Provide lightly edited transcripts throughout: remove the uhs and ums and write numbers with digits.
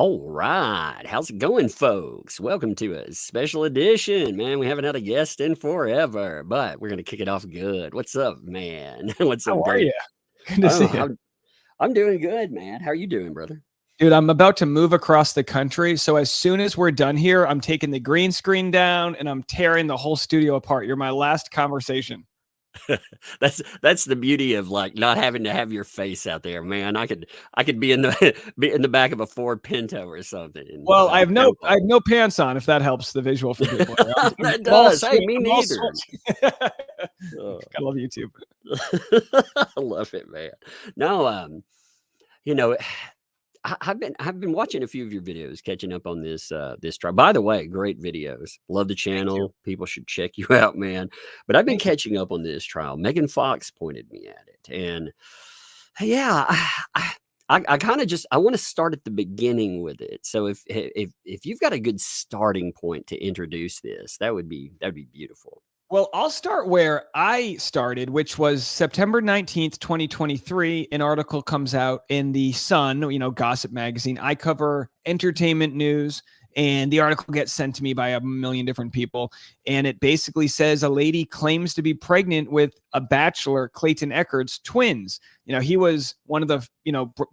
All right. How's it going, folks? Welcome to a special edition. Man, we haven't had a guest in forever, but we're going to kick it off good. What's up, man? What's up, How are Dave? you? Good to Oh, see you. I'm doing good, man. How are you doing, brother? Dude, I'm about to move across the country. So as soon as we're done here, I'm taking the green screen down and I'm tearing the whole studio apart. You're my last conversation. That's the beauty of like not having to have your face out there, man. I could be in the be in the back of a Ford Pinto or something. Well, I have no pants on, if that helps the visual for people. That does. Hey, me neither. I love YouTube. I love it, man. No, you know, I've been watching a few of your videos, catching up on this trial. By the way, great videos. Love the channel. People should check you out, man. But I've been catching up on this trial. Megan Fox pointed me at it, and yeah, I kind of just I want to start at the beginning with it. So if you've got a good starting point to introduce this, that'd be beautiful. Well, I'll start where I started, which was September 19th, 2023. An article comes out in the Sun, gossip magazine. I cover entertainment news, and the article gets sent to me by a million different people. And it basically says a lady claims to be pregnant with a Bachelor, Clayton Eckard's twins. He was one of the,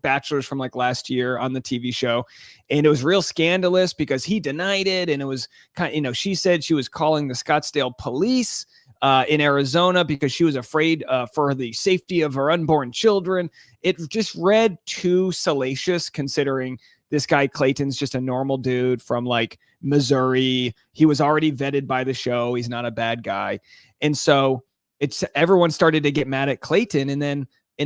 Bachelors from like last year on the TV show. And it was real scandalous because he denied it. And it was kind of, she said she was calling the Scottsdale police in Arizona because she was afraid for the safety of her unborn children. It just read too salacious considering this guy Clayton's just a normal dude from like Missouri. He was already vetted by the show. He's not a bad guy. And so everyone started to get mad at Clayton. And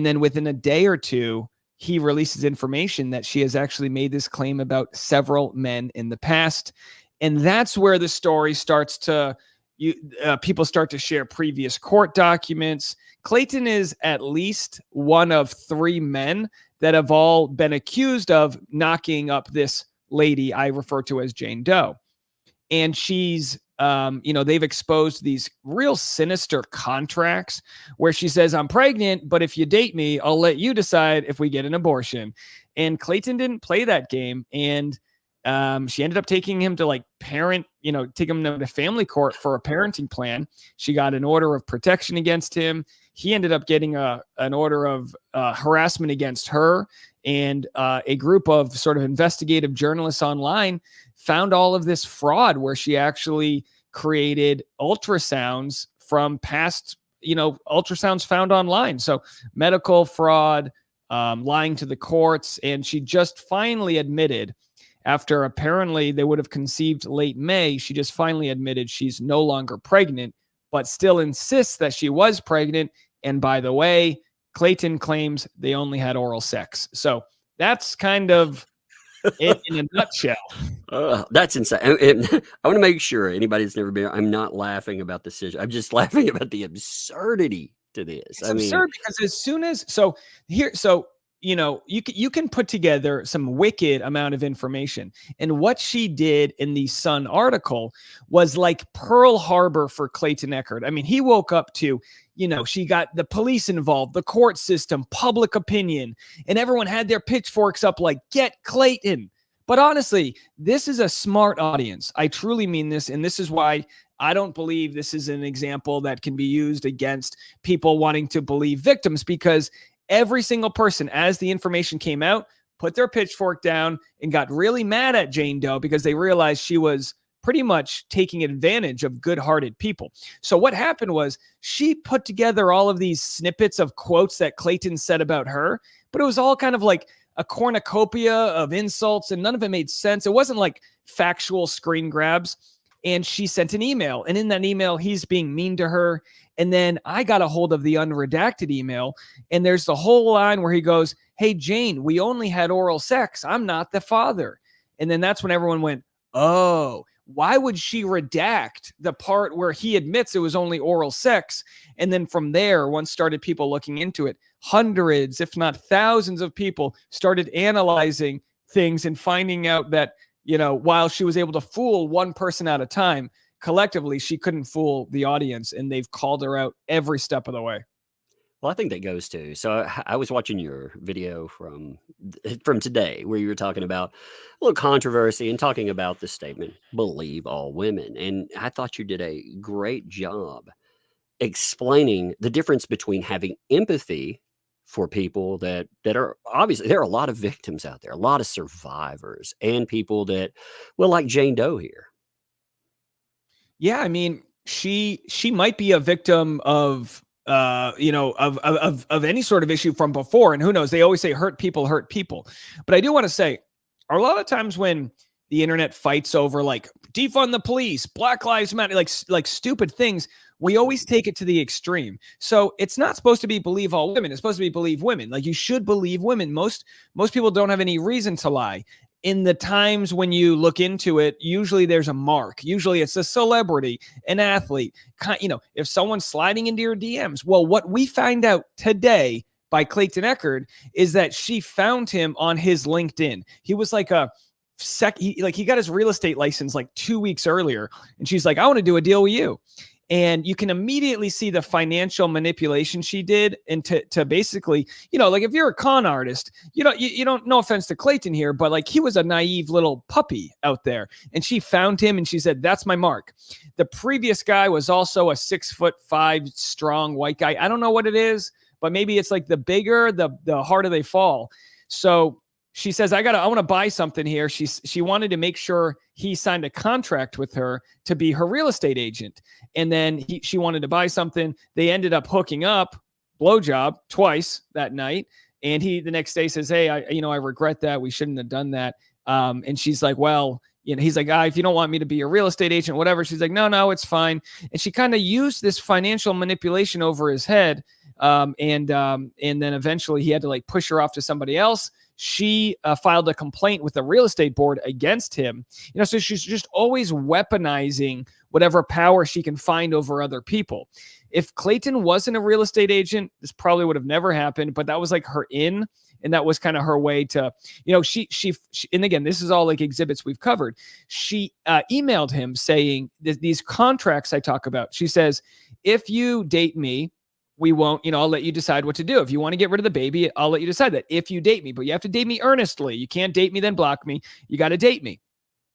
then within a day or two, he releases information that she has actually made this claim about several men in the past. And that's where the story starts to, people start to share previous court documents. Clayton is at least one of three men that have all been accused of knocking up this lady I refer to as Jane Doe. And she's, they've exposed these real sinister contracts where she says, I'm pregnant, but if you date me, I'll let you decide if we get an abortion. And Clayton didn't play that game. And she ended up taking him to like taking him to family court for a parenting plan. She got an order of protection against him. He ended up getting an order of harassment against her, and a group of sort of investigative journalists online found all of this fraud where she actually created ultrasounds from past, ultrasounds found online. So medical fraud, lying to the courts. And she just finally admitted, after apparently they would have conceived late May, she just finally admitted she's no longer pregnant, but still insists that she was pregnant. And by the way, Clayton claims they only had oral sex. So that's kind of it in a nutshell. That's insane. I want to make sure anybody that's never been, I'm not laughing about the decision. I'm just laughing about the absurdity to this. It's absurd because as soon as, you can put together some wicked amount of information. And what she did in the Sun article was like Pearl Harbor for Clayton Echard. I mean, he woke up to, she got the police involved, the court system, public opinion, and everyone had their pitchforks up like, get Clayton. But honestly, this is a smart audience. I truly mean this. And this is why I don't believe this is an example that can be used against people wanting to believe victims, because every single person, as the information came out, put their pitchfork down and got really mad at Jane Doe because they realized she was pretty much taking advantage of good-hearted people. So what happened was she put together all of these snippets of quotes that Clayton said about her, but it was all kind of like a cornucopia of insults, and none of it made sense. It wasn't like factual screen grabs. And she sent an email, and in that email, he's being mean to her. And then I got a hold of the unredacted email, and there's the whole line where he goes, hey, Jane, we only had oral sex. I'm not the father. And then that's when everyone went, oh, why would she redact the part where he admits it was only oral sex? And then from there, once started people looking into it, hundreds, if not thousands of people started analyzing things and finding out that, while she was able to fool one person at a time, collectively, she couldn't fool the audience, and they've called her out every step of the way. Well, I think that goes to. So I was watching your video from today where you were talking about a little controversy and talking about the statement, believe all women. And I thought you did a great job explaining the difference between having empathy for people that are obviously there are a lot of victims out there, a lot of survivors, and people that, well, like Jane Doe here. Yeah, I mean, she might be a victim of of any sort of issue from before, and who knows? They always say hurt people. But I do want to say, a lot of times when the internet fights over like defund the police, Black Lives Matter, like stupid things, we always take it to the extreme. So it's not supposed to be believe all women. It's supposed to be believe women. Like you should believe women. Most people don't have any reason to lie. In the times when you look into it, usually there's a mark. Usually it's a celebrity, an athlete. If someone's sliding into your DMs. Well, what we find out today by Clayton Echard is that she found him on his LinkedIn. He was like he got his real estate license like 2 weeks earlier. And she's like, I want to do a deal with you. And you can immediately see the financial manipulation she did. And to basically, like if you're a con artist, you don't, no offense to Clayton here, but like he was a naive little puppy out there. And she found him and she said, that's my mark. The previous guy was also a 6'5" strong white guy. I don't know what it is, but maybe it's like the bigger, the harder they fall. So she says, I want to buy something here. She wanted to make sure he signed a contract with her to be her real estate agent. And then she wanted to buy something. They ended up hooking up, blowjob twice that night. And he, the next day says, hey, I regret that. We shouldn't have done that. And she's like, well, he's like, if you don't want me to be your real estate agent, whatever. She's like, no, it's fine. And she kind of used this financial manipulation over his head. And then eventually he had to like push her off to somebody else. She filed a complaint with the real estate board against him. So she's just always weaponizing whatever power she can find over other people. If Clayton wasn't a real estate agent, this probably would have never happened, but that was like her in, and that was kind of her way to, she and again, this is all like exhibits we've covered. She emailed him saying these contracts I talk about. She says, if you date me, we won't, I'll let you decide what to do. If you want to get rid of the baby, I'll let you decide that if you date me, but you have to date me earnestly. You can't date me, then block me. You got to date me.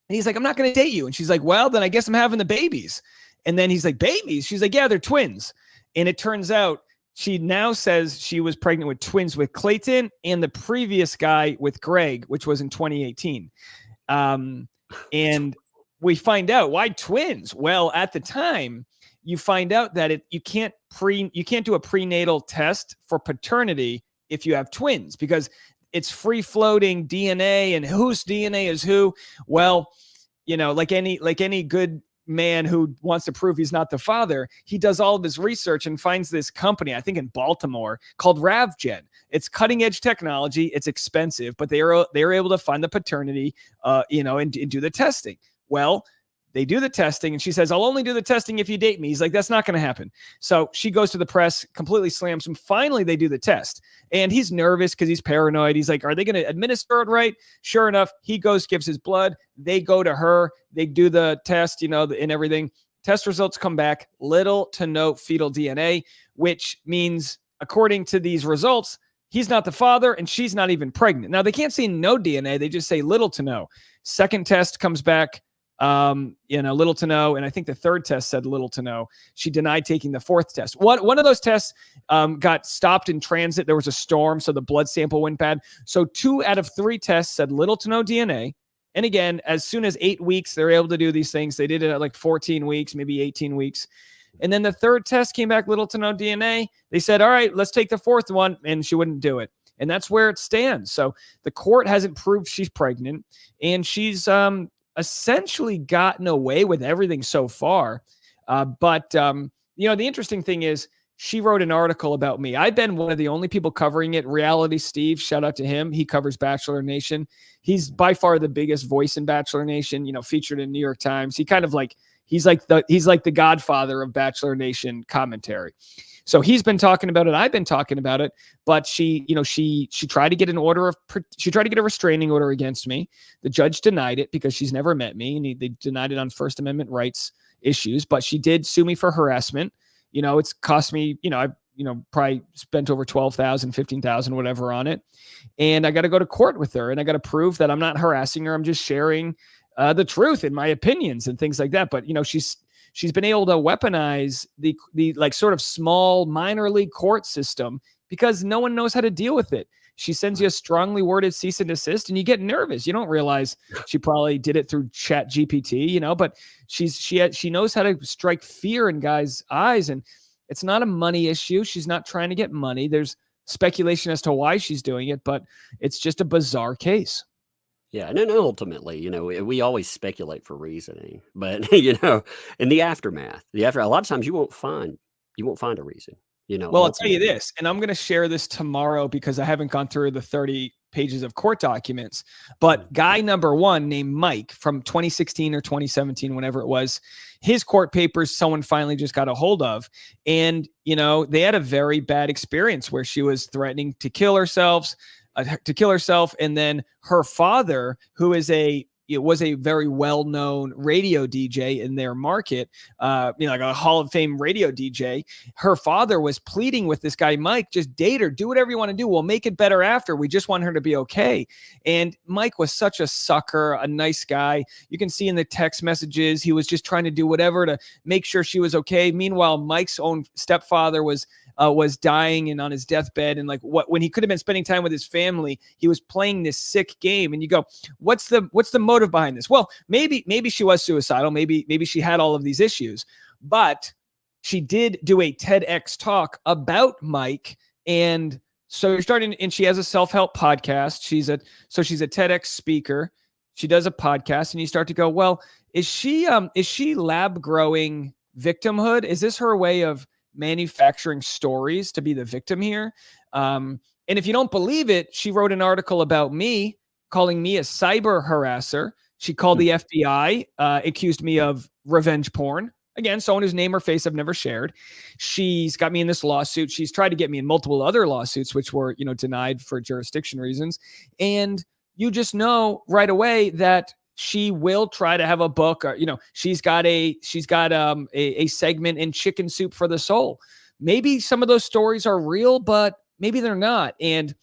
And he's like, I'm not going to date you. And she's like, well, then I guess I'm having the babies. And then he's like, babies? She's like, yeah, they're twins. And it turns out she now says she was pregnant with twins with Clayton and the previous guy with Greg, which was in 2018. And we find out why twins. Well, at the time, you find out that you can't do a prenatal test for paternity if you have twins because it's free floating DNA and whose DNA is who. Well, like any good man who wants to prove he's not the father, he does all of his research and finds this company, I think in Baltimore, called Ravgen. It's cutting edge technology. It's expensive, but they're able to find the paternity, and do the testing. Well, they do the testing and she says, I'll only do the testing if you date me. He's like, that's not going to happen. So she goes to the press, completely slams him. Finally, they do the test and he's nervous because he's paranoid. He's like, are they going to administer it right? Sure enough, he goes, gives his blood. They go to her. They do the test, and everything. Test results come back, little to no fetal DNA, which means, according to these results, he's not the father and she's not even pregnant. Now, they can't say no DNA. They just say little to no. Second test comes back. Little to no. And I think the third test said little to no. She denied taking the fourth test. One of those tests got stopped in transit. There was a storm, so the blood sample went bad. So 2 out of 3 tests said little to no DNA. And again, as soon as 8 weeks, they're able to do these things. They did it at like 14 weeks, maybe 18 weeks. And then the third test came back little to no DNA. They said, all right, let's take the fourth one. And she wouldn't do it. And that's where it stands. So the court hasn't proved she's pregnant, and she's essentially gotten away with everything so far. But the interesting thing is she wrote an article about me. I've been one of the only people covering it. Reality Steve, shout out to him. He covers Bachelor Nation. He's by far the biggest voice in Bachelor Nation, featured in New York Times. He's like the godfather of Bachelor Nation commentary. So he's been talking about it. I've been talking about it, but she tried to get she tried to get a restraining order against me. The judge denied it because she's never met me, and they denied it on First Amendment rights issues. But she did sue me for harassment. It's cost me. probably spent over 12,000, 15,000, whatever on it. And I got to go to court with her, and I got to prove that I'm not harassing her. I'm just sharing the truth and my opinions and things like that. But, she's been able to weaponize the like sort of small minor league court system because no one knows how to deal with it. She sends you a strongly worded cease and desist, and you get nervous. You don't realize she probably did it through Chat GPT, but she knows how to strike fear in guys' eyes, and it's not a money issue. She's not trying to get money. There's speculation as to why she's doing it, but it's just a bizarre case. Yeah, no, ultimately, we always speculate for reasoning, but in the aftermath, a lot of times you won't find a reason. Well, I'll tell you this, and I'm going to share this tomorrow because I haven't gone through the 30 pages of court documents, but guy number one named Mike from 2016 or 2017, whenever it was, his court papers, someone finally just got a hold of. And, they had a very bad experience where she was threatening to kill herself. And then her father, who was a very well-known radio DJ in their market, like a Hall of Fame radio DJ. Her father was pleading with this guy, Mike, just date her, do whatever you want to do. We'll make it better after. We just want her to be okay. And Mike was such a sucker, a nice guy. You can see in the text messages, he was just trying to do whatever to make sure she was okay. Meanwhile, Mike's own stepfather was dying and on his deathbed, and when he could have been spending time with his family, he was playing this sick game. And you go, what's the motive behind this? Well, maybe she was suicidal. Maybe she had all of these issues, but she did do a TEDx talk about Mike. And so you're starting, and she has a self-help podcast. She's a TEDx speaker. She does a podcast, and you start to go, well, is she lab growing victimhood? Is this her way of manufacturing stories to be the victim here? And if you don't believe it, she wrote an article about me, calling me a cyber harasser. She called the FBI, accused me of revenge porn. Again, someone whose name or face I've never shared. She's got me in this lawsuit. She's tried to get me in multiple other lawsuits, which were, denied for jurisdiction reasons. And you just know right away that she will try to have a book, or, she's got a segment in Chicken Soup for the Soul. Maybe some of those stories are real, but maybe they're not. And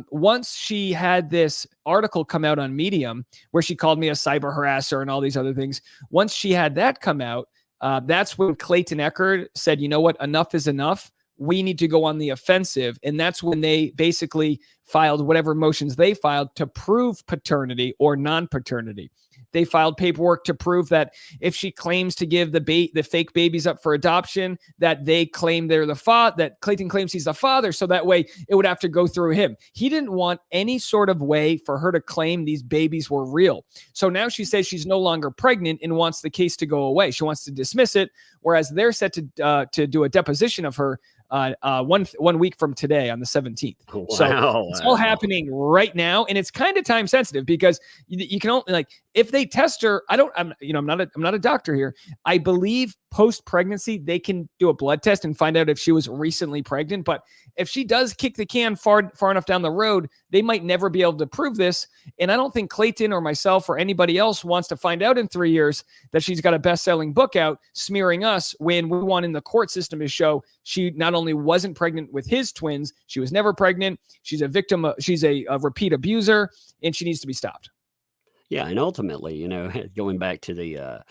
once she had this article come out on Medium where she called me a cyber harasser and all these other things, once she had that come out, that's when Clayton Echard said, you know what, enough is enough. We need to go on the offensive. And that's when they basically filed whatever motions they filed to prove paternity or non-paternity. They filed paperwork to prove that if she claims to give the fake babies up for adoption, that they claim they're the father, that Clayton claims he's the father. So that way it would have to go through him. He didn't want any sort of way for her to claim these babies were real. So now she says she's no longer pregnant and wants the case to go away. She wants to dismiss it, whereas they're set to do a deposition of her 1 week from today on the 17th. Wow, so it's all happening right now, and it's kind of time sensitive because you can only, if they test her, I'm not a doctor here. I believe post pregnancy they can do a blood test and find out if she was recently pregnant. But if she does kick the can far enough down the road, they might never be able to prove this. And I don't think Clayton or myself or anybody else wants to find out in 3 years that she's got a best-selling book out smearing us, when we want in the court system to show she not only wasn't pregnant with his twins, she was never pregnant. She's a victim. She's a repeat abuser, and she needs to be stopped. Yeah, and ultimately, going back to the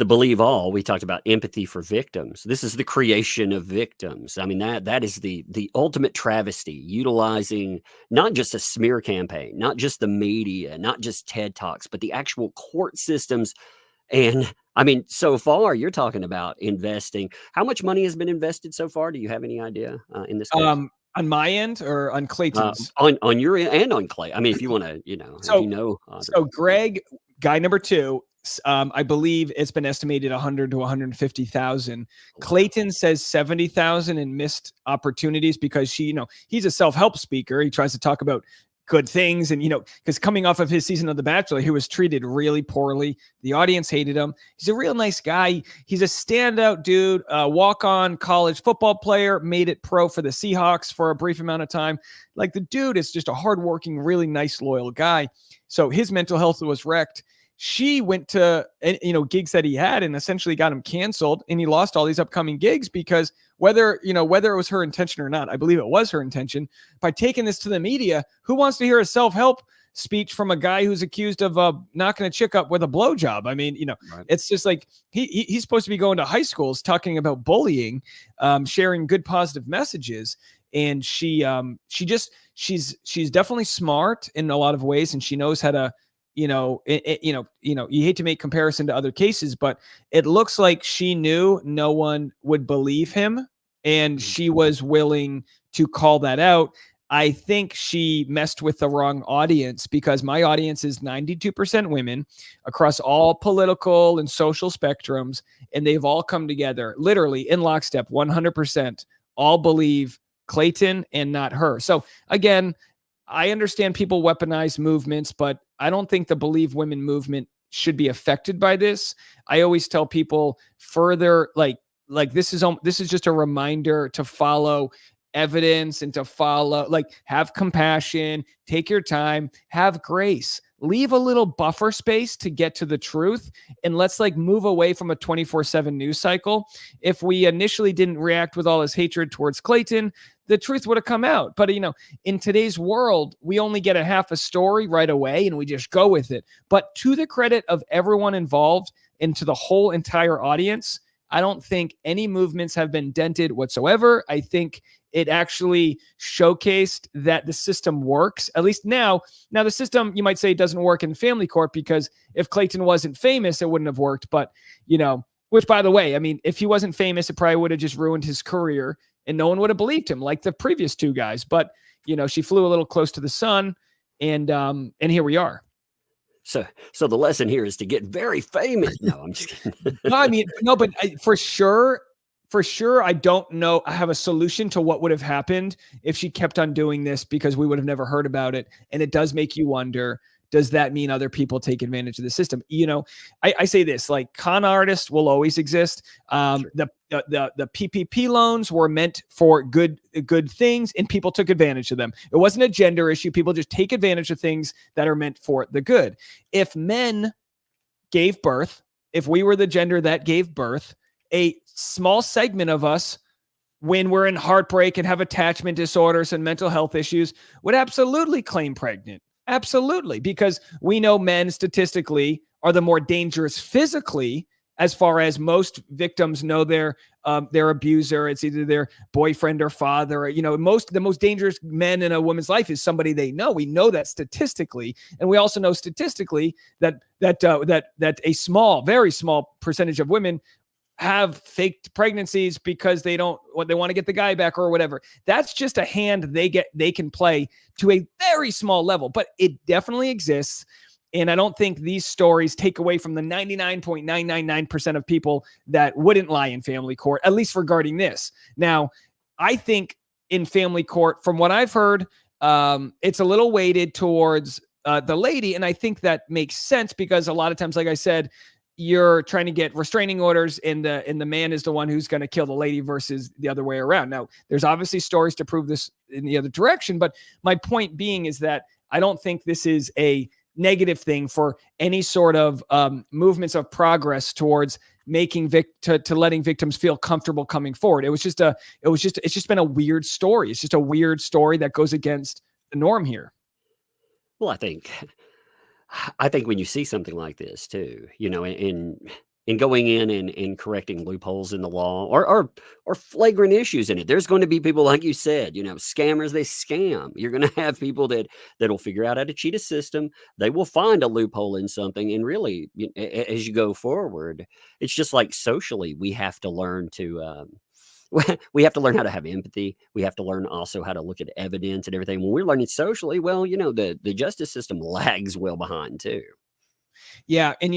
believe all, we talked about empathy for victims. This is the creation of victims. I mean, that is the ultimate travesty, utilizing not just a smear campaign, not just the media, not just TED Talks, but the actual court systems. And I mean, so far you're talking about investing. How much money has been invested so far? Do you have any idea in this case? On my end or on Clayton's? On your end and on Clay. I mean, if you want to, So Greg, guy number two, I believe it's been estimated 100 to 150,000. Clayton says 70,000 in missed opportunities because he's a self-help speaker. He tries to talk about good things. And, because coming off of his season of The Bachelor, he was treated really poorly. The audience hated him. He's a real nice guy. He's a standout dude, walk-on college football player, made it pro for the Seahawks for a brief amount of time. The dude is just a hardworking, really nice, loyal guy. So his mental health was wrecked. she went to, gigs that he had and essentially got him canceled, and he lost all these upcoming gigs because whether it was her intention or not, I believe it was her intention, by taking this to the media, who wants to hear a self-help speech from a guy who's accused of knocking a chick up with a blowjob? I mean, Right. it's just like he's supposed to be going to high schools talking about bullying, sharing good positive messages. And she's definitely smart in a lot of ways, and she knows how to, you hate to make comparison to other cases, but it looks like she knew no one would believe him, and she was willing to call that out. I think she messed with the wrong audience, because my audience is 92% women across all political and social spectrums, and they've all come together literally in lockstep, 100%, all believe Clayton and not her. So again, I understand people weaponize movements, but I don't think the Believe Women movement should be affected by this. I always tell people further, like this is just a reminder to follow evidence and to follow, have compassion, take your time, have grace, leave a little buffer space to get to the truth. And let's move away from a 24/7 news cycle. If we initially didn't react with all this hatred towards Clayton, the truth would have come out. But, in today's world, we only get a half a story right away and we just go with it. But to the credit of everyone involved and to the whole entire audience, I don't think any movements have been dented whatsoever. I think it actually showcased that the system works, at least now. Now, the system, you might say, doesn't work in family court, because if Clayton wasn't famous, it wouldn't have worked. But, which, by the way, I mean, if he wasn't famous, it probably would have just ruined his career and no one would have believed him like the previous two guys. But, she flew a little close to the sun, and here we are. So the lesson here is to get very famous. No, I'm just kidding. No, I mean, no, but for sure, I don't know. I have a solution to what would have happened if she kept on doing this, because we would have never heard about it. And it does make you wonder, does that mean other people take advantage of the system? I say this, con artists will always exist. Sure. The PPP loans were meant for good things, and people took advantage of them. It wasn't a gender issue. People just take advantage of things that are meant for the good. If men gave birth, if we were the gender that gave birth, a small segment of us, when we're in heartbreak and have attachment disorders and mental health issues, would absolutely claim pregnant. Absolutely. Because we know men statistically are the more dangerous physically, as far as most victims know their abuser. It's either their boyfriend or father. The most dangerous men in a woman's life is somebody they know. We know that statistically, and we also know statistically that a very small percentage of women have faked pregnancies because they want to get the guy back or whatever. That's just a hand they can play to a very small level, but it definitely exists. And I don't think these stories take away from the 99.999% of people that wouldn't lie in family court, at least regarding this. Now, I think in family court, from what I've heard, it's a little weighted towards the lady. And I think that makes sense, because a lot of times, like I said, you're trying to get restraining orders, and the man is the one who's going to kill the lady versus the other way around. Now, there's obviously stories to prove this in the other direction, but my point being is that I don't think this is a negative thing for any sort of movements of progress towards making to letting victims feel comfortable coming forward. It's just been a weird story. It's just a weird story that goes against the norm here. Well, I think when you see something like this too, in going in and correcting loopholes in the law or flagrant issues in it, there's going to be people, like you said, scammers, they scam. You're going to have people that'll figure out how to cheat a system. They will find a loophole in something. And really, as you go forward, it's just like socially, we have to learn to, we have to learn how to have empathy. We have to learn also how to look at evidence and everything. When we're learning socially, well, the justice system lags well behind too. Yeah. And,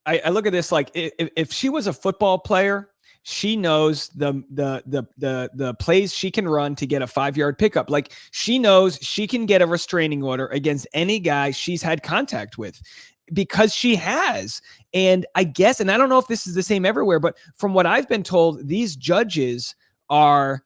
I look at this like if she was a football player, she knows the plays she can run to get a 5-yard pickup. Like, she knows she can get a restraining order against any guy she's had contact with, because she has. And I guess, and I don't know if this is the same everywhere, but from what I've been told, these judges are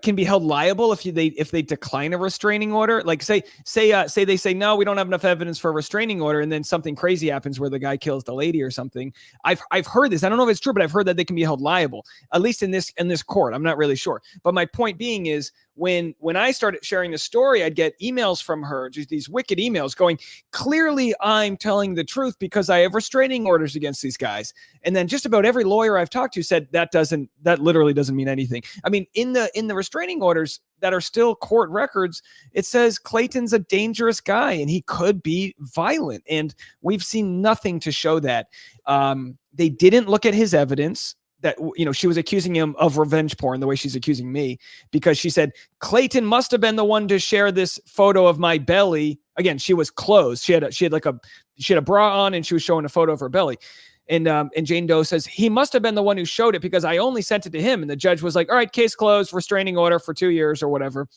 can be held liable if they decline a restraining order. Like say they say, no, we don't have enough evidence for a restraining order, and then something crazy happens where the guy kills the lady or something. I've heard this. I don't know if it's true, but I've heard that they can be held liable, at least in this court. I'm not really sure. But my point being is, when I started sharing the story, I'd get emails from her, just these wicked emails going, clearly I'm telling the truth because I have restraining orders against these guys. And then just about every lawyer I've talked to said that literally doesn't mean anything. I mean, in the restraining orders that are still court records, it says Clayton's a dangerous guy and he could be violent. And we've seen nothing to show that. They didn't look at his evidence. That, she was accusing him of revenge porn the way she's accusing me, because she said Clayton must have been the one to share this photo of my belly. Again, she was clothed. She had a bra on and she was showing a photo of her belly. And Jane Doe says he must have been the one who showed it because I only sent it to him. And the judge was like, all right, case closed, restraining order for 2 years or whatever.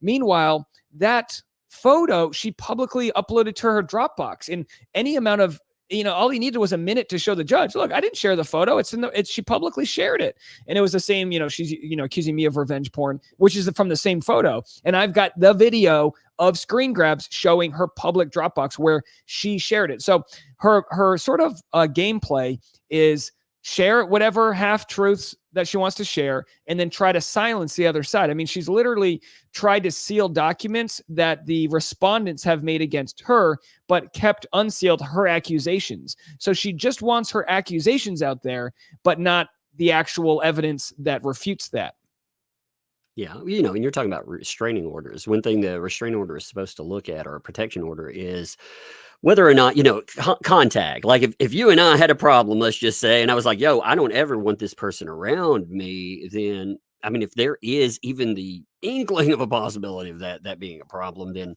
Meanwhile, that photo she publicly uploaded to her Dropbox, in any amount of, all he needed was a minute to show the judge, look, I didn't share the photo. She publicly shared it. And it was the same, she's, accusing me of revenge porn, which is from the same photo. And I've got the video of screen grabs showing her public Dropbox where she shared it. So her sort of gameplay is share whatever half truths that she wants to share and then try to silence the other side. I mean, she's literally tried to seal documents that the respondents have made against her, but kept unsealed her accusations. So she just wants her accusations out there, but not the actual evidence that refutes that. Yeah, and you're talking about restraining orders. One thing the restraining order is supposed to look at, or a protection order, is whether or not, contact. Like if you and I had a problem, let's just say, and I was like, yo, I don't ever want this person around me, then, I mean, if there is even the inkling of a possibility of that being a problem, then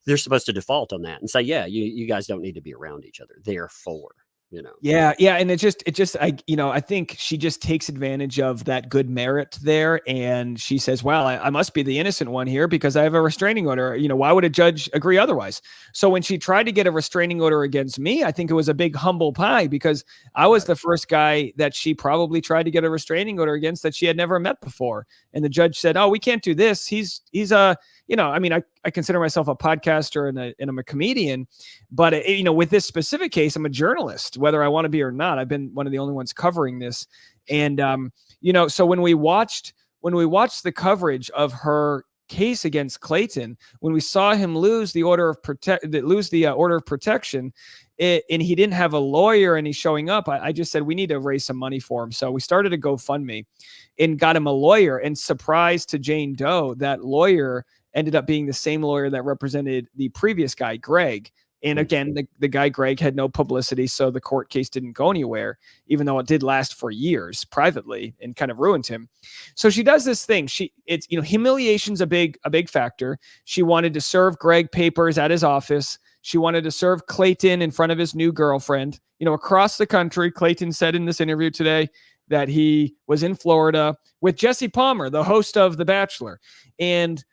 they're supposed to default on that and say, yeah, you guys don't need to be around each other. Therefore. Yeah. And I think she just takes advantage of that good merit there. And she says, well, I must be the innocent one here because I have a restraining order. Why would a judge agree otherwise? So when she tried to get a restraining order against me, I think it was a big humble pie because I was the first guy that she probably tried to get a restraining order against that she had never met before. And the judge said, oh, we can't do this. He's I consider myself a podcaster and I'm a comedian, but with this specific case, I'm a journalist, whether I want to be or not. I've been one of the only ones covering this. And, so when we watched the coverage of her case against Clayton, when we saw him lose the order of protection, and he didn't have a lawyer and he's showing up, I just said, we need to raise some money for him. So we started a GoFundMe and got him a lawyer, and surprise to Jane Doe, that lawyer ended up being the same lawyer that represented the previous guy, Greg. And again, the guy, Greg, had no publicity, so the court case didn't go anywhere, even though it did last for years privately and kind of ruined him. So she does this thing. Humiliation's a big factor. She wanted to serve Greg papers at his office. She wanted to serve Clayton in front of his new girlfriend. Across the country, Clayton said in this interview today that he was in Florida with Jesse Palmer, the host of The Bachelor. And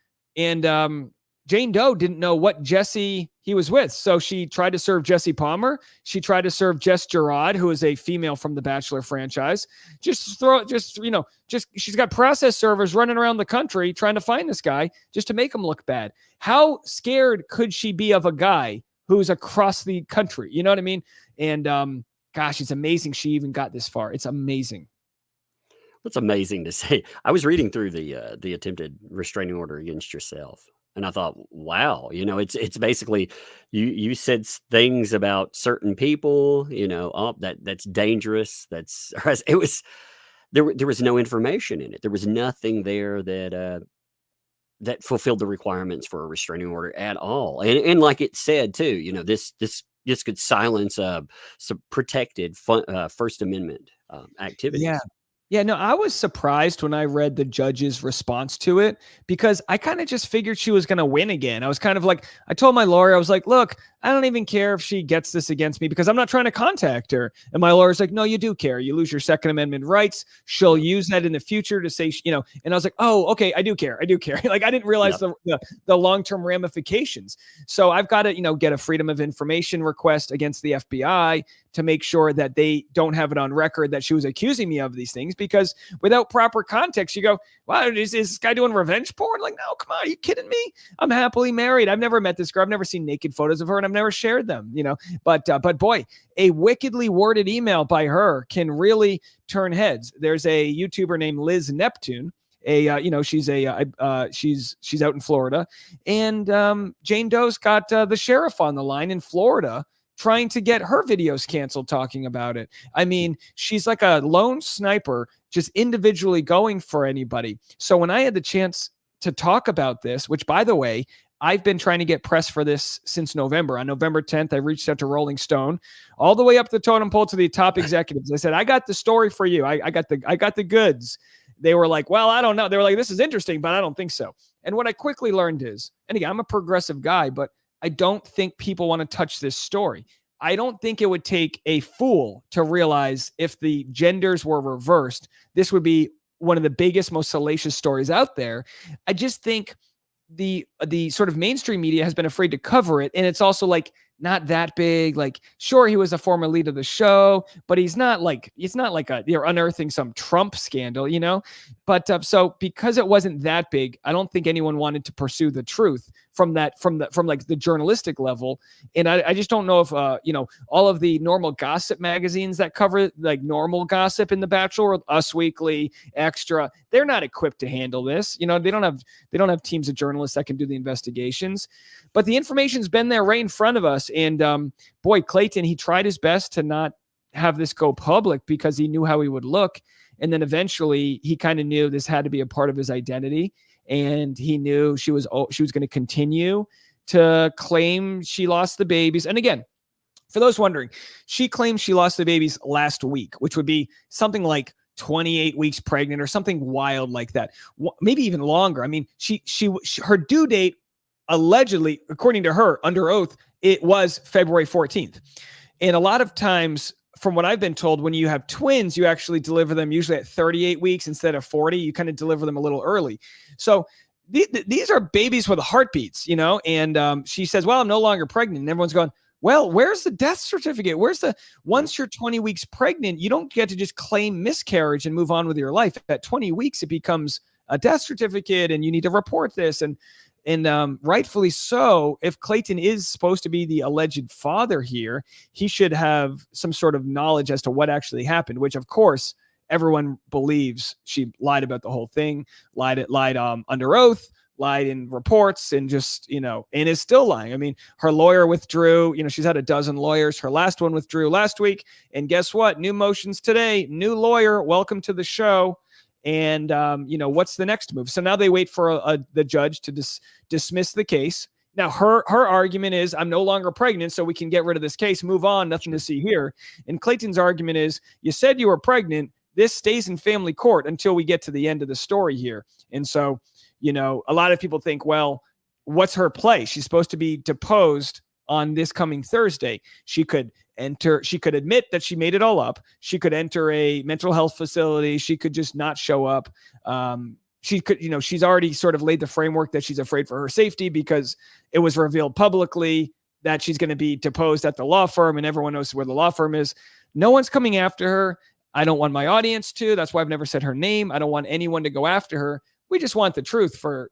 Jane Doe didn't know what Jesse he was with. So she tried to serve Jesse Palmer. She tried to serve Jess Gerard, who is a female from the Bachelor franchise. She's got process servers running around the country trying to find this guy just to make him look bad. How scared could she be of a guy who's across the country? You know what I mean? And gosh, it's amazing she even got this far. It's amazing. It's amazing to say. I was reading through the attempted restraining order against yourself, and I thought, wow, it's basically you said things about certain people, that's dangerous. There was no information in it. There was nothing there that fulfilled the requirements for a restraining order at all. And like it said too, this could silence some protected First Amendment activities. Yeah. Yeah, no, I was surprised when I read the judge's response to it because I kind of just figured she was going to win again. I was kind of like, I told my lawyer, I was like, look, I don't even care if she gets this against me because I'm not trying to contact her. And my lawyer's like, no, you do care. You lose your Second Amendment rights. She'll use that in the future to say, you know, and I was like, oh, okay, I do care. I do care. Like, I didn't realize the long-term ramifications. So I've got to, you know, get a Freedom of Information request against the FBI to make sure that they don't have it on record that she was accusing me of these things, because without proper context, you go, wow, is this guy doing revenge porn? Like, no, come on, are you kidding me? I'm happily married. I've never met this girl. I've never seen naked photos of her, and I've never shared them, you know, but boy, a wickedly worded email by her can really turn heads. There's a YouTuber named Liz Neptune. You know, she's she's out in Florida, and Jane Doe's got the sheriff on the line in Florida trying to get her videos canceled talking about it. I mean, she's like a lone sniper, just individually going for anybody. So when I had the chance to talk about this, which, by the way, I've been trying to get press for this since November. On November 10th, I reached out to Rolling Stone, all the way up the totem pole to the top executives. I said, I got the story for you. I got the goods. They were like, well, I don't know. They were like, this is interesting, but I don't think so. And what I quickly learned is, and again, I'm a progressive guy, but I don't think people want to touch this story. I don't think it would take a fool to realize if the genders were reversed, this would be one of the biggest, most salacious stories out there. I just think the sort of mainstream media has been afraid to cover it. And it's also like not that big. Like, sure, he was a former lead of the show, but it's not like you're unearthing some Trump scandal, you know? But so because it wasn't that big, I don't think anyone wanted to pursue the truth from like the journalistic level. And I just don't know if, you know, all of the normal gossip magazines that cover like normal gossip in The Bachelor, Us Weekly, Extra, they're not equipped to handle this. You know, they don't have teams of journalists that can do the investigations, but the information's been there right in front of us. And boy, Clayton, he tried his best to not have this go public because he knew how he would look. And then eventually he kind of knew this had to be a part of his identity. And he knew she was going to continue to claim she lost the babies. And again, for those wondering, she claimed she lost the babies last week, which would be something like 28 weeks pregnant or something wild like that. Maybe even longer. I mean, her due date, allegedly, according to her under oath, it was February 14th. And a lot of times, from what I've been told, when you have twins, you actually deliver them usually at 38 weeks instead of 40. You kind of deliver them a little early. So these are babies with heartbeats, you know? And she says, well, I'm no longer pregnant. And everyone's going, well, where's the death certificate? Once you're 20 weeks pregnant, you don't get to just claim miscarriage and move on with your life. At 20 weeks, it becomes a death certificate and you need to report this. And rightfully so, if Clayton is supposed to be the alleged father here, he should have some sort of knowledge as to what actually happened, which of course everyone believes she lied about the whole thing, lied under oath, lied in reports, and just, you know, and is still lying. I mean, her lawyer withdrew, you know, she's had a dozen lawyers. Her last one withdrew last week. And guess what? New motions today, new lawyer. Welcome to the show. And, you know, what's the next move? So now they wait for the judge to dismiss the case. Now, her argument is, I'm no longer pregnant, so we can get rid of this case, move on, nothing to see here. And Clayton's argument is, you said you were pregnant. This stays in family court until we get to the end of the story here. And so, you know, a lot of people think, well, what's her play? She's supposed to be deposed on this coming Thursday. She could admit that she made it all up. She could enter a mental health facility. She could just not show up. She could, you know, she's already sort of laid the framework that she's afraid for her safety because it was revealed publicly that she's going to be deposed at the law firm and everyone knows where the law firm is. No one's coming after her. I don't want my audience to. That's why I've never said her name. I don't want anyone to go after her. We just want the truth for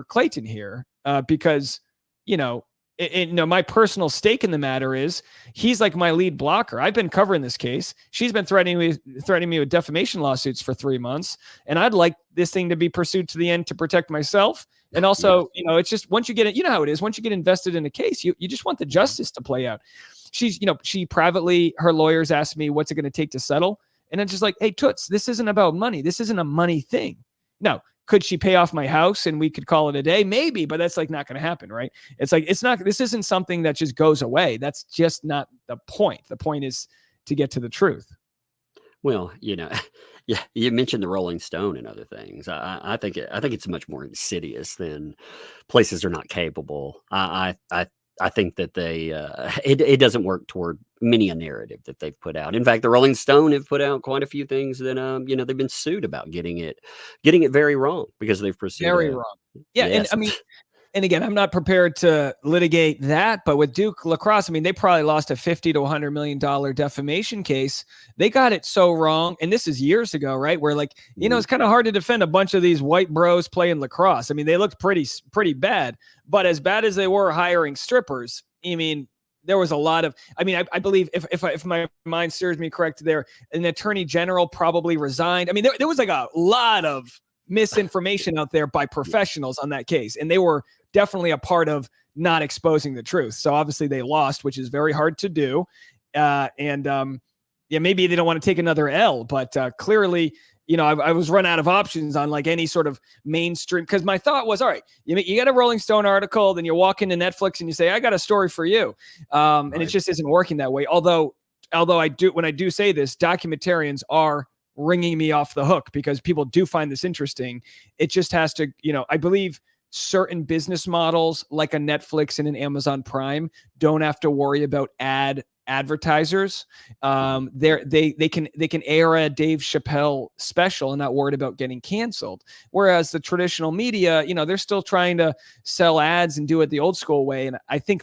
Clayton here, because, you know, my personal stake in the matter is he's like my lead blocker. I've been covering this case. She's been threatening me with defamation lawsuits for 3 months. And I'd like this thing to be pursued to the end to protect myself. And also, you know, it's just once you get it, you know how it is. Once you get invested in a case, you just want the justice to play out. She privately, her lawyers asked me, what's it going to take to settle? And I'm just like, hey, Toots, this isn't about money. This isn't a money thing. No. Could she pay off my house and we could call it a day? Maybe, but that's like not going to happen, right? It's like, this isn't something that just goes away. That's just not the point. The point is to get to the truth. Well, you know, yeah, you mentioned the Rolling Stone and other things. I think it's much more insidious than places are not capable. I I think that it doesn't work toward many a narrative that they've put out. In fact, the Rolling Stone have put out quite a few things that they've been sued about getting it very wrong because they've pursued Very a wrong. Yeah, and yes. I mean, and again, I'm not prepared to litigate that, but with Duke Lacrosse, I mean, they probably lost a $50 to $100 million defamation case. They got it so wrong, and this is years ago, right? Where like, it's kind of hard to defend a bunch of these white bros playing lacrosse. I mean, they looked pretty bad, but as bad as they were hiring strippers, I mean, there was a lot of, I believe if my mind serves me correct there, an attorney general probably resigned. I mean, there was like a lot of misinformation out there by professionals on that case, and they were definitely a part of not exposing the truth. So obviously they lost, which is very hard to do. Maybe they don't want to take another L, but clearly, I was run out of options on like any sort of mainstream, because my thought was, all right, you get a Rolling Stone article, then you walk into Netflix and you say, I got a story for you. And it just isn't working that way. Although when I do say this, documentarians are ringing me off the hook because people do find this interesting. It just has to, I believe certain business models like a Netflix and an Amazon Prime don't have to worry about advertisers. They can air a Dave Chappelle special and not worried about getting canceled. Whereas the traditional media, they're still trying to sell ads and do it the old school way. And I think,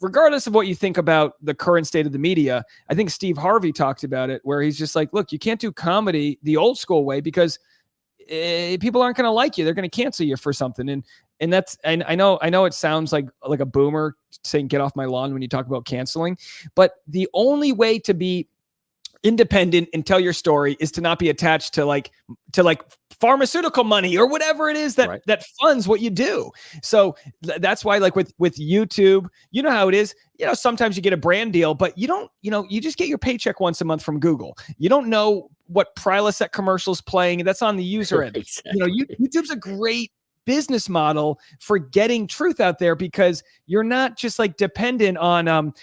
regardless of what you think about the current state of the media, I think Steve Harvey talked about it, where he's just like, look, you can't do comedy the old school way because people aren't going to like you. They're going to cancel you for something. And that's, and I know it sounds like a boomer saying, get off my lawn when you talk about canceling, but the only way to be independent and tell your story is to not be attached to like pharmaceutical money or whatever it is that funds what you do. So that's why, like with YouTube, you know how it is, sometimes you get a brand deal, but you don't, you just get your paycheck once a month from Google. You don't know what Prilosec commercials playing, and that's on the user end. Exactly. YouTube's a great business model for getting truth out there because you're not just like dependent on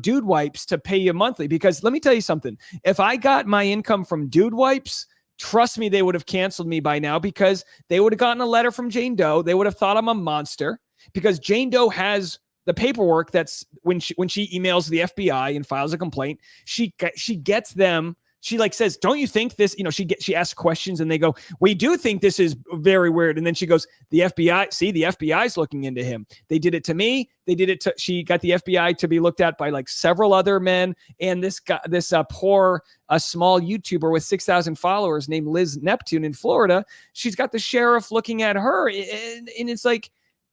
dude wipes to pay you monthly. Because let me tell you something, if I got my income from dude wipes, trust me, they would have canceled me by now, because they would have gotten a letter from Jane Doe. They would have thought I'm a monster, because Jane Doe has the paperwork. That's when she emails the FBI and files a complaint, she gets them. She like says, don't you think this, she asks questions and they go, we do think this is very weird. And then she goes, the FBI's looking into him. They did it to me. She got the FBI to be looked at by like several other men. And this guy, poor small YouTuber with 6,000 followers named Liz Neptune in Florida, she's got the sheriff looking at her. And it's like,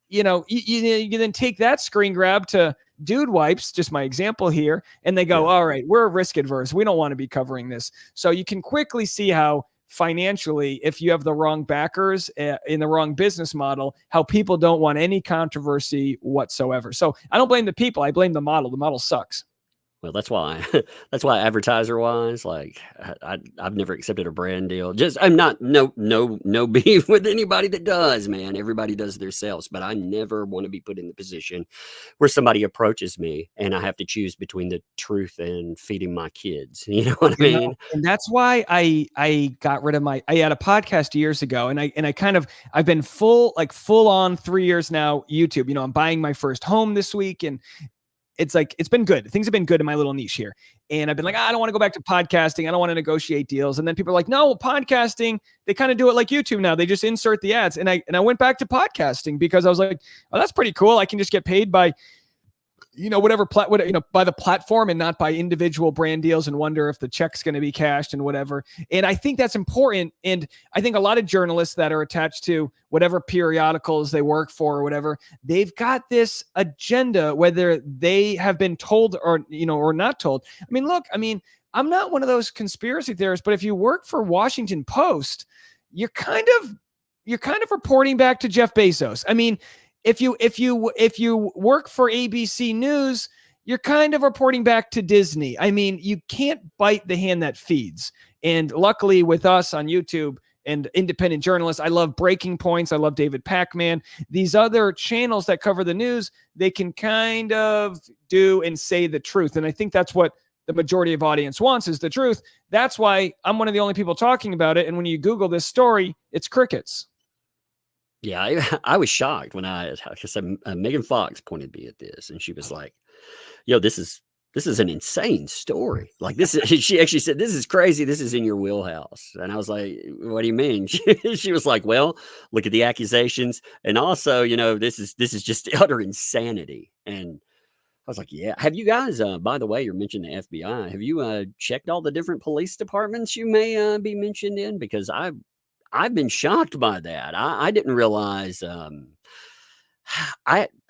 you then take that screen grab to dude wipes, just my example here, and they go, all right, we're risk adverse. We don't want to be covering this. So you can quickly see how financially, if you have the wrong backers in the wrong business model, how people don't want any controversy whatsoever. So I don't blame the people. I blame the model. The model sucks. Well, that's why advertiser wise, like I've never accepted a brand deal. I'm not no beef with anybody that does, man. Everybody does themselves, but I never want to be put in the position where somebody approaches me and I have to choose between the truth and feeding my kids. You know what I mean? And that's why I got rid of I had a podcast years ago, and I've been full on 3 years now YouTube. I'm buying my first home this week, and it's been good. Things have been good in my little niche here. And I've been like, I don't want to go back to podcasting. I don't want to negotiate deals. And then people are like, no, podcasting, they kind of do it like YouTube now. They just insert the ads. And I went back to podcasting because I was like, oh, that's pretty cool. I can just get paid by, whatever by the platform and not by individual brand deals, and wonder if the check's going to be cashed and whatever. And I think that's important. And I think a lot of journalists that are attached to whatever periodicals they work for or whatever, they've got this agenda, whether they have been told or not told. I'm not one of those conspiracy theorists, but if you work for Washington Post, you're kind of reporting back to Jeff Bezos. If you work for ABC News, you're kind of reporting back to Disney. You can't bite the hand that feeds. And luckily with us on YouTube and independent journalists, I love Breaking Points. I love David Pacman. These other channels that cover the news, they can kind of do and say the truth. And I think that's what the majority of audience wants, is the truth. That's why I'm one of the only people talking about it. And when you Google this story, it's crickets. Yeah, I was shocked when cause Megan Fox pointed me at this, and she was like, "Yo, this is an insane story. Like this is," she actually said, "This is crazy. This is in your wheelhouse." And I was like, "What do you mean?" She was like, "Well, look at the accusations, and also, this is just utter insanity." And I was like, "Yeah." Have you guys? By the way, you're mentioning the FBI. Have you checked all the different police departments you may be mentioned in? Because I've been shocked by that. I didn't realize.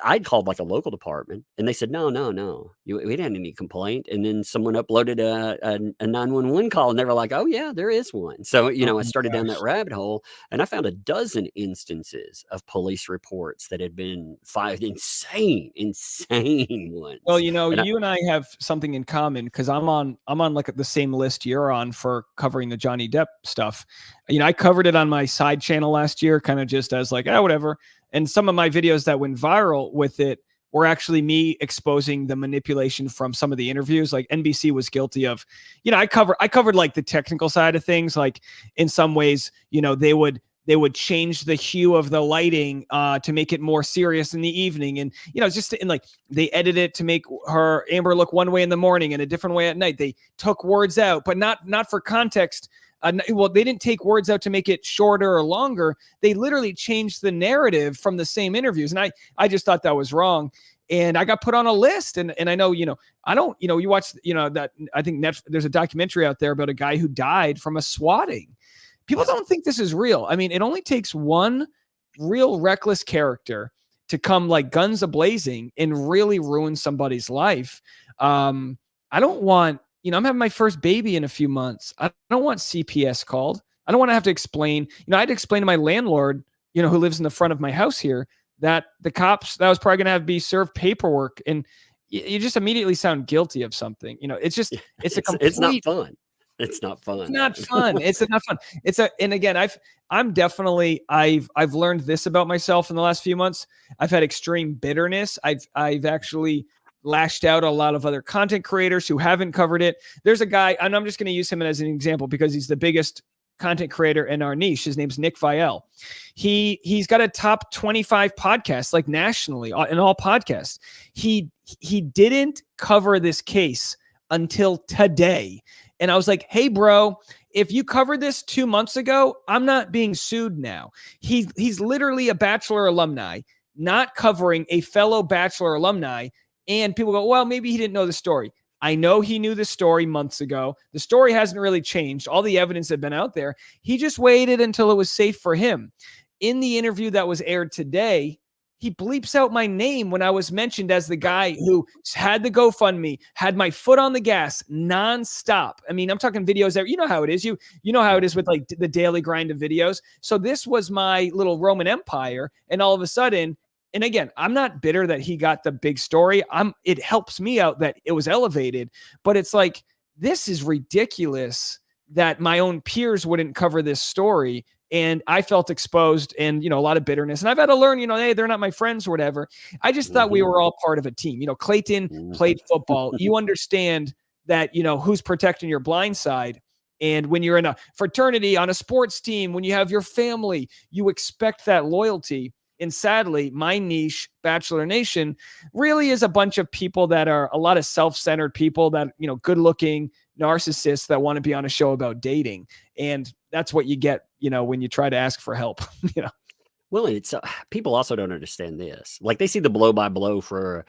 I called like a local department, and they said, "No, no, no, we didn't have any complaint." And then someone uploaded a 911 call, and they were like, "Oh yeah, there is one." So Oh I my started down that gosh. rabbit hole, and I found a dozen instances of police reports that had been filed, insane Well, ones. And I, you and I have something in common because I'm on like the same list you're on for covering the Johnny Depp stuff. I covered it on my side channel last year, kind of just as like, oh, whatever. And some of my videos that went viral with it were actually me exposing the manipulation from some of the interviews. Like NBC was guilty of, I covered like the technical side of things. Like in some ways, they would change the hue of the lighting to make it more serious in the evening. And, like they edit it to make her Amber look one way in the morning and a different way at night. They took words out, but not for context. Well, they didn't take words out to make it shorter or longer. They literally changed the narrative from the same interviews. And I just thought that was wrong. And I got put on a list. And I know, I don't, you watch, that I think there's a documentary out there about a guy who died from a swatting. People don't think this is real. I mean, it only takes one real reckless character to come like guns a-blazing and really ruin somebody's life. I don't want, I'm having my first baby in a few months. I don't want CPS called. I don't want to have to explain. I had to explain to my landlord, who lives in the front of my house here, that the cops, that was probably going to have to be served paperwork. And you just immediately sound guilty of something. It's just, it's a complete, it's not fun. It's not fun. it's not fun. It's not fun. And again, I've learned this about myself in the last few months. I've had extreme bitterness. I've actually lashed out a lot of other content creators who haven't covered it. There's a guy, and I'm just going to use him as an example because he's the biggest content creator in our niche. His name's Nick Vielle. He's got a top 25 podcast, like nationally in all podcasts. He didn't cover this case until today. And I was like, hey, bro, if you covered this 2 months ago, I'm not being sued now. He's literally a Bachelor alumni, not covering a fellow Bachelor alumni. And people go, well, maybe he didn't know the story. I know he knew the story months ago. The story hasn't really changed. All the evidence had been out there. He just waited until it was safe for him. In the interview that was aired today, he bleeps out my name when I was mentioned as the guy who had the GoFundMe, had my foot on the gas nonstop. I mean, I'm talking videos that, you know how it is. You know how it is with like the daily grind of videos. So this was my little Roman Empire. And all of a sudden, and again, I'm not bitter that he got the big story. It helps me out that it was elevated, but it's like, this is ridiculous that my own peers wouldn't cover this story. And I felt exposed and, a lot of bitterness. And I've had to learn, hey, they're not my friends or whatever. I just thought we were all part of a team. Clayton played football. You understand that, who's protecting your blind side. And when you're in a fraternity on a sports team, when you have your family, you expect that loyalty. And sadly, my niche, Bachelor Nation, really is a bunch of people that are a lot of self-centered people that, good looking narcissists that want to be on a show about dating. And that's what you get, when you try to ask for help, Well, it's people also don't understand this. Like they see the blow by blow for,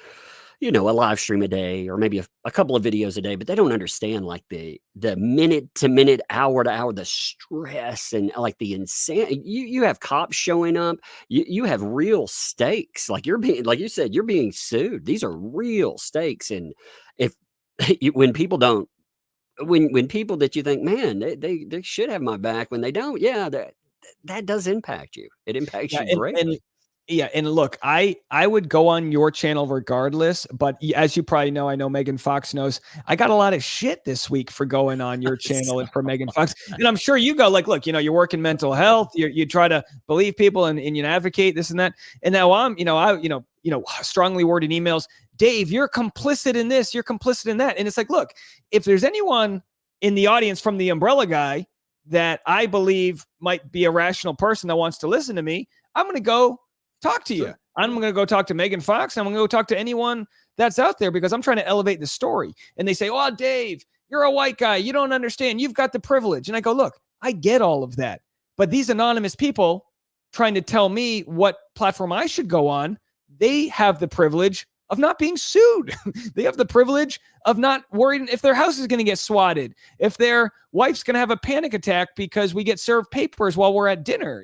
a live stream a day or maybe a couple of videos a day, but they don't understand like the minute to minute, hour to hour, the stress and like the insane. You have cops showing up. You have real stakes. Like you're being, like you said, you're being sued. These are real stakes. And if when people don't, when people that you think, man, they should have my back, when they don't, yeah, that does impact you. It impacts Yeah, you greatly. and look, I would go on your channel regardless, but as you probably know, I know Megan Fox knows, I got a lot of shit this week for going on your channel and for Megan Fox. And I'm sure you go like, look, you work in mental health, you try to believe people and you advocate this and that. And now I'm, strongly worded emails, Dave, you're complicit in this, you're complicit in that. And it's like, look, if there's anyone in the audience from the Umbrella Guy that I believe might be a rational person that wants to listen to me, I'm going to go talk to you. Sure. I'm going to go talk to Megan Fox. I'm going to go talk to anyone that's out there because I'm trying to elevate the story. And they say, oh, Dave, you're a white guy. You don't understand. You've got the privilege. And I go, look, I get all of that. But these anonymous people trying to tell me what platform I should go on, they have the privilege of not being sued. They have the privilege of not worrying if their house is going to get swatted, if their wife's going to have a panic attack because we get served papers while we're at dinner.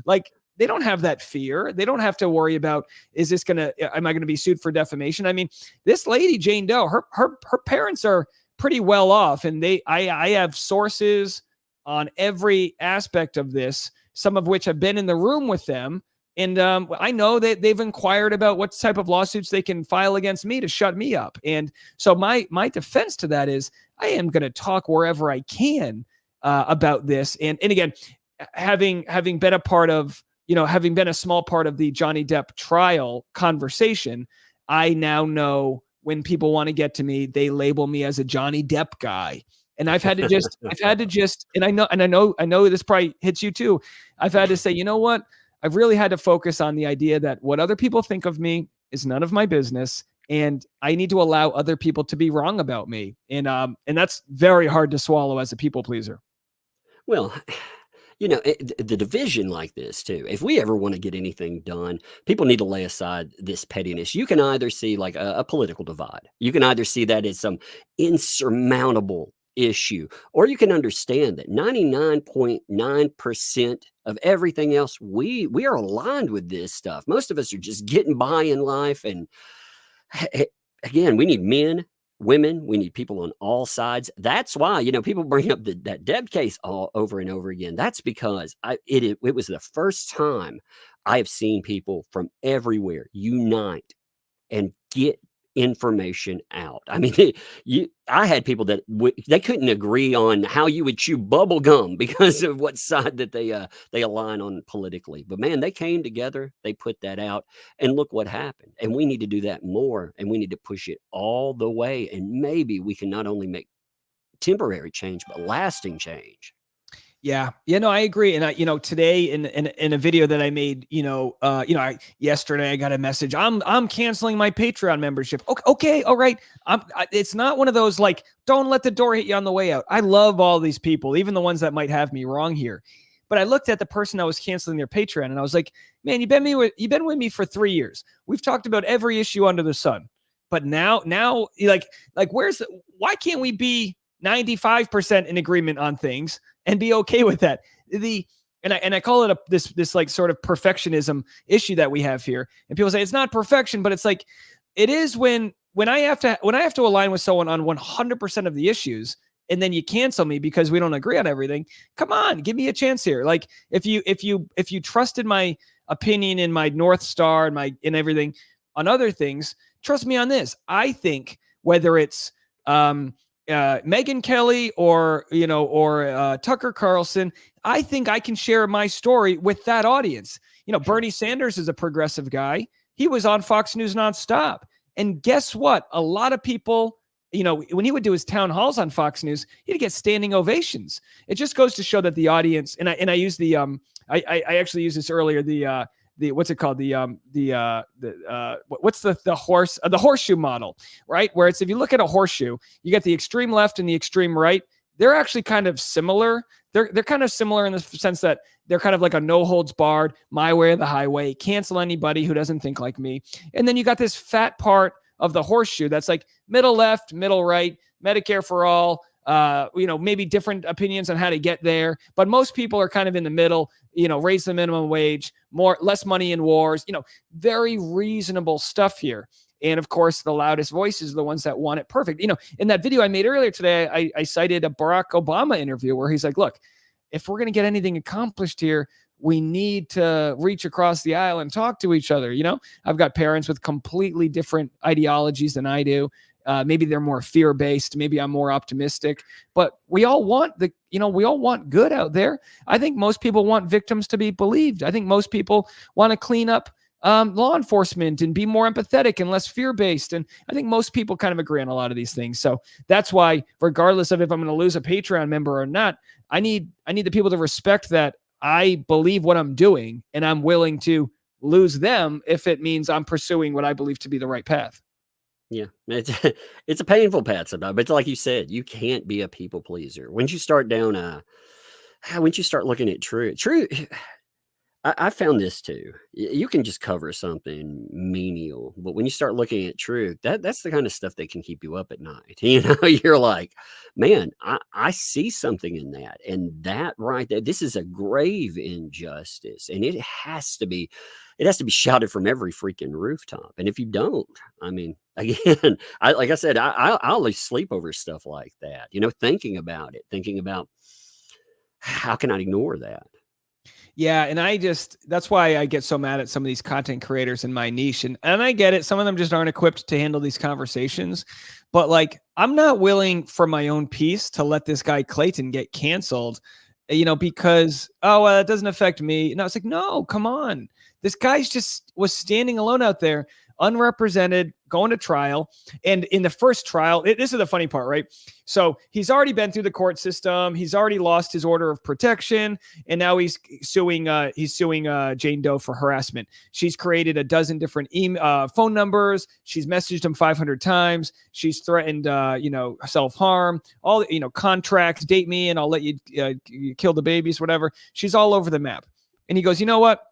Like they don't have that fear. They don't have to worry about, am I going to be sued for defamation? I mean, this lady, Jane Doe, her parents are pretty well off, and I have sources on every aspect of this, some of which have been in the room with them. And I know that they've inquired about what type of lawsuits they can file against me to shut me up. And so my defense to that is I am going to talk wherever I can about this. And again, having been a part of, having been a small part of the Johnny Depp trial conversation, I now know when people want to get to me, they label me as a Johnny Depp guy. And I've had to just, and I know this probably hits you too. I've had to say, you know what? I've really had to focus on the idea that what other people think of me is none of my business. And I need to allow other people to be wrong about me. And that's very hard to swallow as a people pleaser. Well, the division like this too, if we ever want to get anything done, people need to lay aside this pettiness. You can either see like a political divide. You can either see that as some insurmountable issue, or you can understand that 99.9% of everything else, we are aligned with this stuff. Most of us are just getting by in life. And again, we need men, women, we need people on all sides. That's why, people bring up that Deb case all over and over again. That's because it was the first time I have seen people from everywhere unite and get information out. I mean, I had people that they couldn't agree on how you would chew bubble gum because of what side that they align on politically. But man, they came together, they put that out, and look what happened. And we need to do that more, and we need to push it all the way. And maybe we can not only make temporary change, but lasting change. Yeah. I agree. And today in a video that I made, yesterday I got a message. I'm canceling my Patreon membership. Okay. All right. It's not one of those, like, don't let the door hit you on the way out. I love all these people, even the ones that might have me wrong here. But I looked at the person that was canceling their Patreon and I was like, man, you've been with me for 3 years. We've talked about every issue under the sun. But now like why can't we be 95% in agreement on things and be okay with that? And I call it this like sort of perfectionism issue that we have here. And people say it's not perfection, but it's like it is when I have to align with someone on 100% of the issues, and then you cancel me because we don't agree on everything. Come on, give me a chance here. Like if you trusted my opinion and my North Star and everything on other things, trust me on this. I think whether it's Megyn Kelly or Tucker Carlson, I think I can share my story with that audience. Bernie Sanders is a progressive guy. He was on Fox News nonstop. And guess what? A lot of people, when he would do his town halls on Fox News, he'd get standing ovations. It just goes to show that the audience, and I use I actually used this earlier, the what's it called? What's the horseshoe model, right? Where it's, if you look at a horseshoe, you get the extreme left and the extreme right. They're actually kind of similar. They're kind of similar in the sense that they're kind of like a no holds barred, my way or the highway, cancel anybody who doesn't think like me. And then you got this fat part of the horseshoe that's like middle left, middle right, Medicare for all, maybe different opinions on how to get there, but most people are kind of in the middle, raise the minimum wage, less money in wars, very reasonable stuff here. And of course, the loudest voices are the ones that want it perfect. In that video I made earlier today, I cited a Barack Obama interview where he's like, look, if we're going to get anything accomplished here, we need to reach across the aisle and talk to each other. I've got parents with completely different ideologies than I do. Maybe they're more fear-based. Maybe I'm more optimistic, but we all want good out there. I think most people want victims to be believed. I think most people want to clean up law enforcement and be more empathetic and less fear-based. And I think most people kind of agree on a lot of these things. So that's why, regardless of if I'm going to lose a Patreon member or not, I need the people to respect that I believe what I'm doing, and I'm willing to lose them if it means I'm pursuing what I believe to be the right path. Yeah, it's it's a painful path sometimes, but it's like you said, you can't be a people pleaser. Once you start down once you start looking at truth, I found this too. You can just cover something menial, but when you start looking at truth, that's the kind of stuff that can keep you up at night. You know, you're like, man, I see something in that, and that right there, this is a grave injustice, and it has to be shouted from every freaking rooftop. And if you don't, I mean, again, like I said, I'll lose sleep over stuff like that. You know, thinking about it, thinking about how can I ignore that. Yeah. And that's why I get so mad at some of these content creators in my niche. And I get it. Some of them just aren't equipped to handle these conversations. But like, I'm not willing for my own peace to let this guy Clayton get canceled, you know, because, oh, well, it doesn't affect me. And I was like, no, come on. This guy's just was standing alone out there, unrepresented, going to trial. And in the first trial, this is the funny part, right? So he's already been through the court system. He's already lost his order of protection. And now he's suing Jane Doe for harassment. She's created a dozen different phone numbers. She's messaged him 500 times. She's threatened, self-harm, all, contracts, date me and I'll let you kill the babies, whatever. She's all over the map. And he goes, you know what?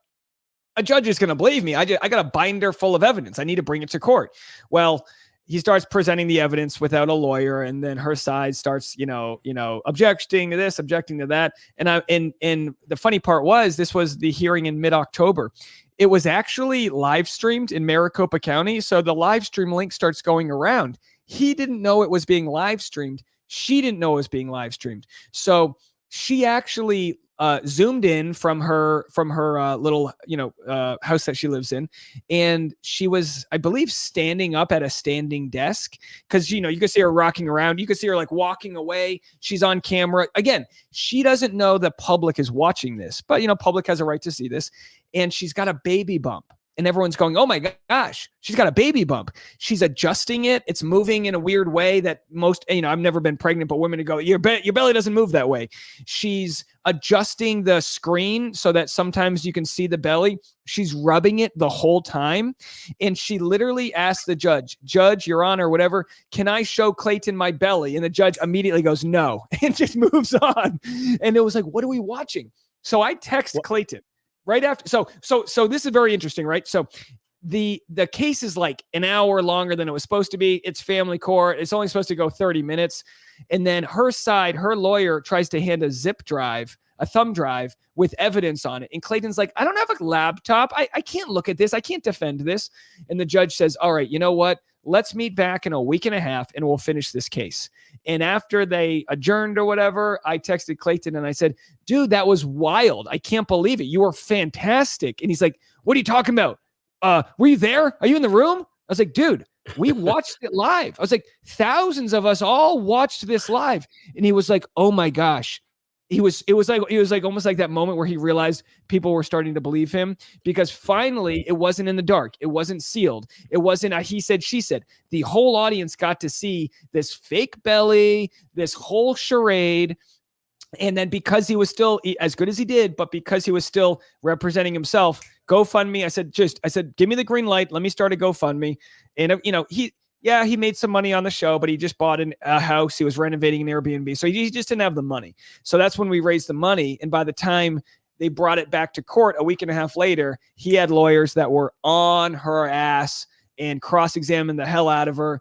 A judge is going to believe me. I got a binder full of evidence. I need to bring it to court. Well, he starts presenting the evidence without a lawyer, and then her side starts, objecting to this, objecting to that. And the funny part was, this was the hearing in mid-October. It was actually live streamed in Maricopa County, so the live stream link starts going around. He didn't know it was being live streamed. She didn't know it was being live streamed. So she actually zoomed in from her little, house that she lives in. And she was, I believe, standing up at a standing desk because, you can see her rocking around. You can see her like walking away. She's on camera. Again, she doesn't know the public is watching this, but, public has a right to see this. And she's got a baby bump. And everyone's going, oh my gosh, she's got a baby bump. She's adjusting it. It's moving in a weird way that most, I've never been pregnant, but women go, your belly doesn't move that way. She's adjusting the screen so that sometimes you can see the belly. She's rubbing it the whole time. And she literally asked the judge, Your Honor, whatever, can I show Clayton my belly? And the judge immediately goes, no, and just moves on. And it was like, what are we watching? So I text Clayton. Right after, so this is very interesting, right? So the case is like an hour longer than it was supposed to be. It's family court. It's only supposed to go 30 minutes. And then her lawyer tries to hand a thumb drive with evidence on it. And Clayton's like, I don't have a laptop. I can't look at this. I can't defend this. And the judge says, all right, you know what? Let's meet back in a week and a half and we'll finish this case. And after they adjourned or whatever, I texted Clayton and I said, dude, that was wild. I can't believe it. You were fantastic. And he's like, what are you talking about? Were you there? Are you in the room? I was like, dude, we watched it live. I was like, thousands of us all watched this live. And he was like, oh my gosh. It was like almost like that moment where he realized people were starting to believe him, because finally it wasn't in the dark. It wasn't sealed. It wasn't a he said, she said. The whole audience got to see this fake belly, this whole charade. And then because he was still as good as he did, but because he was still representing himself, GoFundMe. I said, give me the green light. Let me start a GoFundMe. And he made some money on the show, but he just bought a house. He was renovating an Airbnb. So he just didn't have the money. So that's when we raised the money. And by the time they brought it back to court a week and a half later, he had lawyers that were on her ass and cross-examined the hell out of her.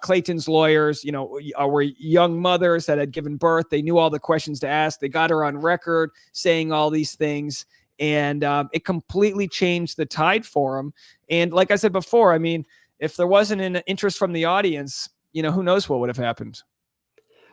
Clayton's lawyers, were young mothers that had given birth. They knew all the questions to ask. They got her on record saying all these things. And it completely changed the tide for him. And like I said before, if there wasn't an interest from the audience, who knows what would have happened.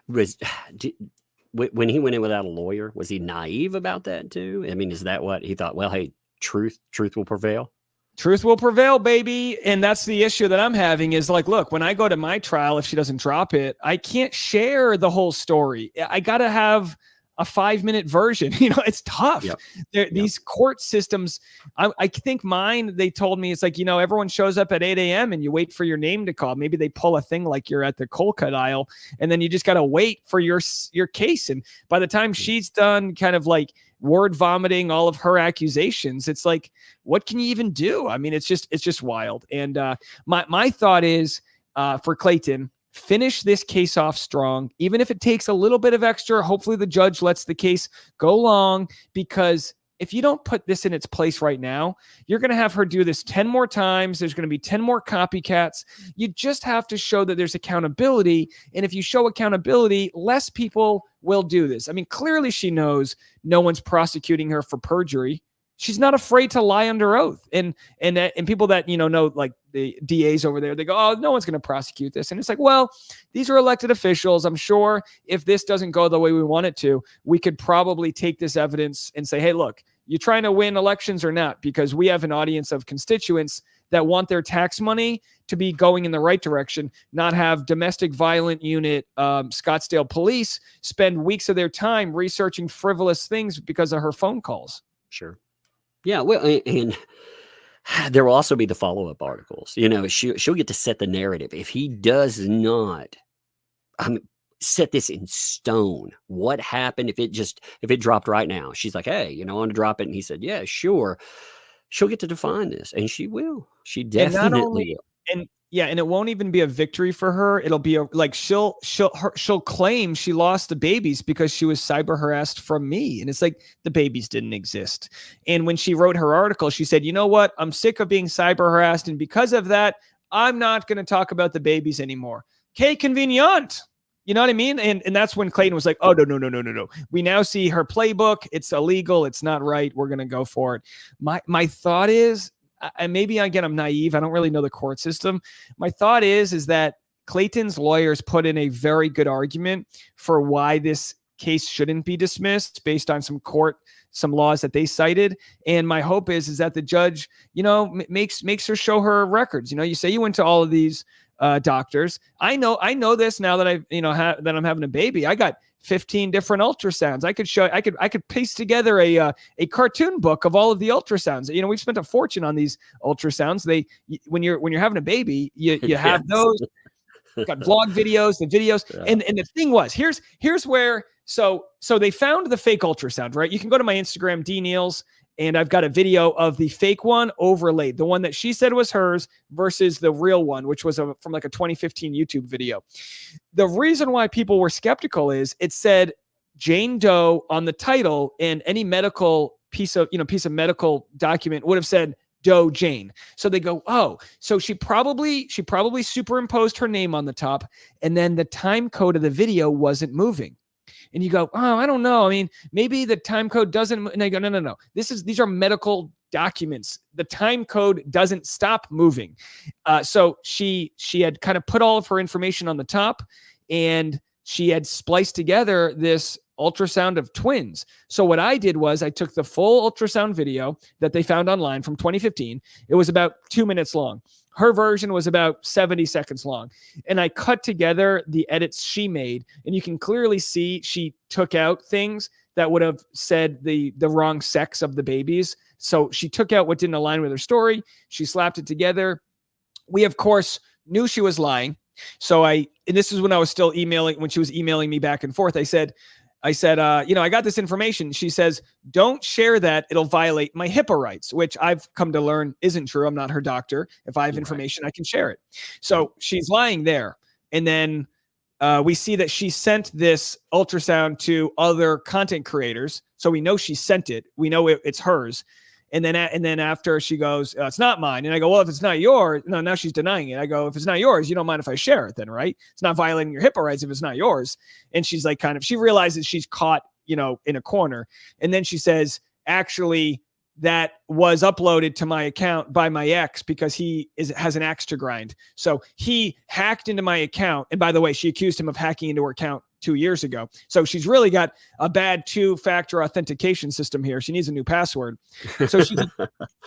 When he went in without a lawyer, was he naive about that too? Is that what he thought? Well, hey, truth will prevail. Truth will prevail, baby. And that's the issue that I'm having is like, look, when I go to my trial, if she doesn't drop it, I can't share the whole story. I got to have a 5-minute version. It's tough. Yep. These court systems, I think mine, they told me it's like, everyone shows up at 8 a.m. and you wait for your name to call. Maybe they pull a thing like you're at the cold cut aisle, and then you just got to wait for your case. And by the time she's done kind of like word vomiting all of her accusations, it's like, what can you even do? I mean, it's just wild. And my thought is, for Clayton, finish this case off strong, even if it takes a little bit of extra. Hopefully the judge lets the case go long, because if you don't put this in its place right now, you're going to have her do this 10 more times. There's going to be 10 more copycats. You just have to show that there's accountability. And if you show accountability, less people will do this. I mean, clearly she knows no one's prosecuting her for perjury. She's not afraid to lie under oath. And people that, know, like the DAs over there, they go, oh, no one's going to prosecute this. And it's like, well, these are elected officials. I'm sure if this doesn't go the way we want it to, we could probably take this evidence and say, hey, look, you trying to win elections or not? Because we have an audience of constituents that want their tax money to be going in the right direction, not have domestic violent unit, Scottsdale police spend weeks of their time researching frivolous things because of her phone calls. Sure. Yeah, well, and there will also be the follow-up articles. She'll get to set the narrative. If he does not set this in stone, what happened if it dropped right now? She's like, hey, I want to drop it. And he said, yeah, sure. She'll get to define this, and she will. She definitely will. And it won't even be a victory for her. It'll be she'll claim she lost the babies because she was cyber harassed from me. And it's like, the babies didn't exist. And when she wrote her article, she said, you know what? I'm sick of being cyber harassed. And because of that, I'm not going to talk about the babies anymore. Que convenient. You know what I mean? And that's when Clayton was like, oh, no. We now see her playbook. It's illegal. It's not right. We're going to go for it. My thought is, and maybe again, I'm naive. I don't really know the court system. My thought is that Clayton's lawyers put in a very good argument for why this case shouldn't be dismissed based on some laws that they cited. And my hope is that the judge, makes her show her records. You say you went to all of these doctors. I know this now that that I'm having a baby. I got 15 different ultrasounds. I could paste together a cartoon book of all of the ultrasounds. We've spent a fortune on these ultrasounds. When you're having a baby, you have those. Got vlog videos, the videos. Yeah. And the thing was, here's where, so they found the fake ultrasound, right? You can go to my Instagram, DNeals, and I've got a video of the fake one overlaid, the one that she said was hers versus the real one, which was from like a 2015 YouTube video. The reason why people were skeptical is it said Jane Doe on the title, and any medical piece of medical document would have said Doe Jane. So they go, oh, so she probably superimposed her name on the top, and then the time code of the video wasn't moving. And you go, oh, I don't know. I mean, maybe the time code doesn't. And I go, no. These are medical documents. The time code doesn't stop moving. So she had kind of put all of her information on the top, and she had spliced together this ultrasound of twins. So what I did was I took the full ultrasound video that they found online from 2015. It was about 2 minutes long. Her version was about 70 seconds long. And I cut together the edits she made. And you can clearly see she took out things that would have said the wrong sex of the babies. So she took out what didn't align with her story. She slapped it together. We, of course, knew she was lying. So and this is when I was still when she was emailing me back and forth. I said, I got this information. She says, don't share that. It'll violate my HIPAA rights, which I've come to learn isn't true. I'm not her doctor. If I have information, I can share it. So she's lying there. And then we see that she sent this ultrasound to other content creators. So we know she sent it. We know it's hers. And then after she goes, it's not mine. And I go, well, if it's not yours, no, now she's denying it. I go, if it's not yours, you don't mind if I share it then, right? It's not violating your HIPAA rights if it's not yours. And she's like, she realizes she's caught, in a corner. And then she says, actually, that was uploaded to my account by my ex because he has an axe to grind. So he hacked into my account. And by the way, she accused him of hacking into her account 2 years ago. So she's really got a bad 2-factor authentication system here. She needs a new password. So she's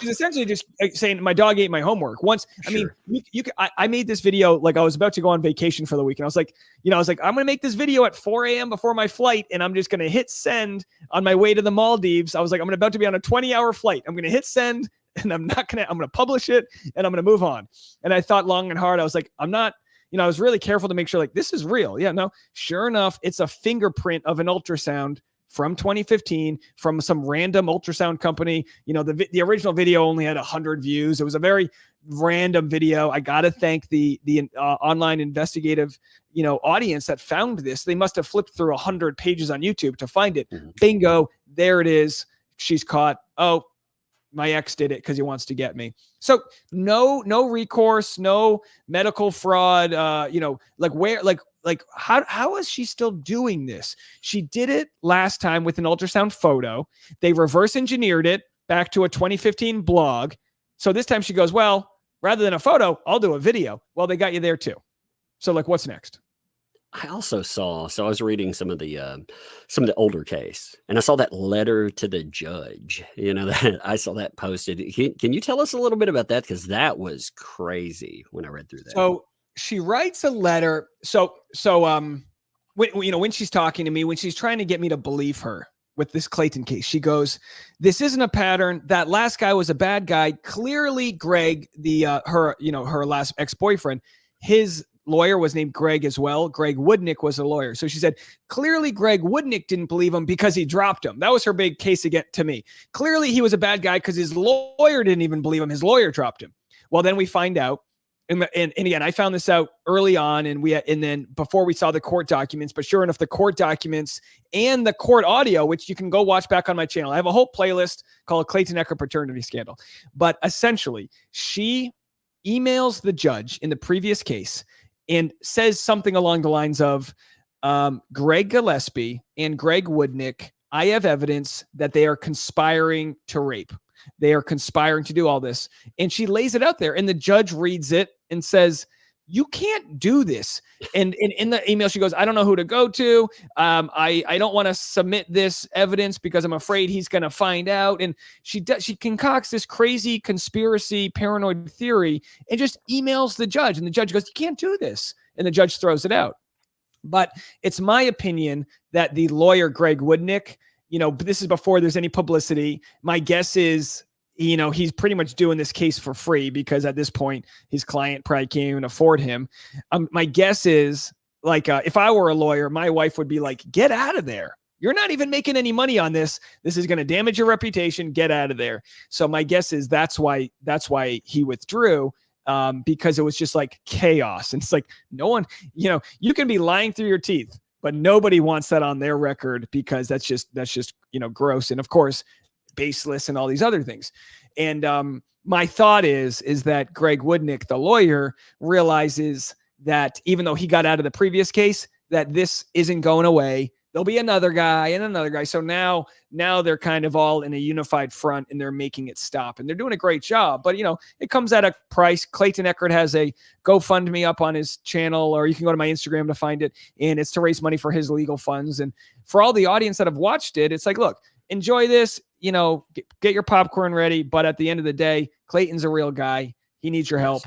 essentially just saying my dog ate my homework once. I mean, I made this video like I was about to go on vacation for the week, and I was like, I'm going to make this video at 4 a.m. before my flight, and I'm just going to hit send on my way to the Maldives. I was like, I'm about to be on a 20-hour flight. I'm going to hit send, and I'm going to publish it, and I'm going to move on. And I thought long and hard. I was like, I'm not. I was really careful to make sure like this is real. Yeah, no, sure enough, it's a fingerprint of an ultrasound from 2015 from some random ultrasound company. The original video only had 100 views. It was a very random video. I got to thank the online investigative, audience that found this. They must have flipped through 100 pages on YouTube to find it. Mm-hmm. Bingo. There it is. She's caught. Oh, my ex did it because he wants to get me. So no recourse, no medical fraud. How is she still doing this? She did it last time with an ultrasound photo. They reverse engineered it back to a 2015 blog. So this time she goes, well, rather than a photo, I'll do a video. Well, they got you there too. So what's next? I also saw, I was reading some of the older case, and I saw that letter to the judge, that I saw that posted. Can you tell us a little bit about that? Because that was crazy when I read through that. So she writes a letter. When she's talking to me, when she's trying to get me to believe her with this Clayton case, she goes, this isn't a pattern. That last guy was a bad guy. Clearly Greg, her last ex-boyfriend, his lawyer was named Greg as well. Greg Woodnick was a lawyer. So she said, clearly Greg Woodnick didn't believe him because he dropped him. That was her big case again to me. Clearly he was a bad guy because his lawyer didn't even believe him. His lawyer dropped him. Well, then we find out, and again, I found this out early on, and then before we saw the court documents, but sure enough, the court documents and the court audio, which you can go watch back on my channel. I have a whole playlist called Clayton Echard Paternity Scandal. But essentially, she emails the judge in the previous case and says something along the lines of, Greg Gillespie and Greg Woodnick, I have evidence that they are conspiring to rape. They are conspiring to do all this. And she lays it out there, and the judge reads it and says, you can't do this. And in the email, she goes, I don't know who to go to. I don't want to submit this evidence because I'm afraid he's going to find out. And she concocts this crazy conspiracy paranoid theory and just emails the judge. And the judge goes, you can't do this. And the judge throws it out. But it's my opinion that the lawyer, Greg Woodnick, this is before there's any publicity. My guess is, he's pretty much doing this case for free because at this point, his client probably can't even afford him. My guess is, if I were a lawyer, my wife would be like, get out of there. You're not even making any money on this. This is going to damage your reputation. Get out of there. So my guess is that's why he withdrew, because it was just like chaos. And it's like, no one, you can be lying through your teeth, but nobody wants that on their record because that's just gross. And of course, baseless and all these other things. And my thought is that Greg Woodnick, the lawyer, realizes that even though he got out of the previous case, that this isn't going away. There'll be another guy and another guy. So now they're kind of all in a unified front, and they're making it stop, and they're doing a great job. But it comes at a price. Clayton Echard has a GoFundMe up on his channel, or you can go to my Instagram to find it. And it's to raise money for his legal funds. And for all the audience that have watched it, it's like, look, enjoy this, get your popcorn ready. But at the end of the day, Clayton's a real guy. He needs your help,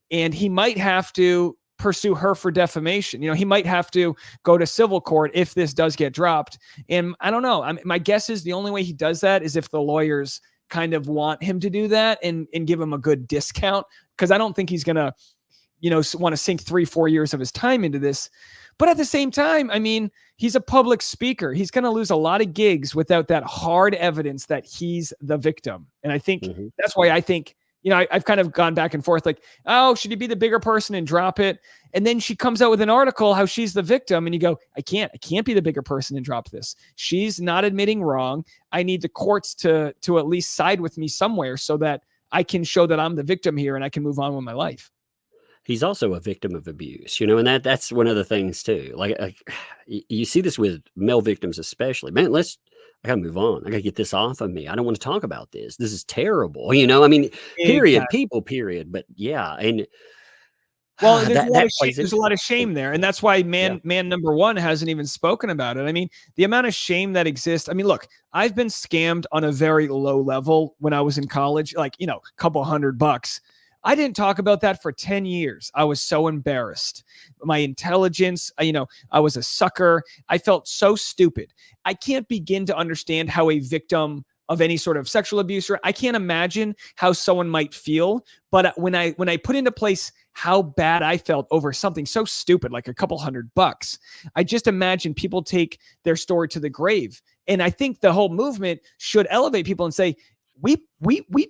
and he might have to pursue her for defamation. He might have to go to civil court if this does get dropped. And I don't know. My guess is the only way he does that is if the lawyers kind of want him to do that and give him a good discount. Because I don't think he's going to, want to sink 3-4 years of his time into this. But at the same time, I mean, he's a public speaker. He's going to lose a lot of gigs without that hard evidence that he's the victim. And I think that's why I think, I've kind of gone back and forth like, oh, should he be the bigger person and drop it? And then she comes out with an article how she's the victim. And you go, I can't be the bigger person and drop this. She's not admitting wrong. I need the courts to at least side with me somewhere so that I can show that I'm the victim here and I can move on with my life. He's also a victim of abuse, and that's one of the things too. Like you see this with male victims, especially. Man, I gotta move on. I gotta get this off of me. I don't want to talk about this. This is terrible. I mean, period, people, period. But yeah. And Well, there's a lot That of shame, plays there's a into lot of it. shame there, and that's why Yeah. man number one hasn't even spoken about it. I mean, the amount of shame that exists. I mean, look, I've been scammed on a very low level when I was in college, like, you know, a couple $100. I didn't talk about that for 10 years. I was so embarrassed. My intelligence, you know, I was a sucker. I felt so stupid. I can't begin to understand how a victim of any sort of sexual abuse, or I can't imagine how someone might feel. But when I put into place how bad I felt over something so stupid, like a couple $100, I just imagine people take their story to the grave. And I think the whole movement should elevate people and say, we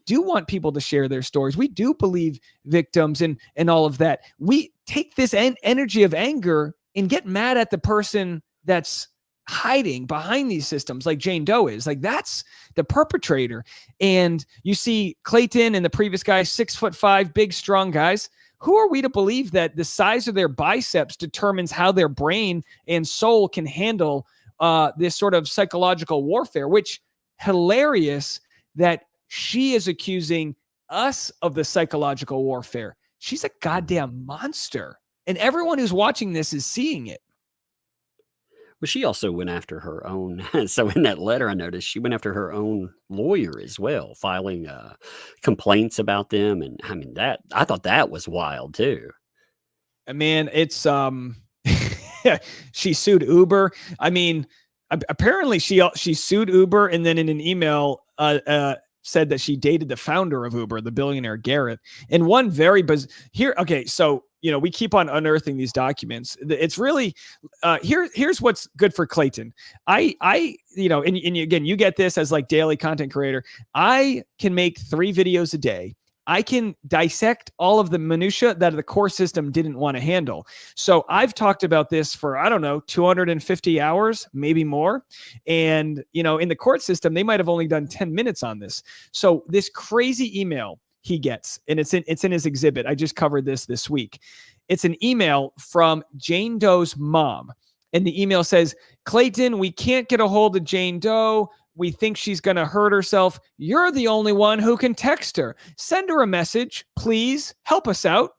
do want people to share their stories. We do believe victims and all of that. We take this energy of anger and get mad at the person that's hiding behind these systems, like Jane Doe is. Like, that's the perpetrator. And you see Clayton and the previous guy, 6'5", big, strong guys. Who are we to believe that the size of their biceps determines how their brain and soul can handle this sort of psychological warfare? Which, hilarious that she is accusing us of the psychological warfare. She's a goddamn monster. And everyone who's watching this is seeing it. Well, she also went after her own. So in that letter, I noticed she went after her own lawyer as well, filing complaints about them. And I mean, I thought that was wild too. Man, it's she sued Uber. I mean, apparently she sued Uber, and then in an email said that she dated the founder of Uber, the billionaire Garrett. And one very here. Okay, so you know, we keep on unearthing these documents. It's really here's what's good for Clayton. I you know, and again, you get this as like daily content creator. I can make 3 videos a day. I can dissect all of the minutia that the core system didn't want to handle. So I've talked about this for, I don't know, 250 hours, maybe more. And, you know, in the court system, they might have only done 10 minutes on this. So this crazy email he gets, and it's in his exhibit. I just covered this week. It's an email from Jane Doe's mom. And the email says, Clayton, we can't get a hold of Jane Doe. We think she's going to hurt herself. You're the only one who can text her. Send her a message, please. Help us out.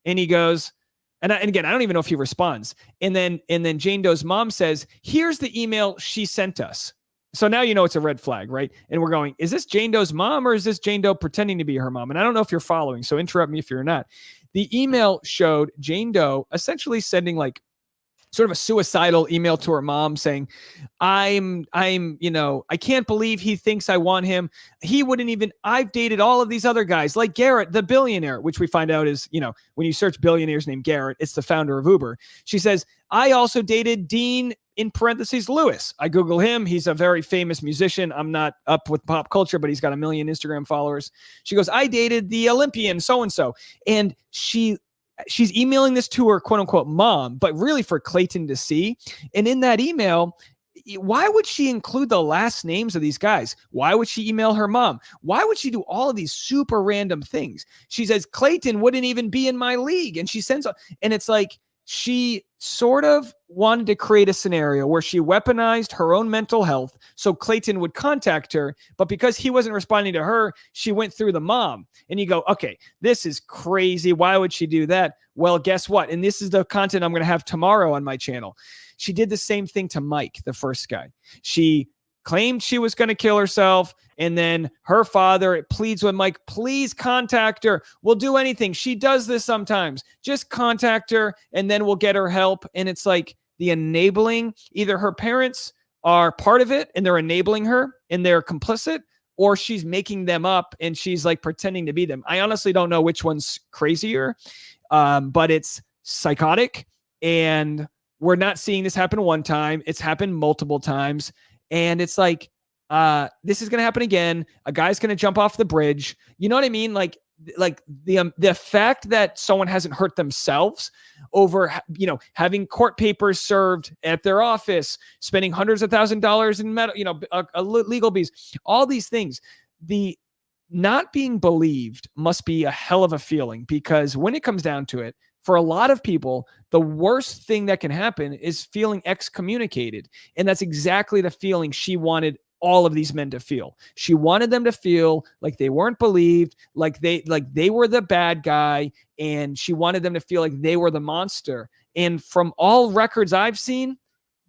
And he goes, and again, I don't even know if he responds. And then Jane Doe's mom says, here's the email she sent us. So now you know it's a red flag, right? And we're going, is this Jane Doe's mom, or is this Jane Doe pretending to be her mom? And I don't know if you're following, so interrupt me if you're not. The email showed Jane Doe essentially sending like sort of a suicidal email to her mom saying, I'm, you know, I can't believe he thinks I want him. He wouldn't even, I've dated all of these other guys like Garrett, the billionaire, which we find out is, you know, when you search billionaires named Garrett, it's the founder of Uber. She says, I also dated Dean, in parentheses, Lewis. I Google him. He's a very famous musician. I'm not up with pop culture, but he's got 1 million Instagram followers. She goes, I dated the Olympian so-and-so. And she's emailing this to her quote unquote mom, but really for Clayton to see. And in that email, why would she include the last names of these guys? Why would she email her mom? Why would she do all of these super random things? She says, Clayton wouldn't even be in my league. And she sends, and it's like, she sort of wanted to create a scenario where she weaponized her own mental health so Clayton would contact her. But because he wasn't responding to her, she went through the mom. And you go, okay, this is crazy. Why would she do that? Well, guess what? And this is the content I'm going to have tomorrow on my channel. She did the same thing to Mike, the first guy. She claimed she was going to kill herself. And then her father pleads with Mike, please contact her. We'll do anything. She does this sometimes. Just contact her and then we'll get her help. And it's like the enabling, either her parents are part of it and they're enabling her and they're complicit, or she's making them up and she's like pretending to be them. I honestly don't know which one's crazier, but it's psychotic. And we're not seeing this happen one time. It's happened multiple times. And it's like, this is going to happen again. A guy's going to jump off the bridge. You know what I mean? Like the fact that someone hasn't hurt themselves over, you know, having court papers served at their office, spending hundreds of $1,000s in legal fees, all these things, the not being believed must be a hell of a feeling, because when it comes down to it, for a lot of people, the worst thing that can happen is feeling excommunicated. And that's exactly the feeling she wanted all of these men to feel. She wanted them to feel like they weren't believed, like they were the bad guy, and she wanted them to feel like they were the monster. And from all records I've seen,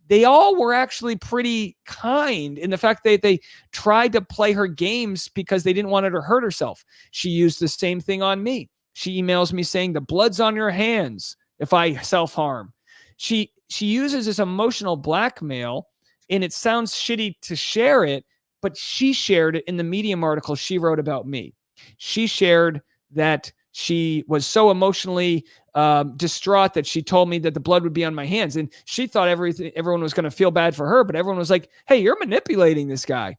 they all were actually pretty kind in the fact that they tried to play her games because they didn't want her to hurt herself. She used the same thing on me. She emails me saying the blood's on your hands if I self-harm. She uses this emotional blackmail, and it sounds shitty to share it, but she shared it in the Medium article she wrote about me. She shared that she was so emotionally distraught that she told me that the blood would be on my hands. And she thought everyone was going to feel bad for her, but everyone was like, hey, you're manipulating this guy.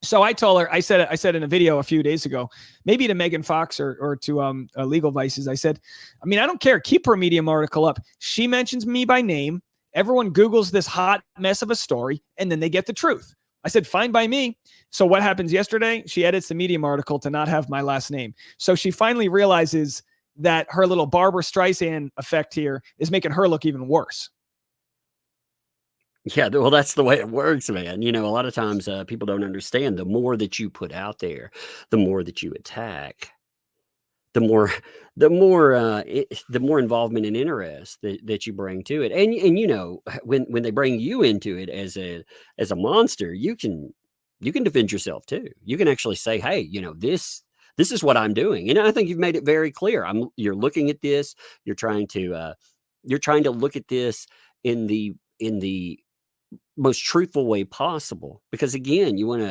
So I told her, I said in a video a few days ago, maybe to Megan Fox or to Legal Vices, I said, I mean, I don't care. Keep her Medium article up. She mentions me by name. Everyone Googles this hot mess of a story, and then they get the truth. I said, fine by me. So what happens yesterday? She edits the Medium article to not have my last name. So she finally realizes that her little Barbara Streisand effect here is making her look even worse. Yeah, well, that's the way it works, man. You know, a lot of times people don't understand the more that you put out there, the more that you attack, the more, the more involvement and interest that you bring to it. And you know, when they bring you into it as a monster, you can defend yourself too. You can actually say, hey, you know, this is what I'm doing. And I think you've made it very clear. You're looking at this, you're trying to look at this in the most truthful way possible, because again, you want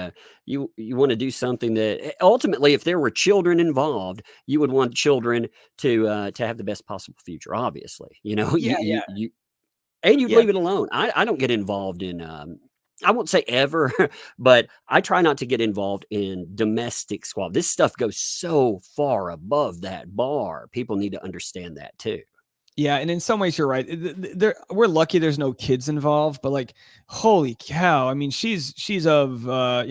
to do something that ultimately, if there were children involved, you would want children to have the best possible future, obviously, you know. You and you'd leave it alone. I don't get involved in I won't say ever, but I try not to get involved in domestic squabble. This stuff goes so far above that bar. People need to understand that too. Yeah, and in some ways you're right. We're lucky there's no kids involved, but like, holy cow! I mean, she's of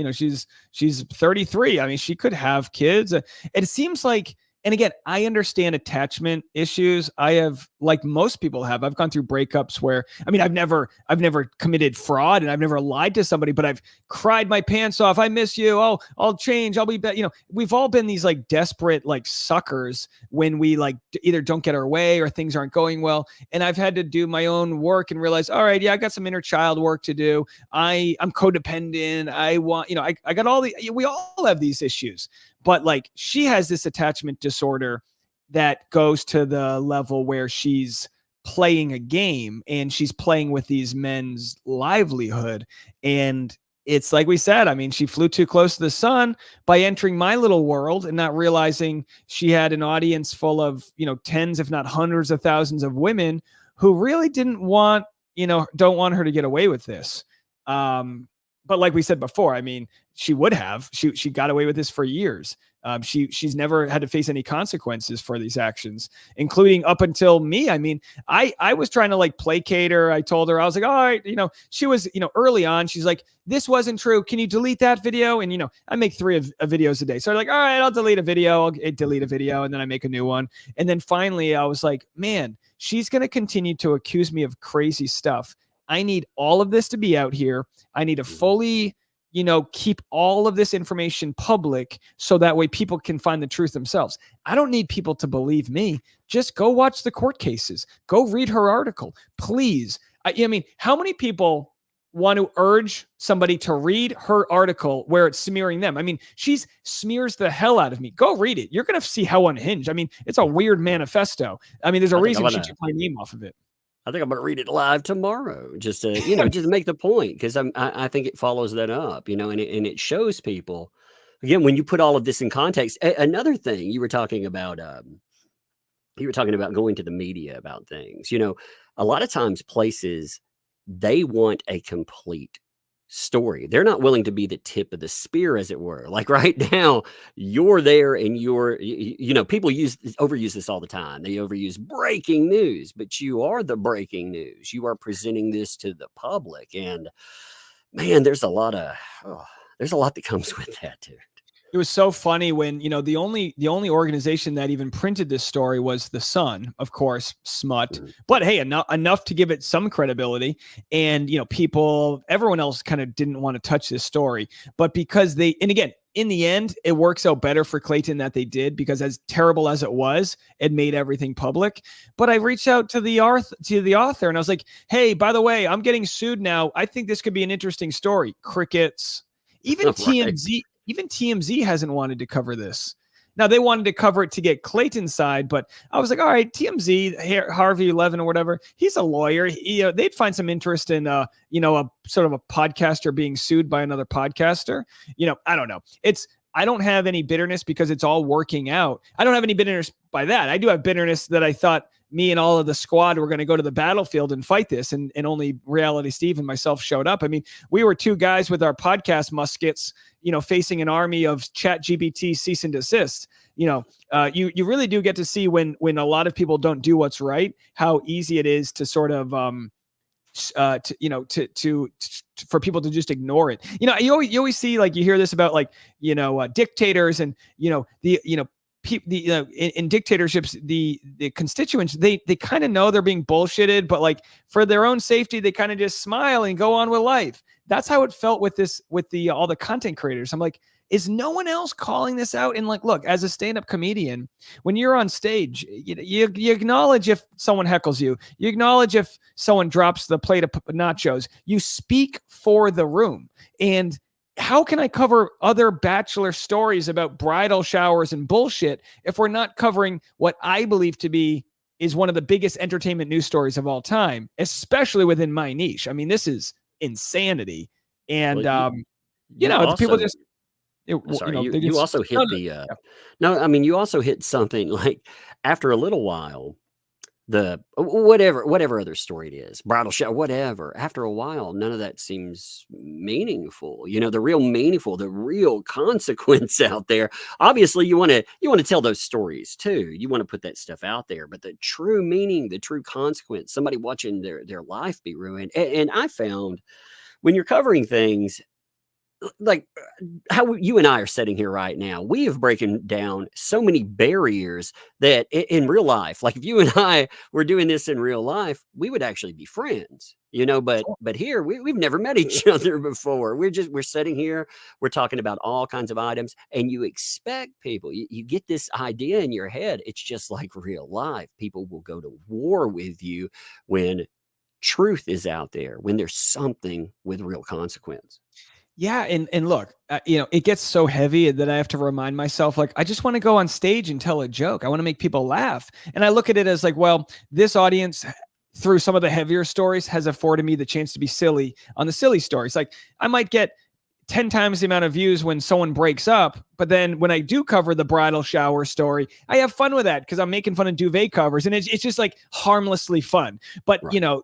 she's 33. I mean, she could have kids. It seems like, and again, I understand attachment issues. I have, like most people have, I've gone through breakups where, I mean, I've never committed fraud and I've never lied to somebody, but I've cried my pants off. I miss you. Oh, I'll change. I'll be back. You know, we've all been these like desperate like suckers when we like either don't get our way or things aren't going well. And I've had to do my own work and realize, all right, yeah, I got some inner child work to do. I'm codependent. I want, you know, I got all we all have these issues. But like, she has this attachment disorder that goes to the level where she's playing a game and she's playing with these men's livelihood. And it's like we said, I mean, she flew too close to the sun by entering my little world and not realizing she had an audience full of, you know, tens, if not hundreds of thousands of women who really don't want her to get away with this. But like we said before, I mean, she got away with this for years. She's never had to face any consequences for these actions, including up until me. I mean, I was trying to like placate her. I told her, I was like, all right, you know, she was, you know, early on, she's like, this wasn't true. Can you delete that video? And, you know, I make 3 videos a day. So I'm like, all right, I'll delete a video. I'll delete a video. And then I make a new one. And then finally I was like, man, she's going to continue to accuse me of crazy stuff. I need all of this to be out here. I need to fully, you know, keep all of this information public so that way people can find the truth themselves. I don't need people to believe me. Just go watch the court cases. Go read her article, please. I mean, how many people want to urge somebody to read her article where it's smearing them? I mean, she smears the hell out of me. Go read it. You're going to see how unhinged. I mean, it's a weird manifesto. I mean, there's a reason she took my name off of it. I think I'm going to read it live tomorrow, just to, you know, just to make the point, because I think it follows that up, you know, and it shows people, again, when you put all of this in context. Another thing you were talking about going to the media about things, you know, a lot of times places, they want a complete story. They're not willing to be the tip of the spear, as it were. Like right now, you're there and you know, people overuse this all the time. They overuse breaking news, but you are the breaking news. You are presenting this to the public. And man, there's a lot that comes with that too. It was so funny when, the only organization that even printed this story was The Sun, of course, smut, but hey, enough to give it some credibility. And, everyone else kind of didn't want to touch this story, but because and again, in the end, it works out better for Clayton that they did, because as terrible as it was, it made everything public. But I reached out to the author and I was like, hey, by the way, I'm getting sued now. I think this could be an interesting story. Crickets. Even TMZ, even TMZ hasn't wanted to cover this. Now, they wanted to cover it to get Clayton's side, but I was like, all right, TMZ, Harvey 11 or whatever, he's a lawyer. They'd find some interest in, a sort of a podcaster being sued by another podcaster. I don't know. I don't have any bitterness because it's all working out. I don't have any bitterness by that. I do have bitterness that I thought me and all of the squad were going to go to the battlefield and fight this, and only Reality Steve and myself showed up. I mean, we were two guys with our podcast muskets, facing an army of ChatGPT cease and desist. You really do get to see when a lot of people don't do what's right, how easy it is to sort of for people to just ignore it. You always see, like, you hear this about, like, dictators and in dictatorships, the constituents, they kind of know they're being bullshitted, but like for their own safety, they kind of just smile and go on with life. That's how it felt with all the content creators. I'm like, is no one else calling this out? And like, look, as a stand-up comedian, when you're on stage, you acknowledge if someone heckles you. You acknowledge if someone drops the plate of nachos. You speak for the room. And how can I cover other Bachelor stories about bridal showers and bullshit if we're not covering what I believe to be is one of the biggest entertainment news stories of all time, especially within my niche? I mean, this is insanity. And, people just... you also hit you also hit something like, after a little while, the whatever other story it is, bridal shower, whatever, after a while, none of that seems meaningful. The real consequence out there. Obviously, you want to tell those stories too. You want to put that stuff out there, but the true meaning, the true consequence, somebody watching their life be ruined. And I found, when you're covering things like how you and I are sitting here right now, we have broken down so many barriers that in real life, like if you and I were doing this in real life, we would actually be friends, but here we've never met each other before. We're sitting here, we're talking about all kinds of items, and you expect people, you get this idea in your head. It's just like real life. People will go to war with you when truth is out there, when there's something with real consequence. Yeah. And look, it gets so heavy that I have to remind myself, like, I just want to go on stage and tell a joke. I want to make people laugh. And I look at it as like, well, this audience, through some of the heavier stories, has afforded me the chance to be silly on the silly stories. Like, I might get 10 times the amount of views when someone breaks up. But then when I do cover the bridal shower story, I have fun with that because I'm making fun of duvet covers, and it's just like harmlessly fun. But right.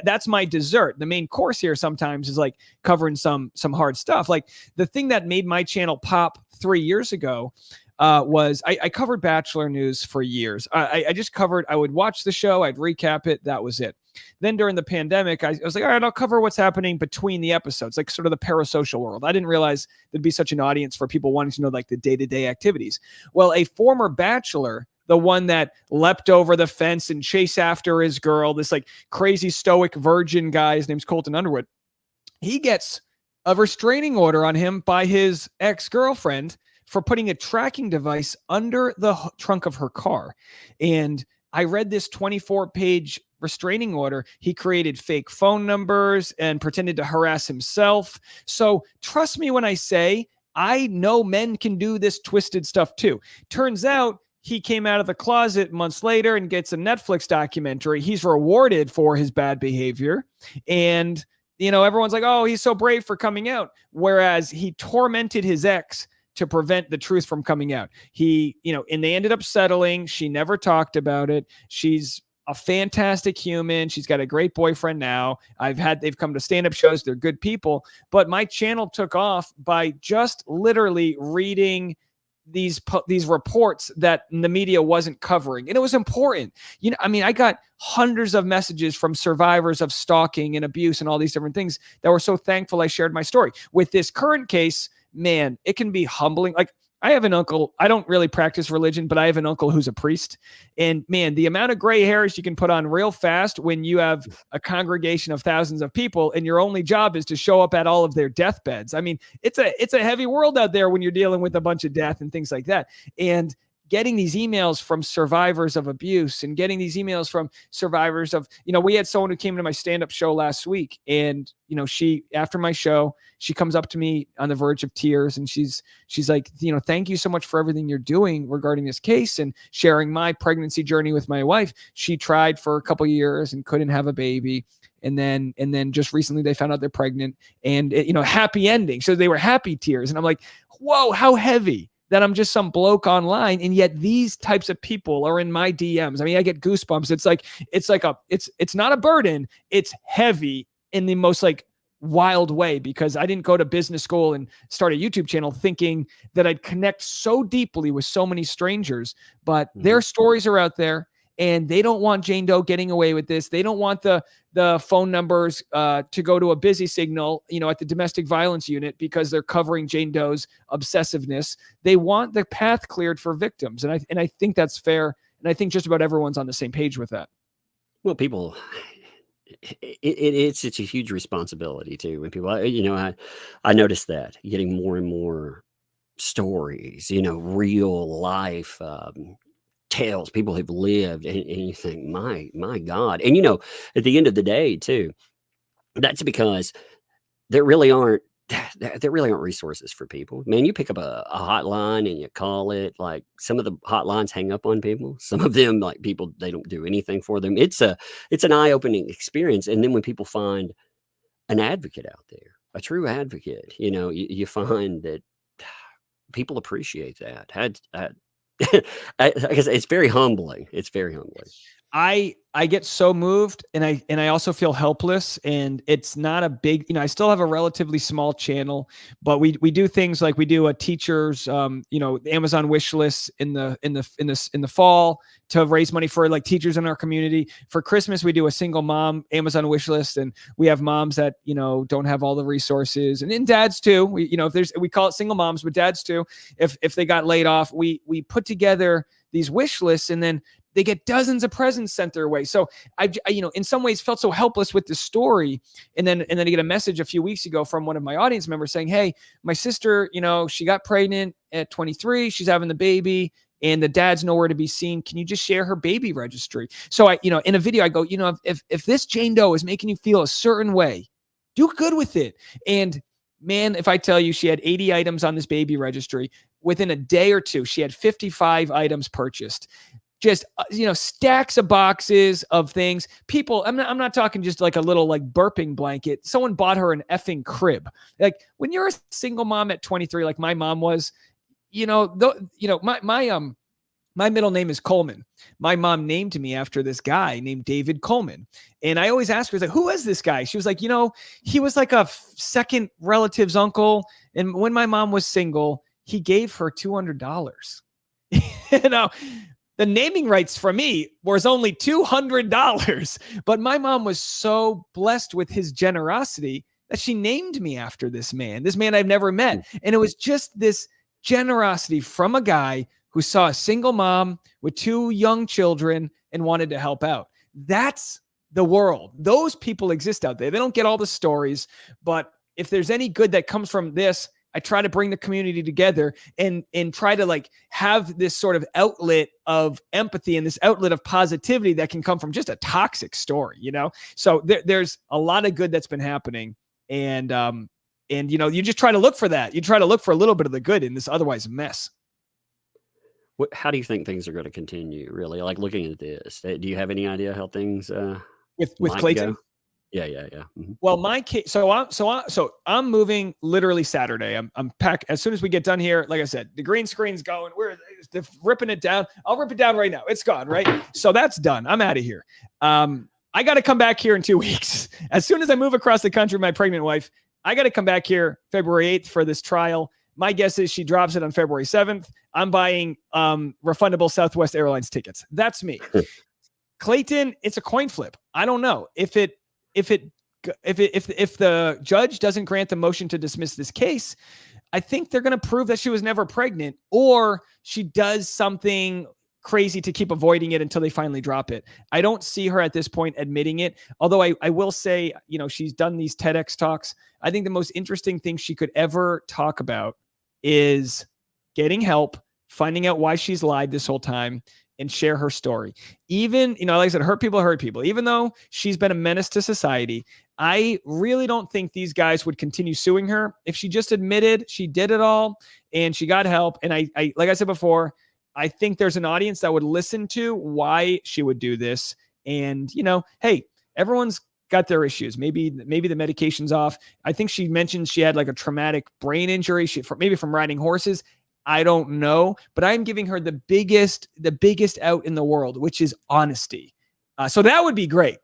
That's my dessert. The main course here sometimes is like covering some hard stuff. Like the thing that made my channel pop 3 years ago was I covered Bachelor news for years. I would watch the show, I'd recap it. That was it. Then during the pandemic, I was like, all right, I'll cover what's happening between the episodes, like sort of the parasocial world. I didn't realize there'd be such an audience for people wanting to know like the day-to-day activities. Well, a former Bachelor, the one that leapt over the fence and chased after his girl, this like crazy stoic virgin guy, his name's Colton Underwood. He gets a restraining order on him by his ex-girlfriend for putting a tracking device under the trunk of her car. And I read this 24-page restraining order. He created fake phone numbers and pretended to harass himself. So trust me when I say, I know men can do this twisted stuff too. Turns out he came out of the closet months later and gets a Netflix documentary. He's rewarded for his bad behavior. And, everyone's like, oh, he's so brave for coming out. Whereas he tormented his ex to prevent the truth from coming out. And they ended up settling. She never talked about it. She's a fantastic human. She's got a great boyfriend now. They've come to stand-up shows. They're good people. But my channel took off by just literally reading these reports that the media wasn't covering. And it was important. I got hundreds of messages from survivors of stalking and abuse and all these different things that were so thankful I shared my story. With this current case, man, it can be humbling. Like, I have an uncle. I don't really practice religion, but I have an uncle who's a priest. And man, the amount of gray hairs you can put on real fast when you have a congregation of thousands of people and your only job is to show up at all of their deathbeds. I mean, it's a heavy world out there when you're dealing with a bunch of death and things like that. And getting these emails from survivors of abuse and getting these emails from survivors of, we had someone who came to my stand-up show last week, and, she, after my show, she comes up to me on the verge of tears, and she's like, thank you so much for everything you're doing regarding this case and sharing my pregnancy journey with my wife. She tried for a couple years and couldn't have a baby. And then just recently they found out they're pregnant, and happy ending. So they were happy tears. And I'm like, whoa, how heavy that I'm just some bloke online. And yet these types of people are in my DMs. I mean, I get goosebumps. It's not a burden. It's heavy in the most like wild way, because I didn't go to business school and start a YouTube channel thinking that I'd connect so deeply with so many strangers, but their stories are out there. And they don't want Jane Doe getting away with this. They don't want the phone numbers to go to a busy signal, at the domestic violence unit, because they're covering Jane Doe's obsessiveness. They want the path cleared for victims, and I think that's fair. And I think just about everyone's on the same page with that. Well, people, it's such a huge responsibility too. When people, I noticed that getting more and more stories, real life. Tales, people who've lived, and you think, my God. And at the end of the day too, that's because there really aren't resources for people. Man, you pick up a hotline and you call it, like some of the hotlines hang up on people. Some of them, like people, they don't do anything for them. It's an eye-opening experience. And then when people find an advocate out there, a true advocate, you find that people appreciate that. I guess it's very humbling. It's very humbling. I get so moved, and I also feel helpless, and it's not a big, I still have a relatively small channel, but we do things like we do a teachers, Amazon wish list in the fall to raise money for like teachers in our community. For Christmas, we do a single mom Amazon wish list, and we have moms that, don't have all the resources, and dads too. We call it single moms, but dads too. If they got laid off, we put together these wish lists, and then they get dozens of presents sent their way. So I in some ways felt so helpless with the story. And then I get a message a few weeks ago from one of my audience members saying, hey, my sister, she got pregnant at 23. She's having the baby and the dad's nowhere to be seen. Can you just share her baby registry? So I, in a video, I go, if this Jane Doe is making you feel a certain way, do good with it. And man, if I tell you she had 80 items on this baby registry, within a day or two, she had 55 items purchased. Just, stacks of boxes of things. People, I'm not talking just like a little like burping blanket. Someone bought her an effing crib. Like when you're a single mom at 23, like my mom was, my middle name is Coleman. My mom named me after this guy named David Coleman. And I always ask her, like, who is this guy? She was like, he was like a second relative's uncle. And when my mom was single, he gave her $200. The naming rights for me was only $200, but my mom was so blessed with his generosity that she named me after this man I've never met. And it was just this generosity from a guy who saw a single mom with two young children and wanted to help out. That's the world. Those people exist out there. They don't get all the stories, but if there's any good that comes from this, I try to bring the community together and try to like have this sort of outlet of empathy and this outlet of positivity that can come from just a toxic story, So there's a lot of good that's been happening. And you just try to look for that. You try to look for a little bit of the good in this otherwise mess. How do you think things are going to continue, really? Like looking at this, do you have any idea how things with Clayton? Go? Yeah. Mm-hmm. Well, my case, so I'm moving literally Saturday. I'm packed as soon as we get done here. Like I said, the green screen's going. We're ripping it down. I'll rip it down right now. It's gone, right? So that's done. I'm out of here. I got to come back here in 2 weeks. As soon as I move across the country with my pregnant wife, I got to come back here February 8th for this trial. My guess is she drops it on February 7th. I'm buying refundable Southwest Airlines tickets. That's me. Clayton, it's a coin flip. I don't know if the judge doesn't grant the motion to dismiss this case, I think they're going to prove that she was never pregnant, or she does something crazy to keep avoiding it until they finally drop it. I don't see her at this point admitting it. Although I will say, she's done these TEDx talks. I think the most interesting thing she could ever talk about is getting help, finding out why she's lied this whole time, and share her story. Even, like I said, hurt people. Even though she's been a menace to society, I really don't think these guys would continue suing her if she just admitted she did it all and she got help. And I like I said before, I think there's an audience that would listen to why she would do this. And, hey, everyone's got their issues. Maybe the medication's off. I think she mentioned she had like a traumatic brain injury, maybe from riding horses. I don't know, but I'm giving her the biggest out in the world, which is honesty. So that would be great.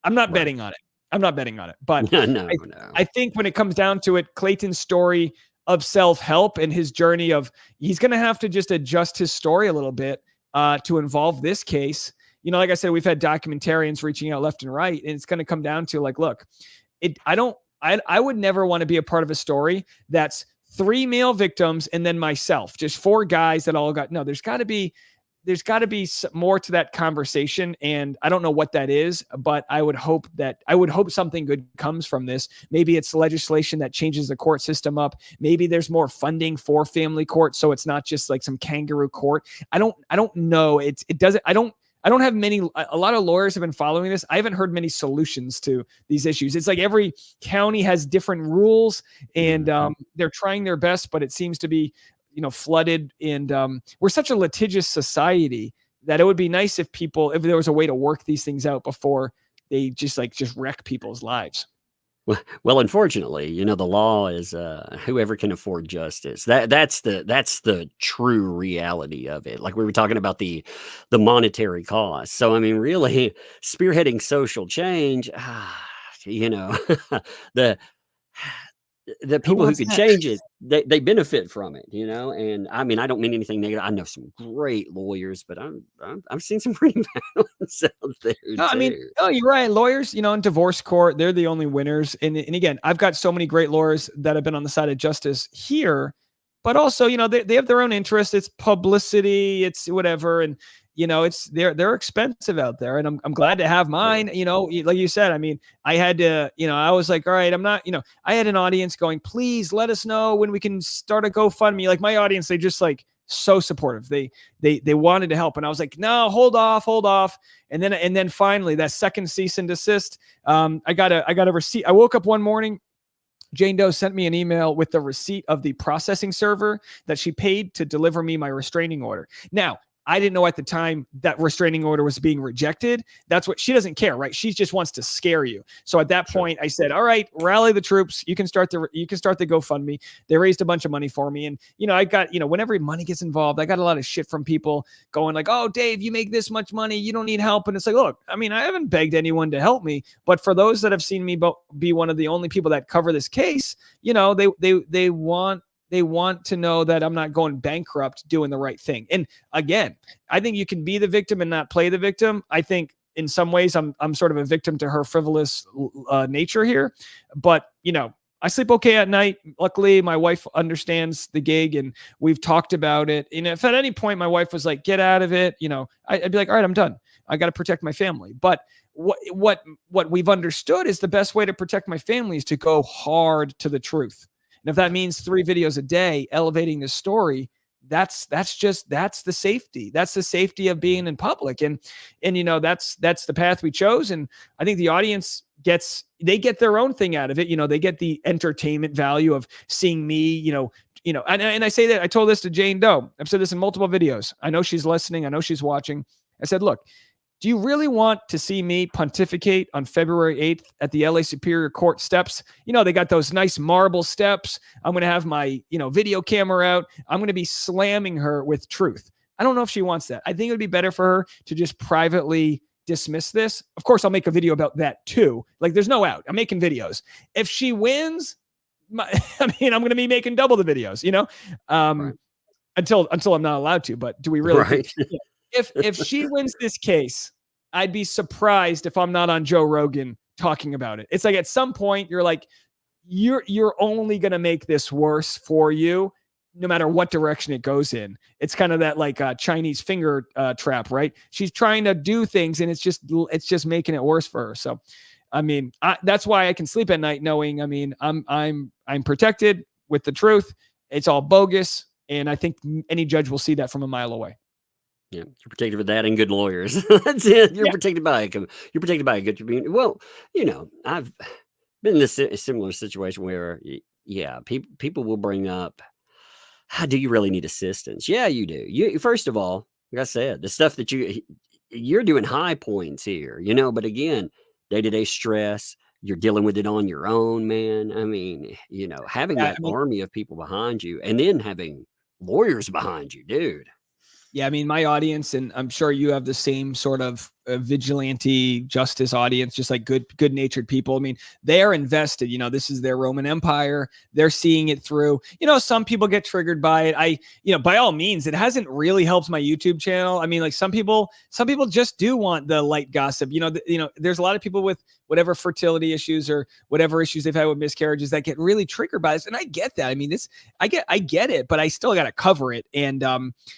I'm not betting on it. But no. I think when it comes down to it, Clayton's story of self-help and his journey of, he's going to have to just adjust his story a little bit to involve this case. Like I said, we've had documentarians reaching out left and right, and it's going to come down to like, look, I would never want to be a part of a story that's 3 male victims and then myself, just 4 guys that all got, no, there's got to be more to that conversation. And I don't know what that is, but I would hope something good comes from this. Maybe it's legislation that changes the court system up. Maybe there's more funding for family court, so it's not just like some kangaroo court. I don't know. I don't have a lot of lawyers have been following this. I haven't heard many solutions to these issues. It's like every county has different rules, and they're trying their best, but it seems to be, flooded. And we're such a litigious society that it would be nice if there was a way to work these things out before they just wreck people's lives. Well, unfortunately, the law is whoever can afford justice. That's the true reality of it. Like we were talking about the monetary cost. So I mean, really, spearheading social change, the people who could change it, they benefit from it, And I mean, I don't mean anything negative. I know some great lawyers, but I've seen some pretty bad ones out there. No, I mean, you're right. Lawyers, in divorce court, they're the only winners. And again, I've got so many great lawyers that have been on the side of justice here, but also, they have their own interests. It's publicity, it's whatever, and they're expensive out there, and I'm glad to have mine. Like you said, I mean, I had to, I was like, all right, I'm not, I had an audience going, please let us know when we can start a GoFundMe. Like my audience, they just like so supportive. They wanted to help, and I was like, no, hold off. And then finally, that second cease and desist, I got a receipt. I woke up one morning. Jane Doe sent me an email with the receipt of the processing server that she paid to deliver me my restraining order. Now, I didn't know at the time that restraining order was being rejected. That's what she doesn't care, right? She just wants to scare you. So at that point, I said, "All right, rally the troops. You can start the GoFundMe." They raised a bunch of money for me, and I got whenever money gets involved, I got a lot of shit from people going like, "Oh, Dave, you make this much money, you don't need help." And it's like, look, I mean, I haven't begged anyone to help me, but for those that have seen me be one of the only people that cover this case, they want to know that I'm not going bankrupt doing the right thing. And again, I think you can be the victim and not play the victim. I think in some ways I'm sort of a victim to her frivolous nature here. But, I sleep okay at night. Luckily, my wife understands the gig, and we've talked about it. And if at any point my wife was like, get out of it, I'd be like, all right, I'm done. I got to protect my family. But what we've understood is the best way to protect my family is to go hard to the truth. And if that means 3 videos a day, elevating the story, that's the safety. That's the safety of being in public. And that's the path we chose. And I think the audience they get their own thing out of it. They get the entertainment value of seeing me, and I say that, I told this to Jane Doe. I've said this in multiple videos. I know she's listening. I know she's watching. I said, look, do you really want to see me pontificate on February 8th at the LA Superior Court steps? They got those nice marble steps. I'm going to have my, video camera out. I'm going to be slamming her with truth. I don't know if she wants that. I think it would be better for her to just privately dismiss this. Of course, I'll make a video about that too. Like there's no out. I'm making videos. If she wins, I'm going to be making double the videos, right. until I'm not allowed to. But do we really? Right. If she wins this case, I'd be surprised if I'm not on Joe Rogan talking about it. It's like at some point you're like, you're only going to make this worse for you, no matter what direction it goes in. It's kind of that like Chinese finger trap, right? She's trying to do things and it's just making it worse for her. So, I mean, that's why I can sleep at night knowing, I mean, I'm protected with the truth. It's all bogus. And I think any judge will see that from a mile away. Yeah, you're protected with that and good lawyers. That's it. You're protected by a good community. Well, you know, I've been in this similar situation where, yeah, people will bring up, how do you really need assistance? Yeah, you do. You first of all, like I said, the stuff that you're doing high points here, you know. But again, day-to-day stress, you're dealing with it on your own, man. I mean, you know, having that army of people behind you, and then having lawyers behind you, dude. Yeah, I mean, my audience, and I'm sure you have the same sort of vigilante justice audience, just like good-natured people. I mean, they are invested. You know, this is their Roman Empire. They're seeing it through. You know, some people get triggered by it. You know, by all means, it hasn't really helped my YouTube channel. I mean, like some people just do want the light gossip. You know, there's a lot of people with whatever fertility issues or whatever issues they've had with miscarriages that get really triggered by this, and I get that. I mean, I get it, but I still got to cover it. And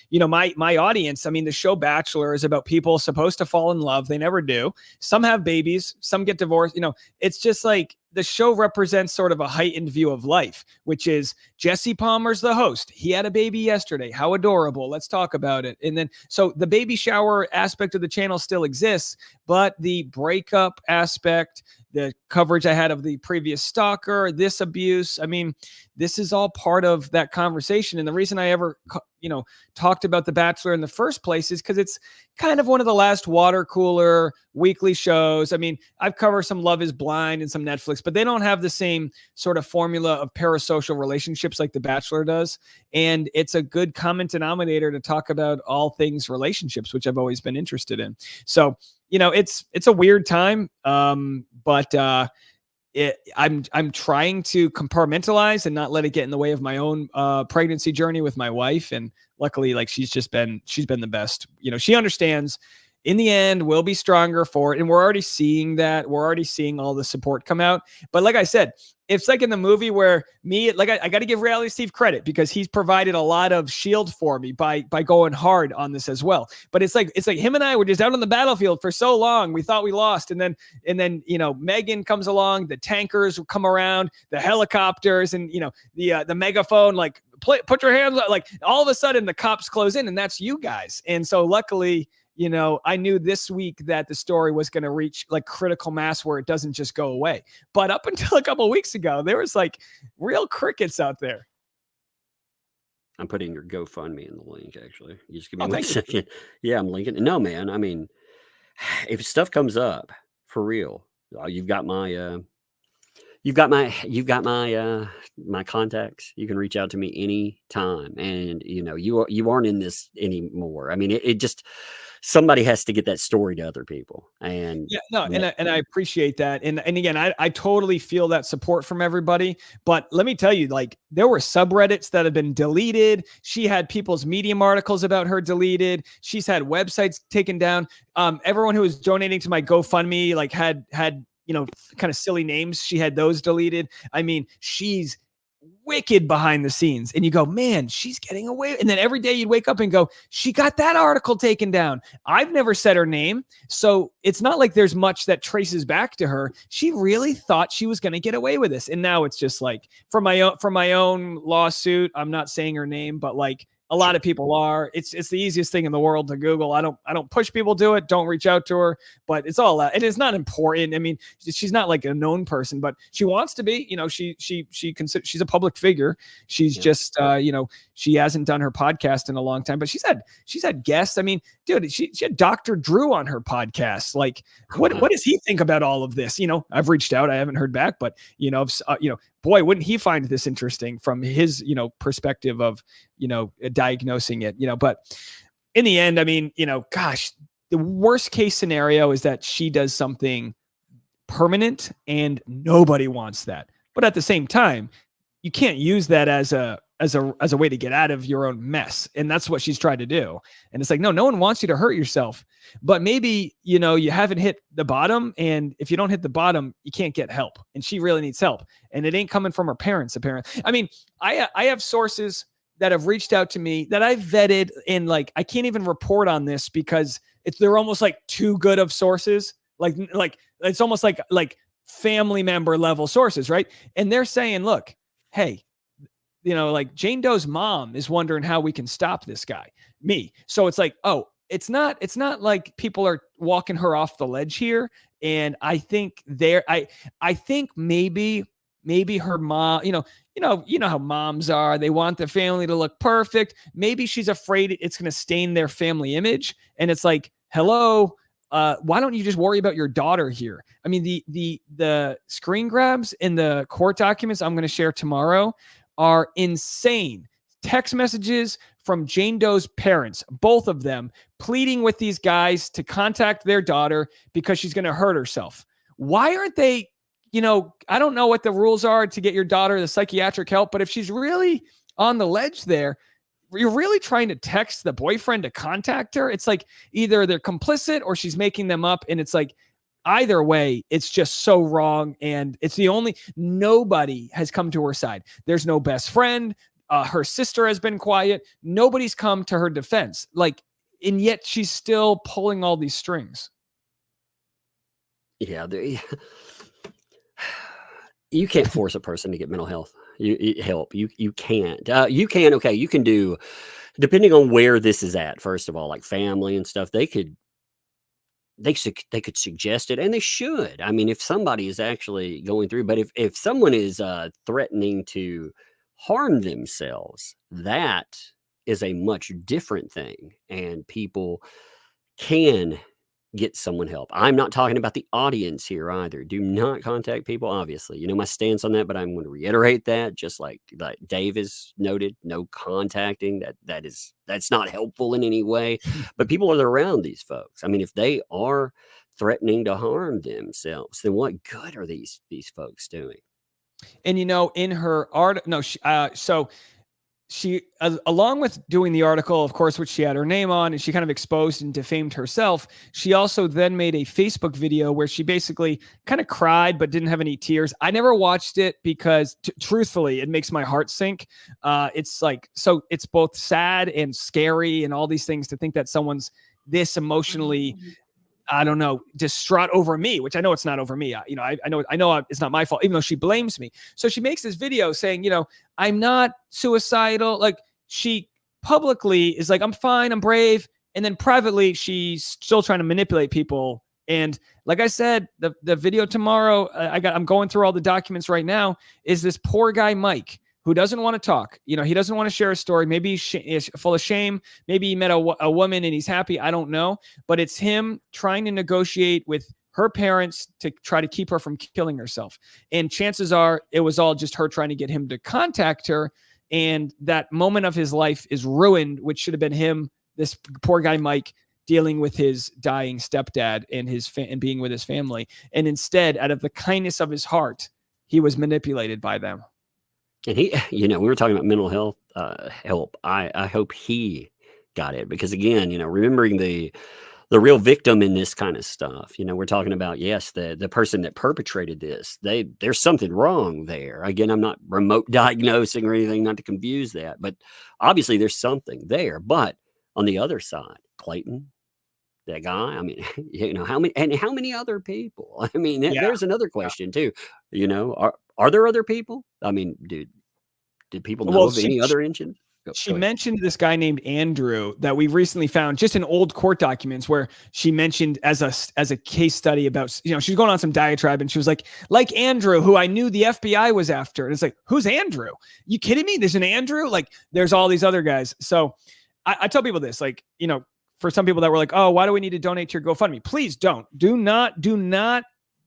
you know, my audience. I mean, the show Bachelor is about people supposed to fall in love. They never do. Some have babies, some get divorced. You know, it's just like the show represents sort of a heightened view of life, which is Jesse Palmer's the host. He had a baby yesterday. How adorable. Let's talk about it. And then, so the baby shower aspect of the channel still exists, but the breakup aspect, the coverage I had of the previous stalker, this abuse, I mean, this is all part of that conversation. And the reason I ever, you know, talked about The Bachelor in the first place is because it's kind of one of the last water cooler weekly shows. I mean, I've covered some Love is Blind and some Netflix, but they don't have the same sort of formula of parasocial relationships like The Bachelor does. And it's a good common denominator to talk about all things relationships, which I've always been interested in. So, you know, it's a weird time, but I'm trying to compartmentalize and not let it get in the way of my own pregnancy journey with my wife. And luckily, like she's been the best. You know, she understands. In the end, we'll be stronger for it. And we're already seeing that. We're already seeing all the support come out. But like I said, it's like in the movie where I got to give Reality Steve credit because he's provided a lot of shield for me by going hard on this as well. But it's like him and I were just out on the battlefield for so long. We thought we lost. And then, you know, Megan comes along, the tankers come around, the helicopters, and, you know, the megaphone, like, put your hands up. Like all of a sudden the cops close in, and that's you guys. And so luckily, you know, I knew this week that the story was going to reach like critical mass where it doesn't just go away. But up until a couple of weeks ago, there was like real crickets out there. I'm putting your GoFundMe in the link, actually. You just give me 1 second. Yeah, I'm linking. No, man. I mean, if stuff comes up for real, you've got my my contacts. You can reach out to me anytime. And you know, you aren't in this anymore. I mean, it just, somebody has to get that story to other people. And yeah, no, and I appreciate that. And again, I totally feel that support from everybody. But let me tell you, like, there were subreddits that have been deleted. She had people's Medium articles about her deleted. She's had websites taken down. Everyone who was donating to my GoFundMe, like, had you know, kind of silly names. She had those deleted. I mean, she's wicked behind the scenes. And you go, man, she's getting away. And then every day you'd wake up and go, she got that article taken down. I've never said her name. So it's not like there's much that traces back to her. She really thought she was going to get away with this. And now it's just like, for my own lawsuit, I'm not saying her name, but like, a lot of people are. It's the easiest thing in the world to Google. I don't push people to it. Don't reach out to her, but it's all that. And it's not important. I mean, she's not like a known person, but she wants to be. You know, she's a public figure. She's just you know, she hasn't done her podcast in a long time, but she's had guests. I mean, dude, she had Dr. Drew on her podcast. Like, what does he think about all of this? You know, I've reached out. I haven't heard back, but you know, boy, wouldn't he find this interesting from his, you know, perspective of, you know, diagnosing it, you know. But in the end, I mean, you know, gosh, the worst case scenario is that she does something permanent and nobody wants that. But at the same time, you can't use that as a as a way to get out of your own mess. And that's what she's tried to do. And it's like, no one wants you to hurt yourself, but maybe, you know, you haven't hit the bottom. And if you don't hit the bottom, you can't get help. And she really needs help. And it ain't coming from her parents, apparently. I mean, I have sources that have reached out to me that I've vetted, and like, I can't even report on this because they're almost like too good of sources. Like it's almost like family member level sources. Right. And they're saying, look, hey, you know, like Jane Doe's mom is wondering how we can stop this guy, me. So it's like, oh, it's not like people are walking her off the ledge here. And I think I think maybe her mom, you know how moms are. They want the family to look perfect. Maybe she's afraid it's going to stain their family image. And it's like, hello, why don't you just worry about your daughter here? I mean, the screen grabs in the court documents I'm going to share tomorrow are insane. Text messages from Jane Doe's parents, both of them, pleading with these guys to contact their daughter because she's going to hurt herself. Why aren't they, you know, I don't know what the rules are to get your daughter the psychiatric help, but if she's really on the ledge there, you're really trying to text the boyfriend to contact her. It's like either they're complicit or she's making them up. And it's like, either way, it's just so wrong. And it's nobody has come to her side. There's no best friend. Her sister has been quiet. Nobody's come to her defense. Like, and yet she's still pulling all these strings. Yeah. You can't force a person to get mental health help. You can't. You can. Okay. You can do, depending on where this is at. First of all, like family and stuff, they could suggest it, and they should. I mean, if somebody is actually going through, but if someone is threatening to harm themselves, that is a much different thing, and people can get someone help. I'm not talking about the audience here either. Do not contact people. Obviously, you know my stance on that, but I'm going to reiterate that, just like Dave has noted, no contacting. That's not helpful in any way. But people are around these folks. I mean, if they are threatening to harm themselves, then what good are these folks doing? And you know, in her art, so she, along with doing the article, of course, which she had her name on, and she kind of exposed and defamed herself, she also then made a Facebook video where she basically kind of cried but didn't have any tears. I never watched it because, truthfully, it makes my heart sink. It's like, so it's both sad and scary and all these things to think that someone's this emotionally, I don't know, distraught over me, which I know it's not over me. I know it's not my fault, even though she blames me. So she makes this video saying, you know, I'm not suicidal. Like, she publicly is like, I'm fine, I'm brave. And then privately, she's still trying to manipulate people. And like I said, the video tomorrow, I'm going through all the documents right now, is this poor guy, Mike, who doesn't want to talk. You know, he doesn't want to share a story. Maybe he's full of shame. Maybe he met a woman and he's happy. I don't know. But it's him trying to negotiate with her parents to try to keep her from killing herself. And chances are it was all just her trying to get him to contact her. And that moment of his life is ruined, which should have been him, this poor guy, Mike, dealing with his dying stepdad and and being with his family. And instead, out of the kindness of his heart, he was manipulated by them. And he, you know, we were talking about mental health help. I hope he got it, because again, you know, remembering the real victim in this kind of stuff, you know, we're talking about, yes, the person that perpetrated this, there's something wrong there. Again, I'm not remote diagnosing or anything, not to confuse that, but obviously there's something there. But on the other side, Clayton, that guy, I mean, you know, how many other people? I mean, there's another question too. You know, are there other people? I mean, did people know of any other engine? She mentioned this guy named Andrew that we recently found just in old court documents, where she mentioned as a case study about, you know, she's going on some diatribe and she was like Andrew, who I knew the FBI was after. And it's like, who's Andrew? You kidding me? There's an Andrew? Like, there's all these other guys. So I tell people this, like, you know, for some people that were like, oh, why do we need to donate to your GoFundMe? Please don't. Do not.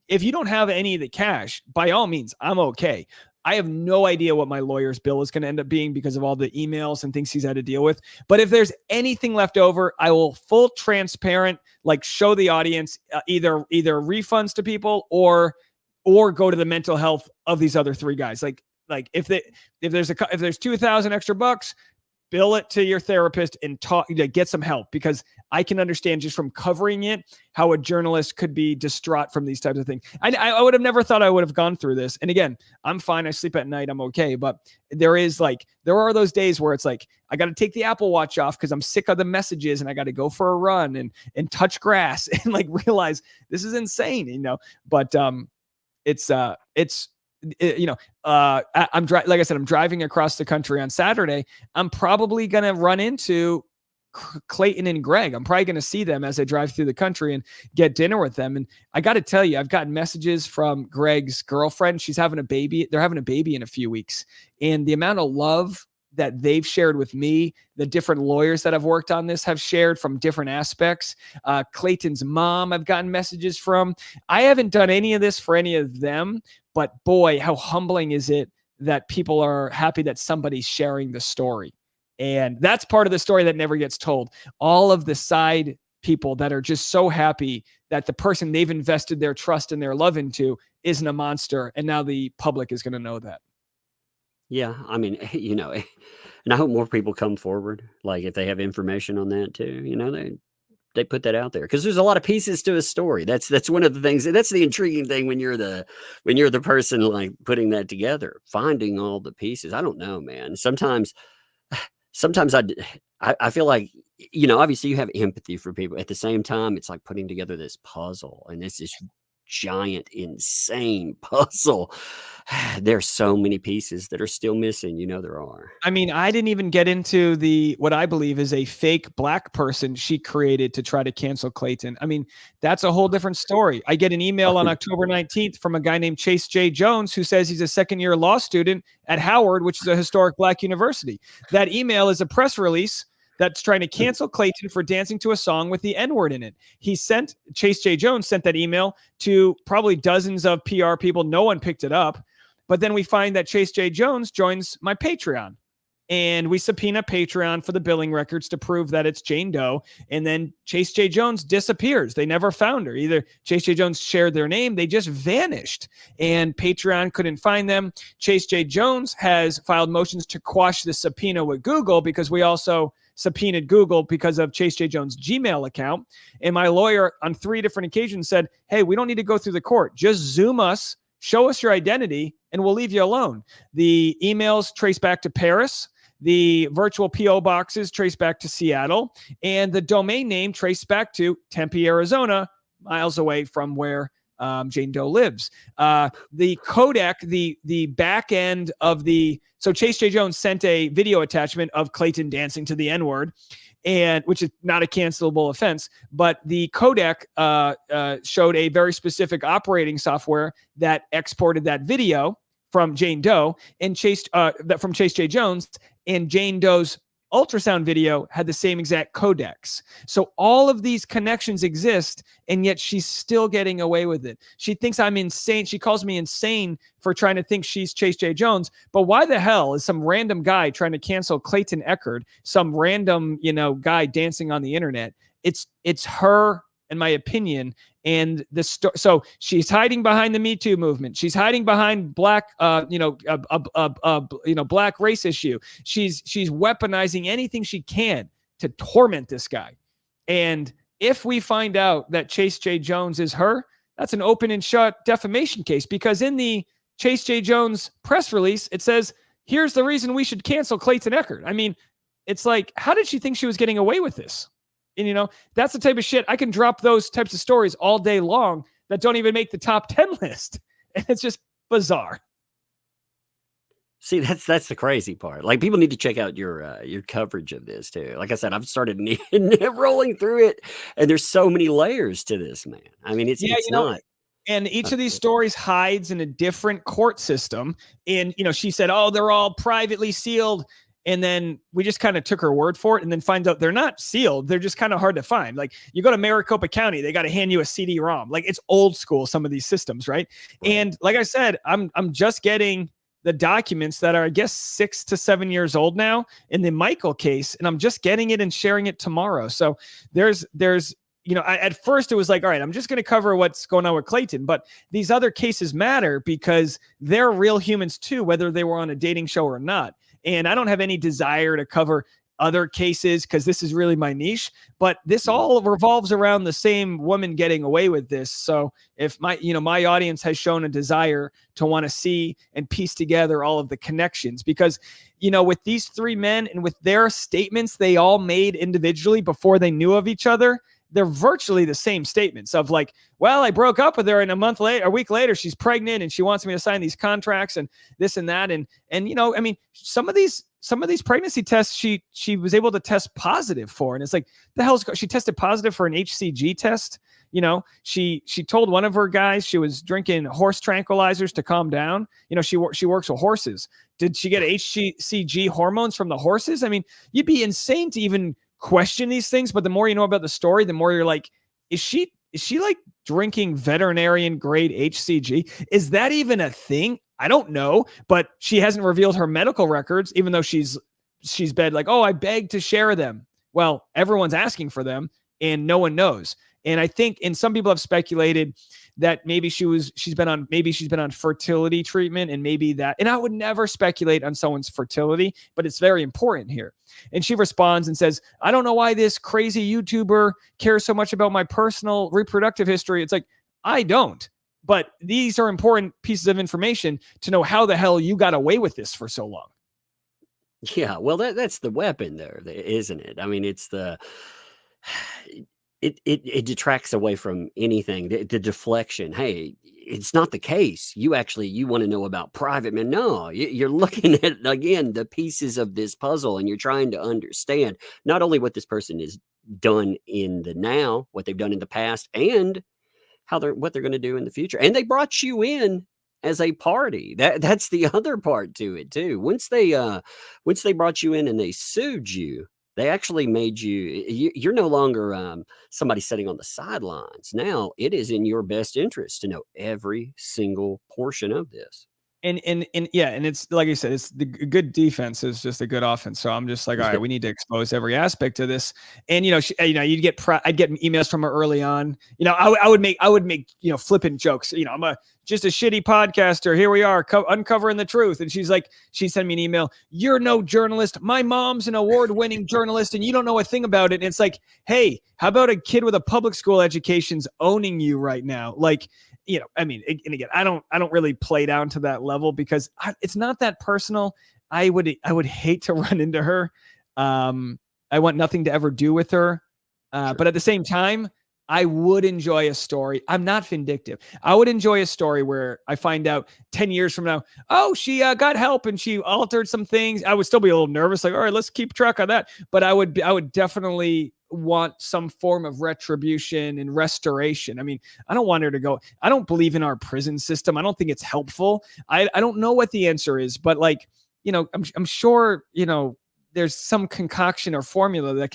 If you don't have any of the cash, by all means, I'm okay. I have no idea what my lawyer's bill is going to end up being because of all the emails and things he's had to deal with. But if there's anything left over, I will full transparent, like, show the audience either refunds to people or go to the mental health of these other three guys. Like, like if there's 2,000 extra bucks, bill it to your therapist and get some help, because I can understand just from covering it how a journalist could be distraught from these types of things. I would have never thought I would have gone through this. And again, I'm fine. I sleep at night. I'm okay. But there are those days where it's like, I got to take the Apple Watch off because I'm sick of the messages, and I got to go for a run and touch grass and like realize this is insane, you know. But like I said, I'm driving across the country on Saturday. I'm probably going to run into Clayton and Greg. I'm probably going to see them as I drive through the country and get dinner with them. And I got to tell you, I've gotten messages from Greg's girlfriend. She's having a baby. They're having a baby in a few weeks. And the amount of love that they've shared with me, the different lawyers that have worked on this have shared from different aspects. Clayton's mom, I've gotten messages from. I haven't done any of this for any of them, but boy, how humbling is it that people are happy that somebody's sharing the story. And that's part of the story that never gets told. All of the side people that are just so happy that the person they've invested their trust and their love into isn't a monster. And now the public is going to know that. Yeah, I mean, you know, and I hope more people come forward. Like if they have information on that too, you know, they put that out there, because there's a lot of pieces to a story. That's one of the things. That's the intriguing thing when you're the person like putting that together, finding all the pieces. I don't know, man. Sometimes I feel like, you know, obviously you have empathy for people. At the same time, it's like putting together this puzzle, and it's this giant, insane puzzle. There's so many pieces that are still missing. You know, there are. I mean, I didn't even get into what I believe is a fake black person she created to try to cancel Clayton. I mean, that's a whole different story. I get an email on October 19th from a guy named Chase J. Jones, who says he's a second-year law student at Howard, which is a historic black university. That email is a press release that's trying to cancel Clayton for dancing to a song with the N-word in it. Chase J. Jones sent that email to probably dozens of PR people. No one picked it up. But then we find that Chase J. Jones joins my Patreon. And we subpoena Patreon for the billing records to prove that it's Jane Doe. And then Chase J. Jones disappears. They never found her. Either Chase J. Jones shared their name, they just vanished. And Patreon couldn't find them. Chase J. Jones has filed motions to quash the subpoena with Google, because we also subpoenaed Google because of Chase J. Jones' Gmail account. And my lawyer on 3 different occasions said, hey, we don't need to go through the court. Just Zoom us, show us your identity, and we'll leave you alone. The emails trace back to Paris. The virtual PO boxes trace back to Seattle, and the domain name traced back to Tempe, Arizona, miles away from where Jane Doe lives. The codec, the back end of so Chase J. Jones sent a video attachment of Clayton dancing to the N-word, and which is not a cancelable offense, but the codec showed a very specific operating software that exported that video from Jane Doe and from Chase J. Jones, and Jane Doe's ultrasound video had the same exact codecs. So all of these connections exist, and yet she's still getting away with it. She thinks I'm insane. She calls me insane for trying to think she's Chase J. Jones. But why the hell is some random guy trying to cancel Clayton Echard, some random, guy dancing on the internet? It's her, in my opinion. And so she's hiding behind the Me Too movement. She's hiding behind black, black race issue. She's weaponizing anything she can to torment this guy. And if we find out that Chase J. Jones is her, that's an open and shut defamation case, because in the Chase J. Jones press release, it says, here's the reason we should cancel Clayton Echard. I mean, it's like, how did she think she was getting away with this? And, that's the type of shit. I can drop those types of stories all day long that don't even make the top 10 list. And it's just bizarre. See, that's the crazy part. Like, people need to check out your coverage of this too. Like I said, I've started rolling through it, and there's so many layers to this, man. I mean, it's not. And each of these stories hides in a different court system. And, she said, oh, they're all privately sealed. And then we just kind of took her word for it, and then find out they're not sealed. They're just kind of hard to find. Like, you go to Maricopa County, they got to hand you a CD-ROM. Like, it's old school, some of these systems, right? And like I said, I'm just getting the documents that are, I guess, 6 to 7 years old now in the Michael case, and I'm just getting it and sharing it tomorrow. So there's at first it was like, all right, I'm just going to cover what's going on with Clayton, but these other cases matter because they're real humans too, whether they were on a dating show or not. And I don't have any desire to cover other cases because this is really my niche, but this all revolves around the same woman getting away with this. So if my audience has shown a desire to want to see and piece together all of the connections, because, with these three men and with their statements they all made individually before they knew of each other, they're virtually the same statements of like, well, I broke up with her and a week later, she's pregnant and she wants me to sign these contracts and this and that. And some of these pregnancy tests, she was able to test positive for. And it's like, the hell's she tested positive for an HCG test. She told one of her guys she was drinking horse tranquilizers to calm down. She works with horses. Did she get HCG hormones from the horses? I mean, you'd be insane to even question these things, but the more you know about the story, the more you're like, is she like drinking veterinarian grade HCG? Is that even a thing? I don't know, but she hasn't revealed her medical records, even though she's been like, oh, I begged to share them. Well, everyone's asking for them and no one knows. And I think, and some people have speculated that maybe she's been on fertility treatment and maybe that, and I would never speculate on someone's fertility, but it's very important here. And she responds and says, I don't know why this crazy YouTuber cares so much about my personal reproductive history. It's like, I don't, but these are important pieces of information to know how the hell you got away with this for so long. Yeah, well, that's the weapon there, isn't it? I mean, it's it detracts away from anything. The deflection. Hey, it's not the case. You want to know about private men. No, you're looking at, again, the pieces of this puzzle, and you're trying to understand not only what this person is done in the now, what they've done in the past, and what they're going to do in the future. And they brought you in as a party. That's the other part to it too. Once they brought you in and they sued you, they actually made you're no longer somebody sitting on the sidelines. Now it is in your best interest to know every single portion of this. And yeah, and it's like you said, it's the good defense is just a good offense. So I'm just like, all right, we need to expose every aspect of this. And I'd get emails from her early on. I would make flippant jokes. I'm just a shitty podcaster. Here we are uncovering the truth. And she sent me an email. You're no journalist. My mom's an award-winning journalist, and you don't know a thing about it. And it's like, hey, how about a kid with a public school education's owning you right now? Like, and again, I don't really play down to that level because it's not that personal. I would hate to run into her. I want nothing to ever do with her. Sure. But at the same time, I would enjoy a story. I'm not vindictive. I would enjoy a story where I find out 10 years from now, oh, she got help and she altered some things. I would still be a little nervous, like, all right, let's keep track of that. But I would definitely want some form of retribution and restoration. I mean, I don't want her to go. I don't believe in our prison system. I don't think it's helpful. I don't know what the answer is, but I'm sure, there's some concoction or formula that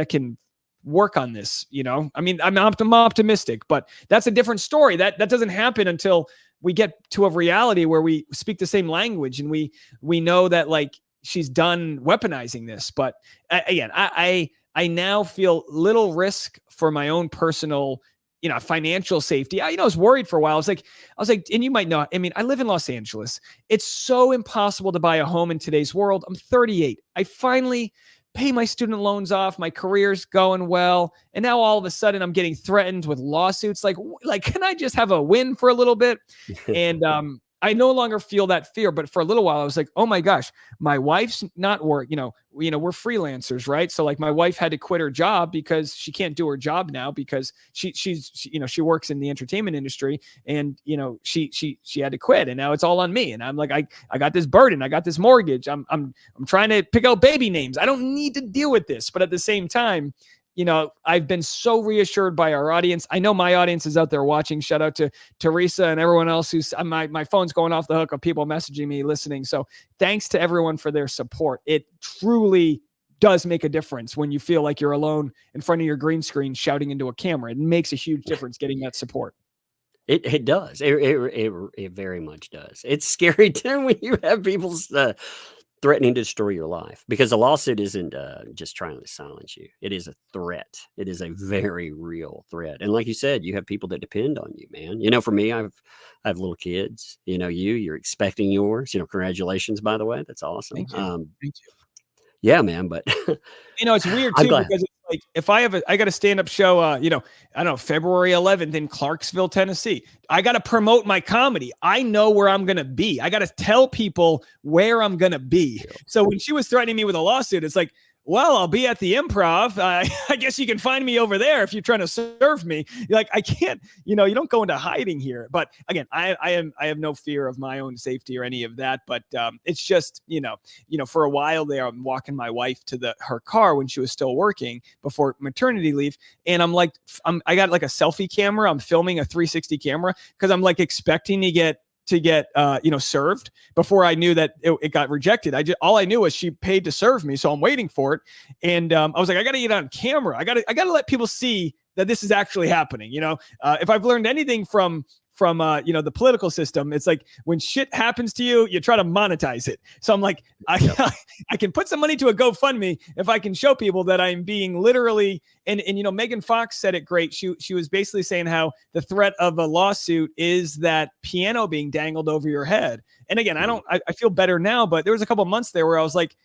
can work on this. I mean, I'm optimistic, but that's a different story. That doesn't happen until we get to a reality where we speak the same language and we know that she's done weaponizing this. But again, I now feel little risk for my own personal, financial safety. I was worried for a while. I was like, and you might know, I mean, I live in Los Angeles. It's so impossible to buy a home in today's world. I'm 38. I finally pay my student loans off. My career's going well. And now all of a sudden I'm getting threatened with lawsuits. Like, can I just have a win for a little bit? And, I no longer feel that fear, but for a little while I was like, oh my gosh, my wife's not work. We're freelancers, right? So my wife had to quit her job because she can't do her job now because she works in the entertainment industry and, she had to quit and now it's all on me. And I'm like, I got this burden. I got this mortgage. I'm trying to pick out baby names. I don't need to deal with this. But at the same time, I've been so reassured by our audience. I know my audience is out there watching. Shout out to Teresa and everyone else who's my phone's going off the hook of people messaging me, listening. So thanks to everyone for their support. It truly does make a difference when you feel like you're alone in front of your green screen shouting into a camera. It makes a huge difference getting that support. It does. It very much does. It's scary too when you have people threatening to destroy your life, because a lawsuit isn't just trying to silence you. It is a threat. It is a very real threat. And like you said, you have people that depend on you, man. You know, for me, I have little kids. You know, you're expecting yours. You know, congratulations, by the way. That's awesome. Thank you. Thank you. Yeah, man. But you know, it's weird I'm too, glad. because it's like if I got a stand-up show, you know, I don't know, February 11th in Clarksville, Tennessee. I got to promote my comedy. I know where I'm going to be. I got to tell people where I'm going to be. So when she was threatening me with a lawsuit, it's like, well, I'll be at the Improv. I guess you can find me over there if you're trying to serve me. You're like, I can't, you know, you don't go into hiding here. But again, I have no fear of my own safety or any of that. But it's just, you know, for a while there, I'm walking my wife to her car when she was still working before maternity leave, and I'm like, I got like a selfie camera. I'm filming a 360 camera because I'm like expecting to get you know, served before I knew that it got rejected. All I knew was she paid to serve me, so I'm waiting for it. And I was like, I got to get on camera. I got to let people see that this is actually happening. You know, if I've learned anything from you know, the political system, it's like when shit happens to you, you try to monetize it. So I'm like, I can put some money to a GoFundMe if I can show people that I'm being literally, and you know, Megan Fox said it great. She was basically saying how the threat of a lawsuit is that piano being dangled over your head. And again, I feel better now, but there was a couple months there where I was like,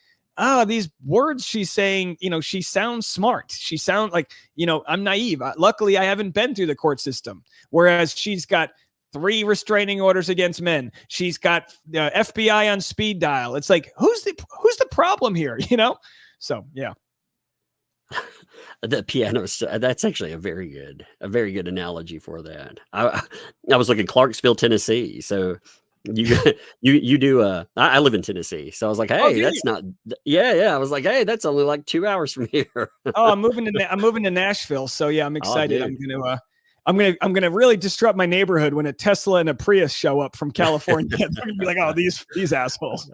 these words she's saying, you know, she sounds smart. She sounds like, you know, I'm naive. Luckily, I haven't been through the court system. Whereas she's got 3 restraining orders against men. She's got FBI on speed dial. It's like, who's the problem here? You know? So, yeah. The piano, that's actually a very good analogy for that. I was looking Clarksville, Tennessee. So you do I live in Tennessee, so I was like, hey, that's not, yeah, I was like, hey, that's only like 2 hours from here. I'm moving to Nashville, so yeah, I'm excited. I'm gonna really disrupt my neighborhood when a Tesla and a Prius show up from California. They're gonna be like, oh, these assholes.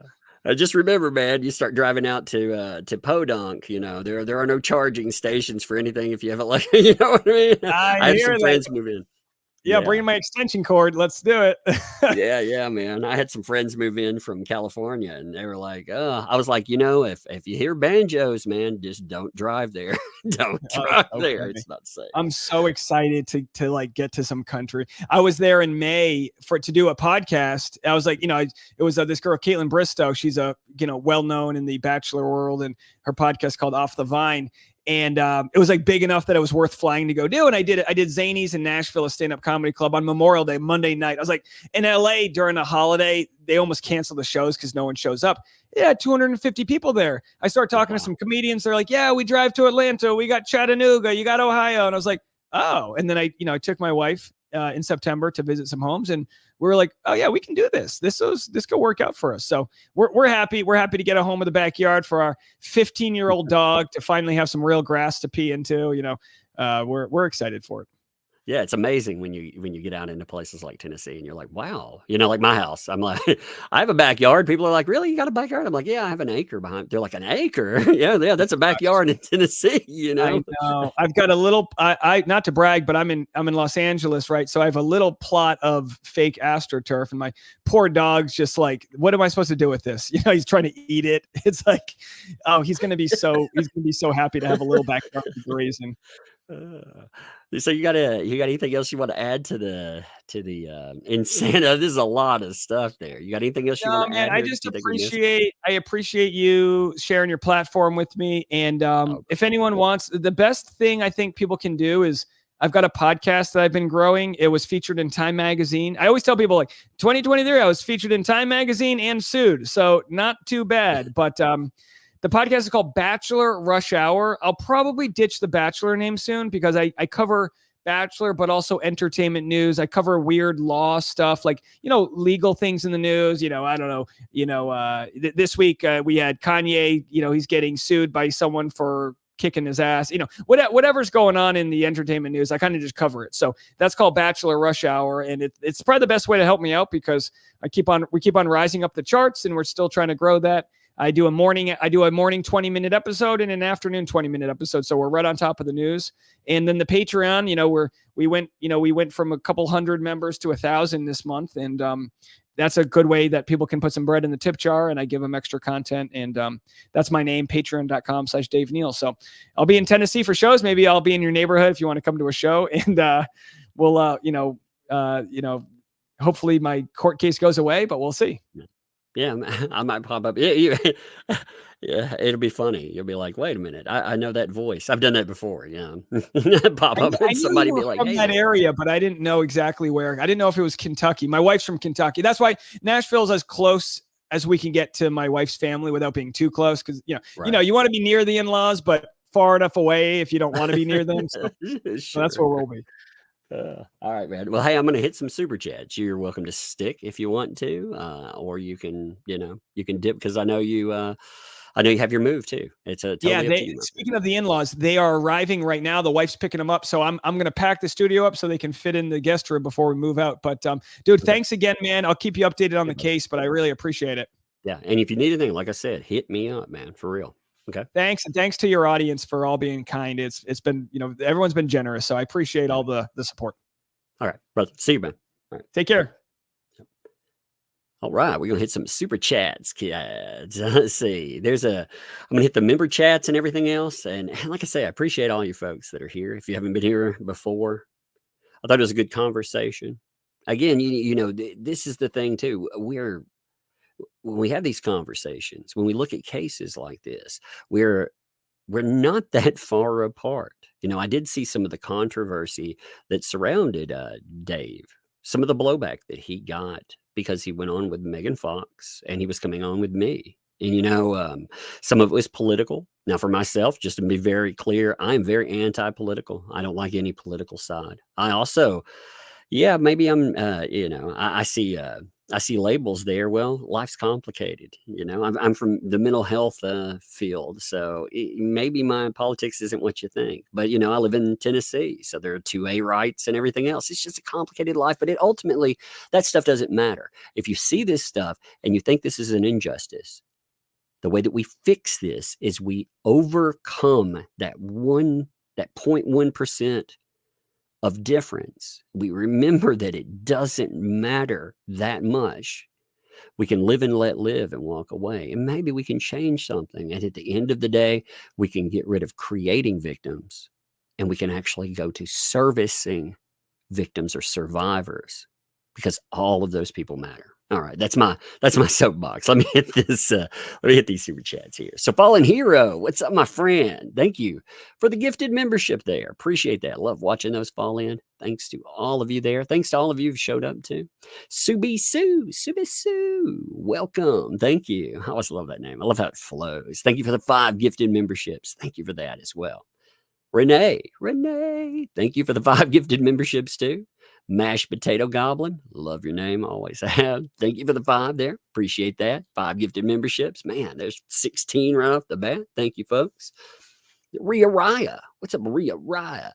Just remember, man, you start driving out to Podunk, you know, there are no charging stations for anything if you have a, you know what I mean? I have some friends move in. Yeah, bring my extension cord. Let's do it. yeah, man. I had some friends move in from California, and they were like, "Oh," I was like, you know, if you hear banjos, man, just don't drive there. Don't drive there. It's not safe. I'm so excited to like get to some country. I was there in May to do a podcast. I was like, you know, it was this girl, Caitlin Bristow. She's well known in the Bachelor world, and her podcast called Off the Vine. And it was like big enough that it was worth flying to go do. And I did Zany's in Nashville, a stand-up comedy club on Memorial Day, Monday night. I was like, in LA during a holiday, they almost canceled the shows because no one shows up. Yeah, 250 people there. I start talking to some comedians. They're like, yeah, we drive to Atlanta. We got Chattanooga. You got Ohio. And I was like, oh. And then I took my wife in September to visit some homes, and we were like, oh yeah, we can do this. This could work out for us. So we're happy. We're happy to get a home in the backyard for our 15-year-old dog to finally have some real grass to pee into. You know, we're excited for it. Yeah, it's amazing when you get out into places like Tennessee and you're like, wow, you know, like my house. I'm like, I have a backyard. People are like, really? You got a backyard? I'm like, yeah, I have an acre behind. They're like, an acre? yeah, that's a backyard in Tennessee. You know, I know. I've got a little. I not to brag, but I'm in Los Angeles, right? So I have a little plot of fake AstroTurf, and my poor dog's just like, what am I supposed to do with this? You know, he's trying to eat it. It's like, oh, he's gonna be so happy to have a little backyard to graze in. So you got anything else you want to add to the insanity? This is a lot of stuff there. You got anything else you want to add? I just appreciate you sharing your platform with me. And if anyone wants, the best thing I think people can do is, I've got a podcast that I've been growing. It was featured in Time Magazine. I always tell people, like, 2023, I was featured in Time Magazine and sued. So not too bad. But the podcast is called Bachelor Rush Hour. I'll probably ditch the Bachelor name soon because I cover Bachelor, but also entertainment news. I cover weird law stuff, like, you know, legal things in the news. You know, I don't know. You know, this week we had Kanye. You know, he's getting sued by someone for kicking his ass. You know, whatever's going on in the entertainment news, I kind of just cover it. So that's called Bachelor Rush Hour, and it's probably the best way to help me out because we keep on rising up the charts, and we're still trying to grow that. I do a morning 20-minute episode and an afternoon 20-minute episode. So we're right on top of the news. And then the Patreon, we went from a couple hundred members to 1,000 this month. And that's a good way that people can put some bread in the tip jar, and I give them extra content. And that's my name, patreon.com/Dave Neal. So I'll be in Tennessee for shows. Maybe I'll be in your neighborhood if you want to come to a show, and we'll, hopefully my court case goes away, but we'll see. Yeah, I might pop up. Yeah, yeah, it'll be funny. You'll be like, wait a minute, I know that voice. I've done that before. Yeah, pop up I and somebody be like, from hey, that area, but I didn't know exactly where. I didn't know if it was Kentucky. My wife's from Kentucky. That's why Nashville's as close as we can get to my wife's family without being too close. Because you want to be near the in-laws, but far enough away if you don't want to be near them. So, so that's where we'll be. All right, man. Well, hey, I'm going to hit some super chats. You're welcome to stick if you want to, or you can dip, because I know you have your move too. It's a totally up to you, speaking of the in-laws, they are arriving right now. The wife's picking them up, so I'm going to pack the studio up so they can fit in the guest room before we move out. But dude, thanks again, man. I'll keep you updated on the case, but I really appreciate it. Yeah, and if you need anything, like I said, hit me up, man, for real. Okay. Thanks. And thanks to your audience for all being kind. It's been, everyone's been generous. So I appreciate all the support. All right, brother. See you, man. All right. Take care. All right. We're going to hit some super chats, kids. Let's see. I'm going to hit the member chats and everything else. And like I say, I appreciate all you folks that are here. If you haven't been here before, I thought it was a good conversation. Again, this is the thing too. When we have these conversations, when we look at cases like this, we're not that far apart. I did see some of the controversy that surrounded Dave, some of the blowback that he got because he went on with Megan Fox and he was coming on with me. And, some of it was political. Now, for myself, just to be very clear, I'm very anti-political. I don't like any political side. I also, maybe I'm, I see labels there. Well, life's complicated. I'm from the mental health field, so maybe my politics isn't what you think. But I live in Tennessee, so there are 2A rights and everything else. It's just a complicated life. But ultimately, that stuff doesn't matter. If you see this stuff and you think this is an injustice, the way that we fix this is we overcome that 0.1% of difference. We remember that it doesn't matter that much. We can live and let live and walk away. And maybe we can change something. And at the end of the day, we can get rid of creating victims and we can actually go to servicing victims or survivors, because all of those people matter. All right, that's my soapbox. Let me hit this. Let me hit these super chats here. So, Fallen Hero, what's up, my friend? Thank you for the gifted membership there. Appreciate that. Love watching those fall in. Thanks to all of you there. Thanks to all of you who showed up too. Subisu, welcome. Thank you. I always love that name. I love how it flows. Thank you for the 5 gifted memberships. Thank you for that as well. Renee, thank you for the 5 gifted memberships too. Mashed Potato Goblin, love your name, always have. Thank you for the 5 there. Appreciate that. 5 gifted memberships. Man, there's 16 right off the bat. Thank you, folks. Rhea Raya. What's up, Rhea Raya?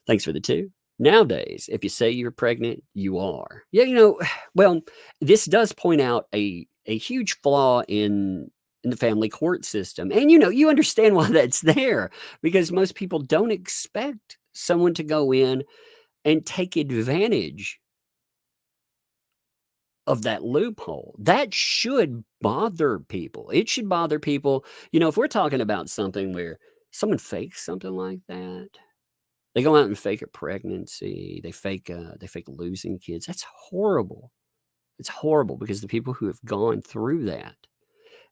Thanks for the 2. Nowadays, if you say you're pregnant, you are. Yeah, well, this does point out a huge flaw in the family court system. And, you understand why that's there, because most people don't expect someone to go in and take advantage of that loophole. That should bother people. It should bother people. If we're talking about something where someone fakes something like that, they go out and fake a pregnancy, they fake losing kids. That's horrible. It's horrible, because the people who have gone through that,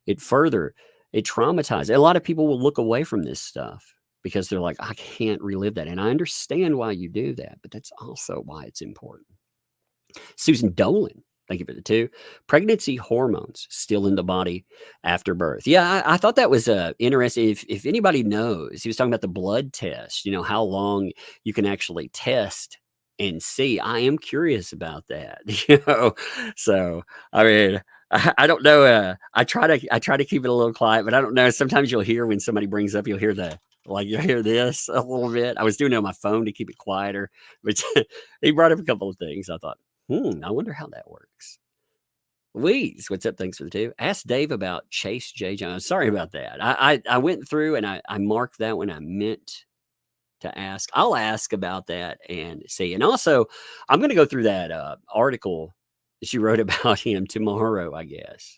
it traumatizes. A lot of people will look away from this stuff because they're like, I can't relive that. And I understand why you do that, but that's also why it's important. Susan Dolan, thank you for the 2. Pregnancy hormones still in the body after birth. Yeah, I thought that was interesting. If anybody knows, he was talking about the blood test, how long you can actually test and see. I am curious about that, So, I mean, I don't know. I try to keep it a little quiet, but I don't know. Sometimes you'll hear when somebody brings up, you'll hear you'll hear this a little bit. I was doing it on my phone to keep it quieter, but he brought up a couple of things. I thought, I wonder how that works. Louise, what's up? Thanks for the 2. Ask Dave about Chase J. Jones. Sorry about that. I went through and I marked that when I meant to ask. I'll ask about that and see. And also, I'm going to go through that article that she wrote about him tomorrow, I guess.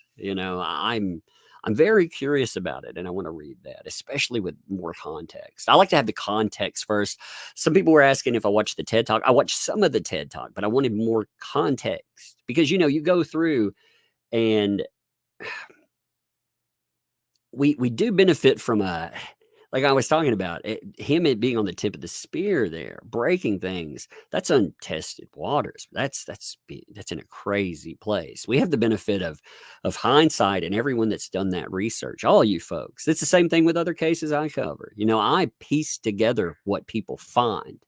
I'm very curious about it, and I want to read that, especially with more context. I like to have the context first. Some people were asking if I watched the TED Talk. I watched some of the TED Talk, but I wanted more context because, you go through and we do benefit from like I was talking about, him being on the tip of the spear there, breaking things. That's untested waters. That's in a crazy place. We have the benefit of hindsight and everyone that's done that research. All you folks. It's the same thing with other cases I cover. I piece together what people find.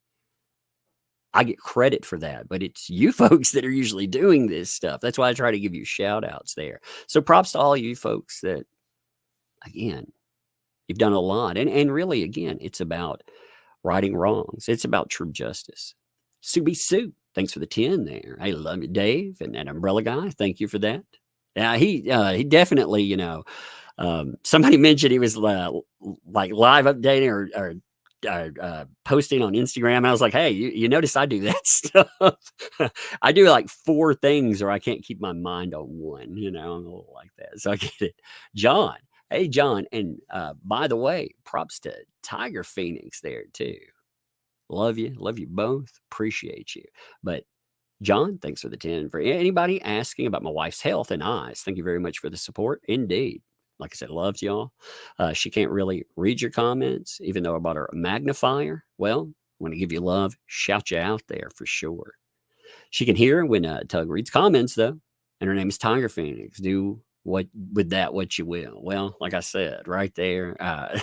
I get credit for that, but it's you folks that are usually doing this stuff. That's why I try to give you shout outs there. So props to all you folks that, again, you've done a lot. And really, again, it's about righting wrongs. It's about true justice. Subi Sue, thanks for the 10 there. Hey, love you, Dave, and that umbrella guy. Thank you for that. He definitely, somebody mentioned he was like live updating or posting on Instagram. I was like, hey, you notice I do that stuff. I do like 4 things or I can't keep my mind on one, I'm a little like that. So I get it. John. Hey, John. And by the way, props to Tiger Phoenix there too. Love you both. Appreciate you. But John, thanks for the 10. For anybody asking about my wife's health and eyes, thank you very much for the support. Indeed. Like I said, loves y'all. She can't really read your comments, even though I bought her a magnifier. Well, want to give you love, shout you out there for sure. She can hear when Tug reads comments, though, and her name is Tiger Phoenix. Do what with that what you will. Well, like I said, right there, I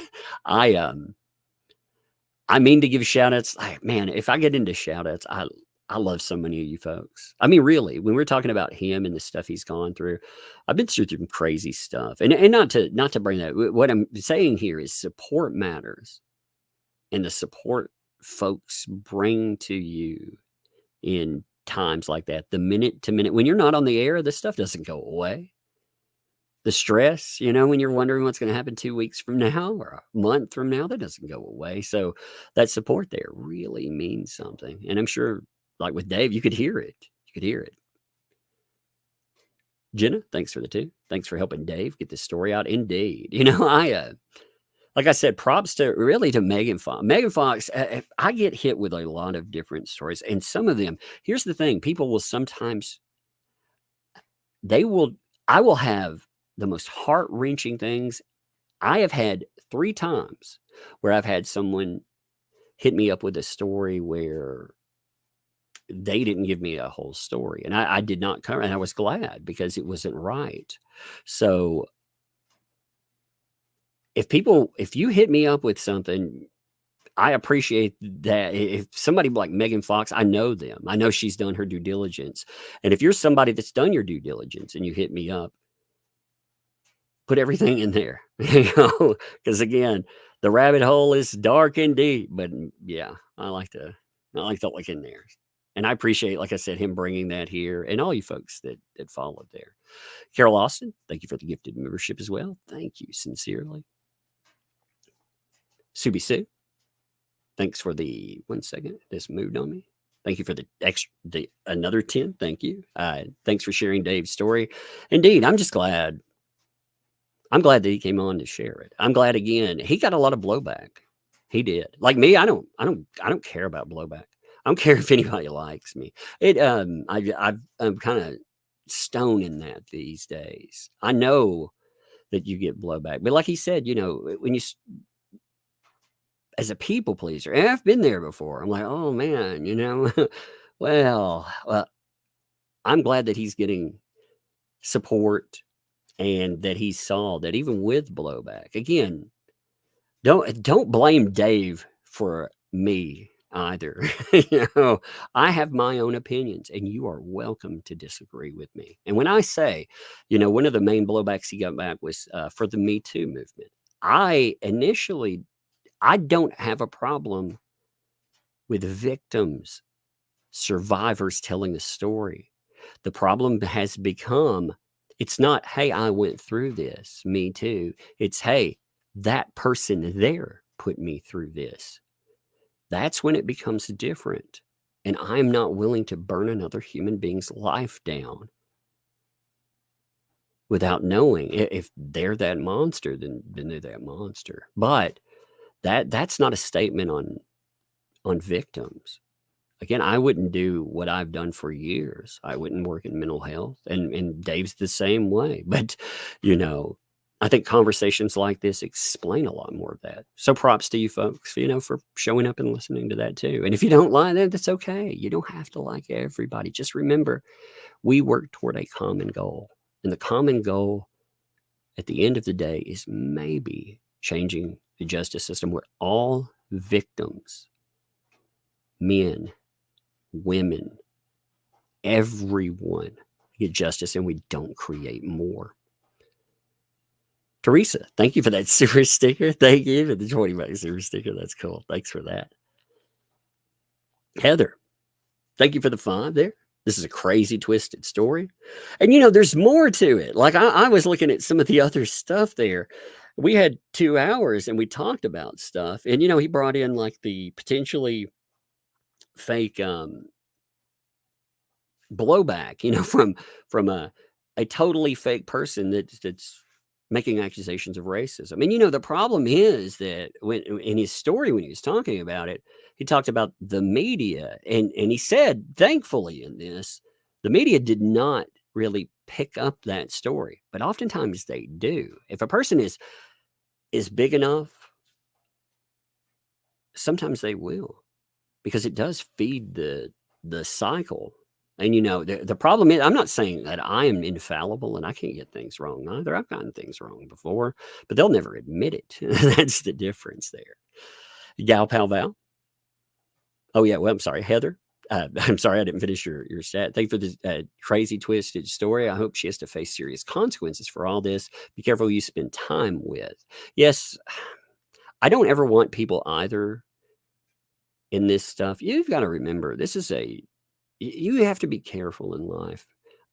mean to give shout outs. Man, if I get into shout outs, I love so many of you folks. I mean, really, when we're talking about him and the stuff he's gone through, I've been through some crazy stuff. And not to bring that. What I'm saying here is support matters. And the support folks bring to you in times like that, the minute to minute, when you're not on the air, this stuff doesn't go away. The stress, when you're wondering what's going to happen 2 weeks from now or a month from now, that doesn't go away. So that support there really means something. And I'm sure, like with Dave, you could hear it. Jenna, thanks for the 2. Thanks for helping Dave get this story out. Indeed. Like I said, props to Megan Fox. Megan Fox, I get hit with a lot of different stories. And some of them, here's the thing, people will sometimes, I will have the most heart-wrenching things. I have had 3 times where I've had someone hit me up with a story where they didn't give me a whole story. And I did not cover, and I was glad because it wasn't right. So if you hit me up with something, I appreciate that. If somebody like Megan Fox, I know them. I know she's done her due diligence. And if you're somebody that's done your due diligence and you hit me up, put everything in there, because again, the rabbit hole is dark and deep. But yeah, I like to look in there. And I appreciate, like I said, him bringing that here and all you folks that followed there. Carol Austin, thank you for the gifted membership as well. Thank you sincerely. Subi Sue, thanks for the 1 second. This moved on me. Thank you for another 10. Thank you. Thanks for sharing Dave's story. Indeed, I'm just glad. I'm glad that he came on to share it. I'm glad again. He got a lot of blowback. He did. Like me, I don't care about blowback. I don't care if anybody likes me. I'm kind of stone in that these days. I know that you get blowback, but like he said, when you, as a people pleaser, and I've been there before. I'm like, oh man, well, I'm glad that he's getting support and that he saw that even with blowback, again, don't blame Dave for me either. I have my own opinions and you are welcome to disagree with me. And when I say, one of the main blowbacks he got back was for the Me Too movement. I don't have a problem with victims, survivors telling the story. The problem has become It's not, hey, I went through this, me too. It's, hey, that person there put me through this. That's when it becomes different. And I'm not willing to burn another human being's life down without knowing. If they're that monster, then they're that monster. But that's not a statement on victims. Again, I wouldn't do what I've done for years. I wouldn't work in mental health, and Dave's the same way. But, you know, I think conversations like this explain a lot more of that. So props to you folks, you know, for showing up and listening to that too. And if you don't like that, that's okay. You don't have to like everybody. Just remember, we work toward a common goal. And the common goal at the end of the day is maybe changing the justice system where all victims, men, women, everyone get justice, and we don't create more. Teresa, thank you for that super sticker. Thank you for the 20 bucks super sticker. That's cool. Thanks for that. Heather, thank you for the 5 there. This is a crazy, twisted story. And, you know, there's more to it. Like, I was looking at some of the other stuff there. We had 2 hours and we talked about stuff. And, you know, he brought in like the potentially fake blowback, you know, from a totally fake person that's making accusations of racism. And, you know, the problem is that when in his story, when he was talking about it, he talked about the media, and he said, thankfully in this, the media did not really pick up that story, but oftentimes they do. If a person is big enough, sometimes they will, because it does feed the cycle. And, you know, the problem is, I'm not saying that I am infallible and I can't get things wrong either. I've gotten things wrong before, but they'll never admit it. That's the difference there. Gal Pal Val. Oh, yeah. Well, I'm sorry, Heather. I'm sorry I didn't finish your stat. Thank you for the crazy, twisted story. I hope she has to face serious consequences for all this. Be careful who you spend time with. Yes, I don't ever want people either in this stuff. You've got to remember, this is you have to be careful in life.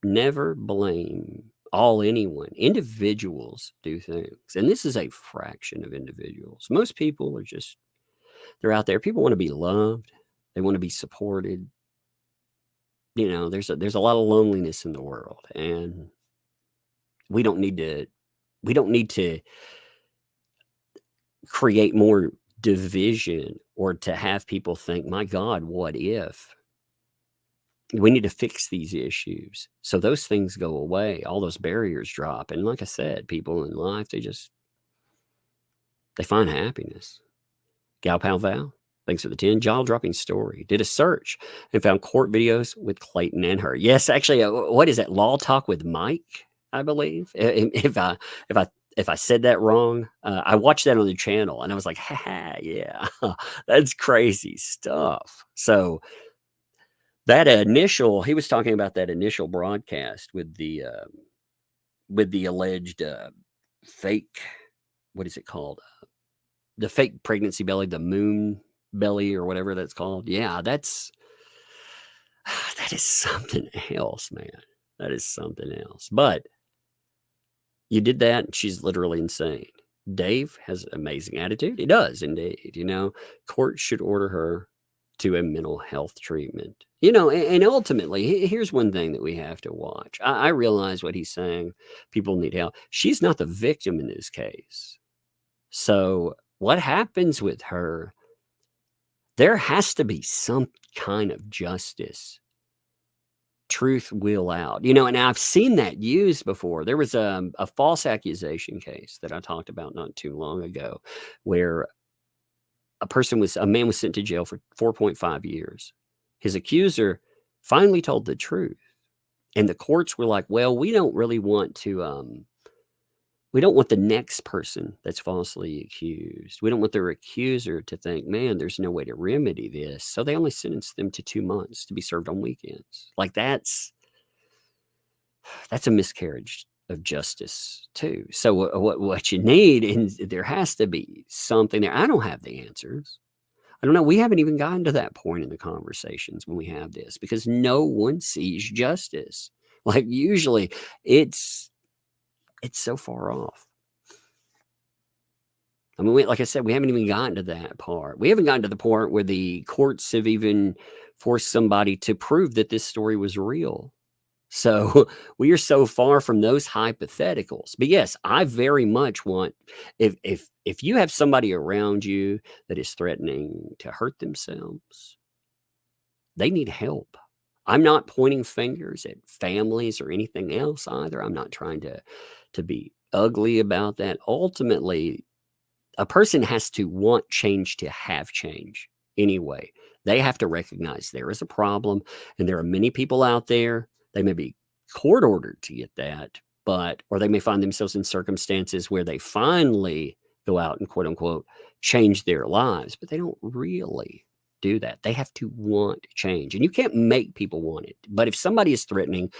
Never blame anyone. Individuals do things. And this is a fraction of individuals. Most people are they're out there. People want to be loved. They want to be supported. You know, there's a lot of loneliness in the world, and we don't need to create more division or to have people think, my God, what if? We need to fix these issues so those things go away, all those barriers drop. And like I said, people in life, they find happiness. Gal Pal Val, thanks for the 10. Jaw-dropping story. Did a search and found court videos with Clayton Echard. Yes, actually, what is that? Law Talk with Mike, I believe. If I said that wrong, I watched that on the channel and I was like, yeah, that's crazy stuff. So he was talking about that initial broadcast with the alleged fake, what is it called? The fake pregnancy belly, the moon belly or whatever that's called. Yeah, that is something else, man. That is something else. But you did that, and she's literally insane. Dave has an amazing attitude. He does, indeed. You know, court should order her to a mental health treatment. You know, and ultimately, here's one thing that we have to watch. I realize what he's saying. People need help. She's not the victim in this case. So what happens with her, there has to be some kind of justice. Truth will out. You know, and I've seen that used before. There was a false accusation case that I talked about not too long ago where a man was sent to jail for 4.5 years. His accuser finally told the truth. And the courts were like, well, we don't really want to, we don't want the next person that's falsely accused. We don't want their accuser to think, man, there's no way to remedy this. So they only sentenced them to 2 months to be served on weekends. Like that's a miscarriage of justice too. So what you need, and there has to be something there. I don't have the answers. I don't know. We haven't even gotten to that point in the conversations when we have this because no one sees justice. Like usually it's It's so far off. I mean, like I said, we haven't even gotten to that part. We haven't gotten to the part where the courts have even forced somebody to prove that this story was real. So we are so far from those hypotheticals. But yes, I very much want, if you have somebody around you that is threatening to hurt themselves, they need help. I'm not pointing fingers at families or anything else either. I'm not trying to be ugly about that. Ultimately, a person has to want change to have change anyway. They have to recognize there is a problem, and there are many people out there. They may be court ordered to get that, or they may find themselves in circumstances where they finally go out and quote unquote change their lives, but they don't really do that. They have to want change, and you can't make people want it. But if somebody is threatening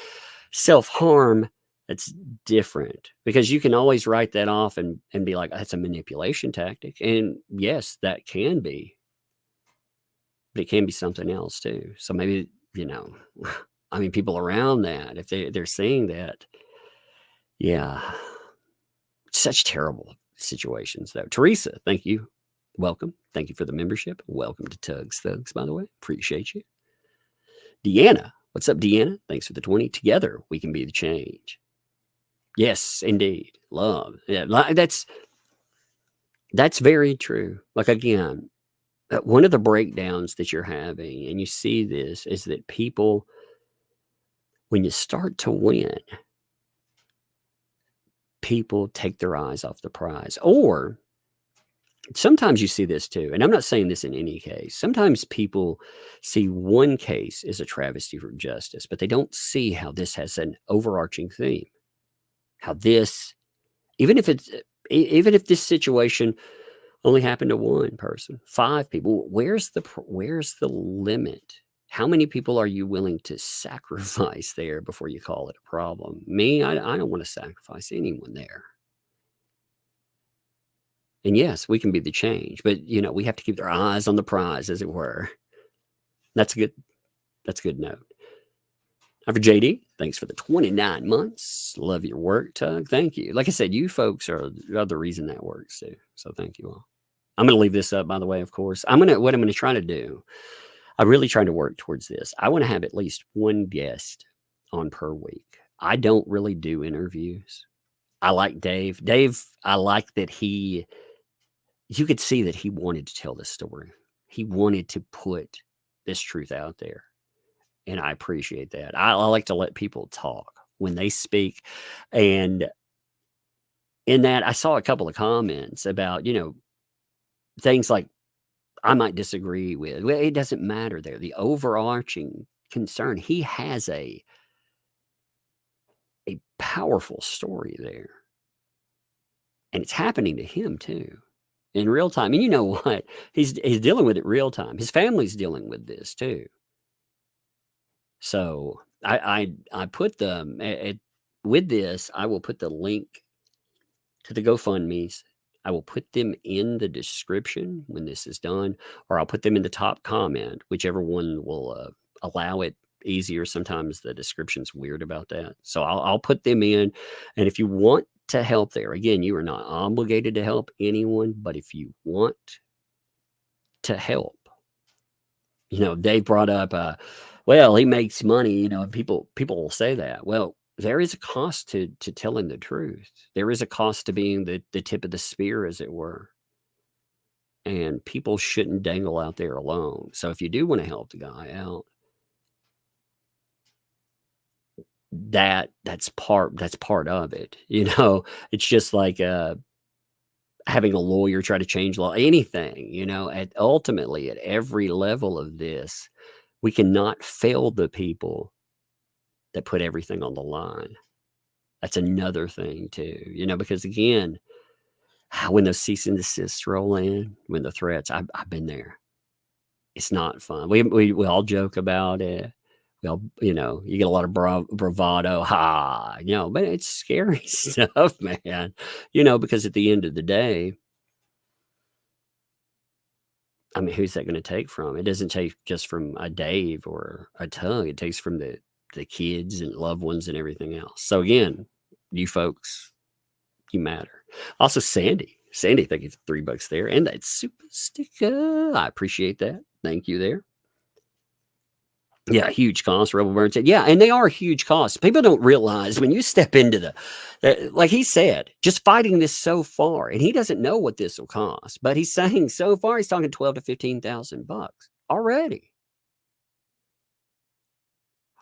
self-harm, that's different, because you can always write that off and be like, that's a manipulation tactic. And yes, that can be, but it can be something else too. So maybe, I mean, people around that, if they're seeing that, yeah, such terrible situations though. Teresa, thank you. Welcome. Thank you for the membership. Welcome to Tugs Thugs, by the way. Appreciate you. Deanna, what's up, Deanna? Thanks for the 20. Together, we can be the change. Yes, indeed. Love. Yeah, that's very true. Like, again, one of the breakdowns that you're having, and you see this, is that people, when you start to win, people take their eyes off the prize. Or sometimes you see this too, and I'm not saying this in any case. Sometimes people see one case as a travesty for justice, but they don't see how this has an overarching theme. How this, even if this situation only happened to one person, 5 people, where's the limit? How many people are you willing to sacrifice there before you call it a problem? Me, I don't want to sacrifice anyone there. And yes, we can be the change, but we have to keep our eyes on the prize, as it were. That's a good note. Now for JD, thanks for the 29 months. Love your work, Tug. Thank you. Like I said, you folks are the reason that works too. So thank you all. I'm going to leave this up, by the way, of course. What I'm going to try to do, I'm really trying to work towards this. I want to have at least one guest on per week. I don't really do interviews. I like Dave. Dave, I like that you could see that he wanted to tell this story. He wanted to put this truth out there. And I appreciate that. I like to let people talk when they speak. And in that, I saw a couple of comments about, things like I might disagree with. Well, it doesn't matter there. The overarching concern, he has a powerful story there. And it's happening to him too, in real time. And you know what? He's dealing with it real time. His family's dealing with this too. So I put with this, I will put the link to the GoFundMe's. I will put them in the description when this is done, or I'll put them in the top comment, whichever one will allow it easier. Sometimes the description's weird about that. So I'll put them in. And if you want to help there, again, you are not obligated to help anyone, but if you want to help, they brought up, well, he makes money, and people will say that. Well, there is a cost to telling the truth. There is a cost to being the tip of the spear, as it were. And people shouldn't dangle out there alone. So if you do want to help the guy out, that's part of it. It's just like having a lawyer try to change law, anything, ultimately at every level of this, we cannot fail the people that put everything on the line. That's another thing too, because again, when those cease and desists roll in, when the threats, I've been there. It's not fun. We all joke about it. We all, you get a lot of bravado, but it's scary stuff, man. Because at the end of the day, I mean, who's that going to take from? It doesn't take just from a Dave or a Tug. It takes from the kids and loved ones and everything else. So again, you folks, You matter. Also, Sandy, thank you for $3 there. And that super sticker. I appreciate that. Thank you there. Yeah, huge cost. Rebel Burn said, yeah, and they are huge costs. People don't realize when you step into like he said, just fighting this so far, and he doesn't know what this will cost, but he's saying so far he's talking 12 to 15,000 bucks already.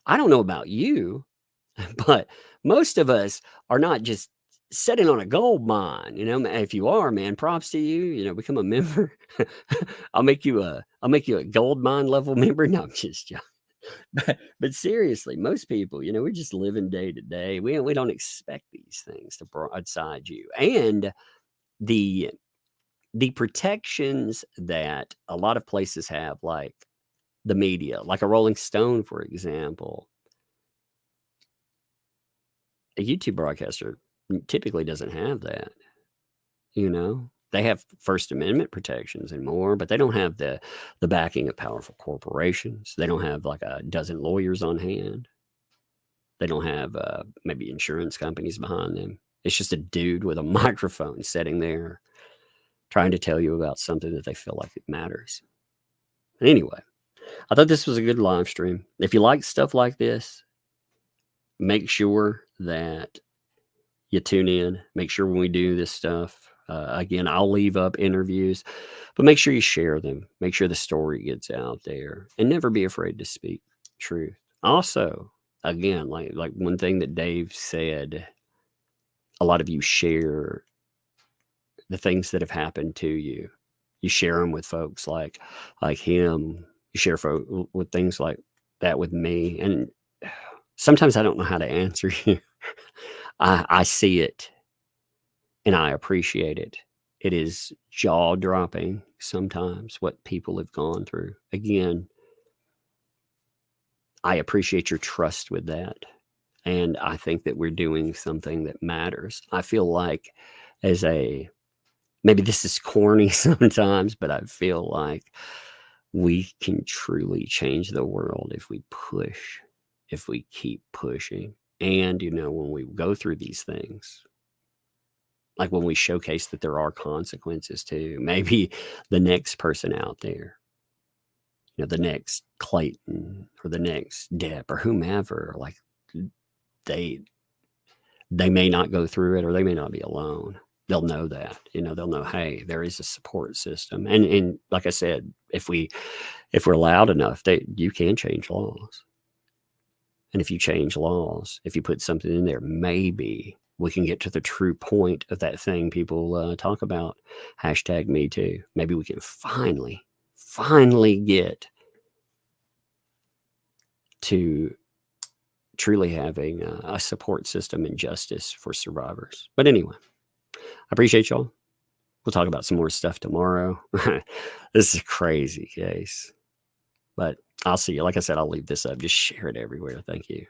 I don't know about you, but most of us are not just sitting on a gold mine. If you are, man, props to you. Become a member. I'll make you a gold mine level member. No, I'm just joking. But seriously, most people, we're just living day to day. We don't expect these things to broadside you. And the protections that a lot of places have, like the media, like a Rolling Stone, for example, a YouTube broadcaster typically doesn't have that. They have First Amendment protections and more, but they don't have the backing of powerful corporations. They don't have like a dozen lawyers on hand. They don't have maybe insurance companies behind them. It's just a dude with a microphone sitting there trying to tell you about something that they feel like it matters. But anyway, I thought this was a good live stream. If you like stuff like this, make sure that you tune in. Make sure when we do this stuff, again, I'll leave up interviews, but make sure you share them. Make sure the story gets out there, and never be afraid to speak truth. Also, again, like one thing that Dave said, a lot of you share the things that have happened to you. You share them with folks like him. You share with things like that with me, and sometimes I don't know how to answer you. I see it, and I appreciate it. It is jaw-dropping sometimes what people have gone through. Again, I appreciate your trust with that, and I think that we're doing something that matters. I feel like maybe this is corny sometimes, but I feel like we can truly change the world if we push, if we keep pushing. And, when we go through these things, like when we showcase that there are consequences to maybe the next person out there, the next Clayton or the next Depp or whomever, like they may not go through it, or they may not be alone. They'll know that, they'll know, hey, there is a support system. And like I said, if we're loud enough, you can change laws. And if you change laws, if you put something in there, maybe we can get to the true point of that thing people talk about, #MeToo. Maybe we can finally get to truly having a support system and justice for survivors. But anyway, I appreciate y'all. We'll talk about some more stuff tomorrow. This is a crazy case. But I'll see you. Like I said, I'll leave this up. Just share it everywhere. Thank you.